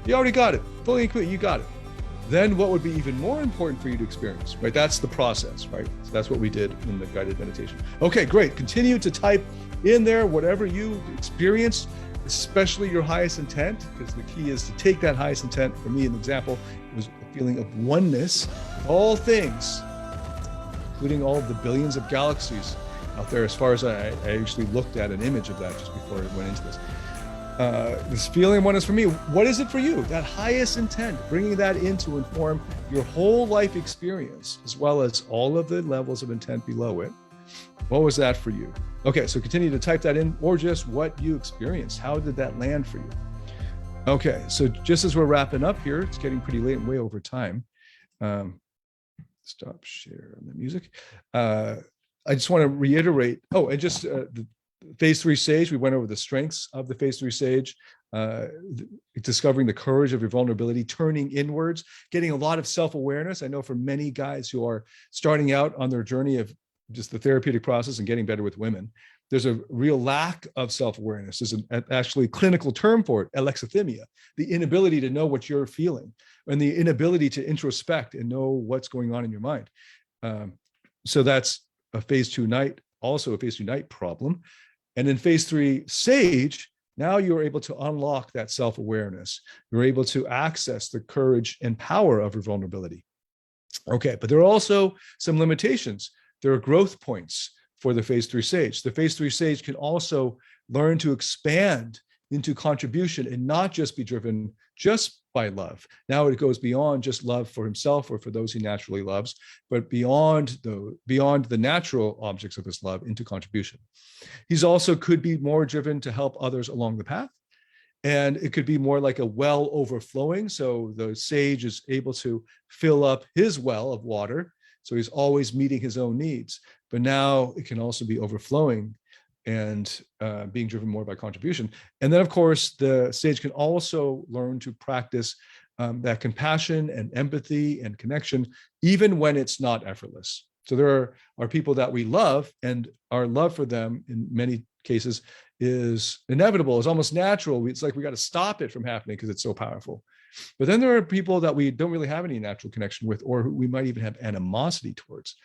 you already got it, fully and completely, you got it. Then what would be even more important for you to experience, right? That's the process, right? So that's what we did in the guided meditation. Okay, great. Continue to type in there whatever you experienced, especially your highest intent, because the key is to take that highest intent. For me, an example, it was a feeling of oneness with all things, including all the billions of galaxies out there. As far as I actually looked at an image of that just before I went into this. This feeling of oneness for me, what is it for you? That highest intent, bringing that in to inform your whole life experience, as well as all of the levels of intent below it. What was that for you? Okay, so continue to type that in, or just what you experienced. How did that land for you? Okay, so just as we're wrapping up here, it's getting pretty late and way over time. Stop share on the music. I just want to reiterate, and just the phase 3 sage, we went over the strengths of the phase 3 sage, discovering the courage of your vulnerability, turning inwards, getting a lot of self-awareness. I know for many guys who are starting out on their journey of just the therapeutic process and getting better with women, there's a real lack of self-awareness. There's an actually clinical term for it, alexithymia, the inability to know what you're feeling and the inability to introspect and know what's going on in your mind. So that's a phase 2 night, also a phase 2 night problem. And in phase 3 sage, now you're able to unlock that self-awareness. You're able to access the courage and power of your vulnerability. Okay, but there are also some limitations. There are growth points for the phase 3 sage. The phase 3 sage can also learn to expand into contribution and not just be driven just by love. Now it goes beyond just love for himself or for those he naturally loves, but beyond the natural objects of his love into contribution. He's also could be more driven to help others along the path. And it could be more like a well overflowing. So the sage is able to fill up his well of water. So he's always meeting his own needs. But now it can also be overflowing and being driven more by contribution. And then, of course, the sage can also learn to practice that compassion and empathy and connection, even when it's not effortless. So there are people that we love, and our love for them in many cases is inevitable. It's almost natural. It's like we got to stop it from happening because it's so powerful. But then there are people that we don't really have any natural connection with, or who we might even have animosity towards.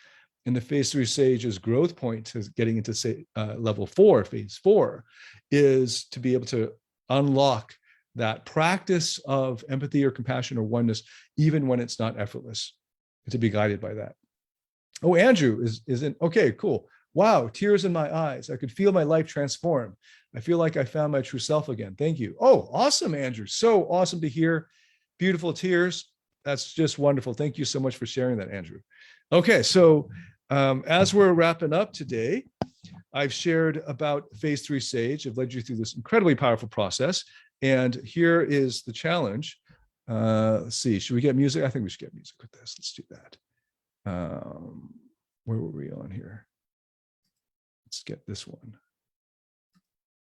And the phase 3 sage's growth point is getting into level 4, phase 4, is to be able to unlock that practice of empathy or compassion or oneness, even when it's not effortless, and to be guided by that. Oh, Andrew is in. Okay, cool. Wow, tears in my eyes. I could feel my life transform. I feel like I found my true self again. Thank you. Oh, awesome, Andrew. So awesome to hear. Beautiful tears. That's just wonderful. Thank you so much for sharing that, Andrew. Okay, so as we're wrapping up today, I've shared about phase 3 Sage. I've led you through this incredibly powerful process. And here is the challenge. Let's see, should we get music? I think we should get music with this. Let's do that. Where were we on here? Let's get this one.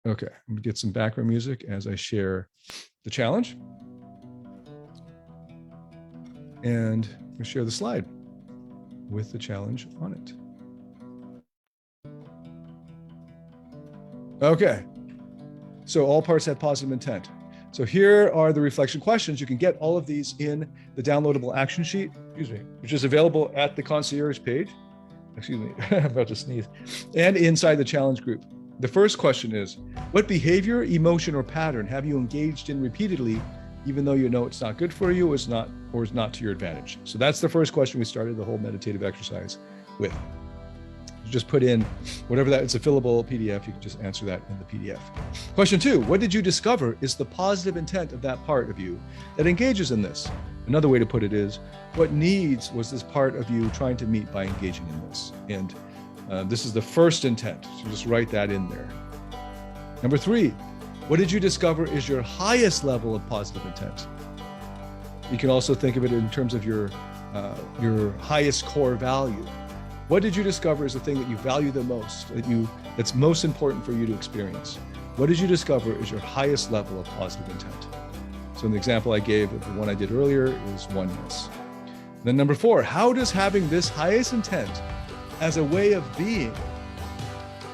Okay, I'm gonna get some background music as I share the challenge. And we'll share the slide with the challenge on it. Okay, so all parts have positive intent. So here are the reflection questions. You can get all of these in the downloadable action sheet, which is available at the concierge page. Excuse me, I'm about to sneeze. And inside the challenge group. The first question is, what behavior, emotion, or pattern have you engaged in repeatedly, even though you know it's not good for you or is not to your advantage? So that's the first question we started the whole meditative exercise with. You just put in whatever that, it's a fillable PDF. You can just answer that in the PDF. Question 2, what did you discover is the positive intent of that part of you that engages in this? Another way to put it is, what needs was this part of you trying to meet by engaging in this? And this is the first intent, so just write that in there. Number 3, what did you discover is your highest level of positive intent? You can also think of it in terms of your highest core value. What did you discover is the thing that you value the most, that's most important for you to experience? What did you discover is your highest level of positive intent? So in the example I gave of the one I did earlier is oneness. Then number 4, how does having this highest intent as a way of being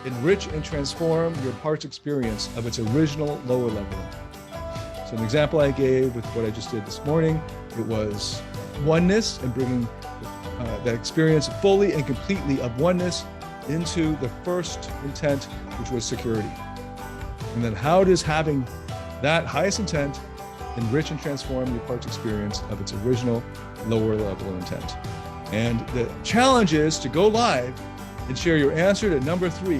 enrich and transform your part's experience of its original lower level intent? So an example I gave with what I just did this morning, it was oneness and bringing that experience fully and completely of oneness into the first intent, which was security. And then how does having that highest intent enrich and transform your part's experience of its original lower level intent? And the challenge is to go live and share your answer to number 3.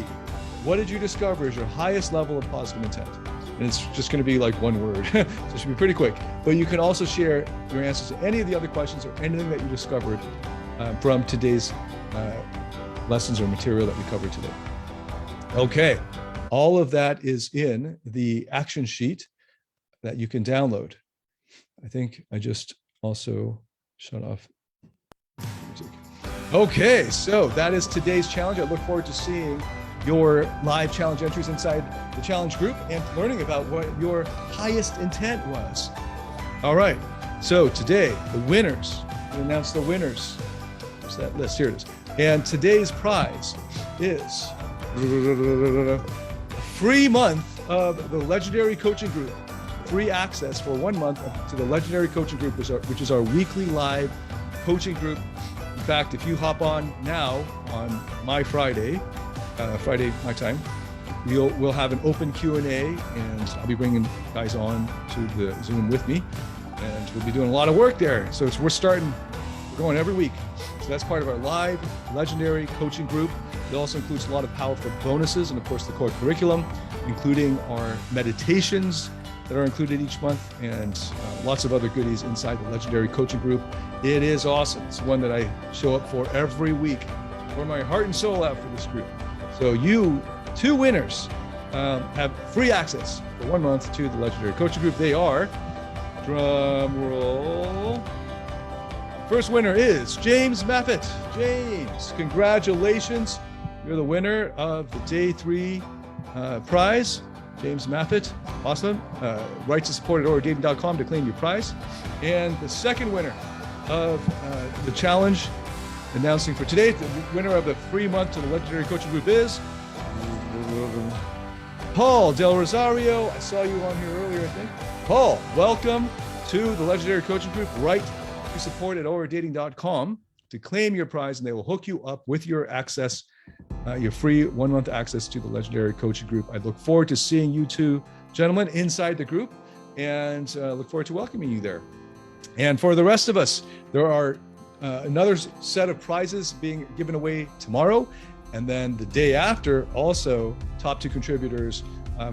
What did you discover is your highest level of positive intent? And it's just going to be like one word, so it should be pretty quick. But you can also share your answers to any of the other questions or anything that you discovered from today's lessons or material that we covered today. Okay, all of that is in the action sheet that you can download. I think I just also shut off music. Okay, so that is today's challenge. I look forward to seeing your live challenge entries inside the challenge group and learning about what your highest intent was. All right, so today, the winners, we announce the winners. Where's that list? Here it is. And today's prize is a free month of the Legendary Coaching Group. Free access for 1 month to the Legendary Coaching Group, which is our weekly live coaching group. In fact, if you hop on now on my Friday my time, we'll have an open Q&A, and I'll be bringing guys on to the Zoom with me, and we'll be doing a lot of work there. So we're going every week. So that's part of our live Legendary Coaching Group. It also includes a lot of powerful bonuses and, of course, the core curriculum, including our meditations that are included each month, and lots of other goodies inside the Legendary Coaching Group. It is awesome. It's one that I show up for every week. Pour my heart and soul out for this group. So you, 2 winners, have free access for 1 month to the Legendary Coaching Group. They are, drum roll, first winner is James Maffett. James, congratulations. You're the winner of the day 3 prize. James Maffett, awesome. Write to support at ordating.com to claim your prize. And the second winner of the challenge, announcing for today, the winner of the free month to the Legendary Coaching Group is Paul Del Rosario. I saw you on here earlier, I think. Paul, welcome to the Legendary Coaching Group. Write to support at ordating.com to claim your prize, and they will hook you up with your access, your free 1 month access to the Legendary Coaching Group. I look forward to seeing you 2 gentlemen inside the group, and look forward to welcoming you there. And for the rest of us, there are another set of prizes being given away tomorrow. And then the day after, also top 2 contributors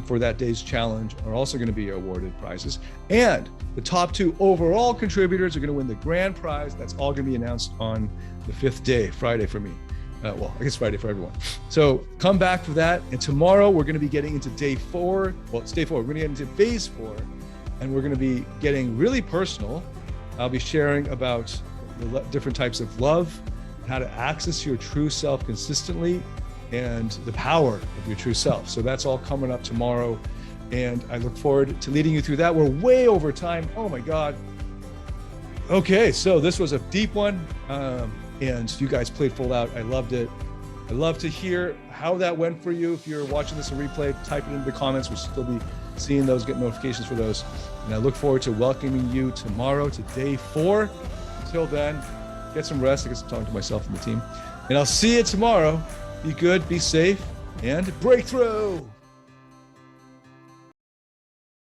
for that day's challenge are also going to be awarded prizes. And the top 2 overall contributors are going to win the grand prize. That's all going to be announced on the 5th day, Friday for me. Well, I guess Friday for everyone. So come back for that. And tomorrow we're going to be getting into day 4. Well, it's day 4. We're going to get into phase 4, and we're going to be getting really personal. I'll be sharing about the different types of love, how to access your true self consistently, and the power of your true self. So that's all coming up tomorrow. And I look forward to leading you through that. We're way over time. Oh my God. Okay, so this was a deep one. And you guys played full out. I loved it. I'd love to hear how that went for you. If you're watching this in replay, type it into the comments. We'll still be seeing those, get notifications for those. And I look forward to welcoming you tomorrow to day 4. Until then, get some rest. I guess I'm talking to myself and the team. And I'll see you tomorrow. Be good, be safe, and breakthrough.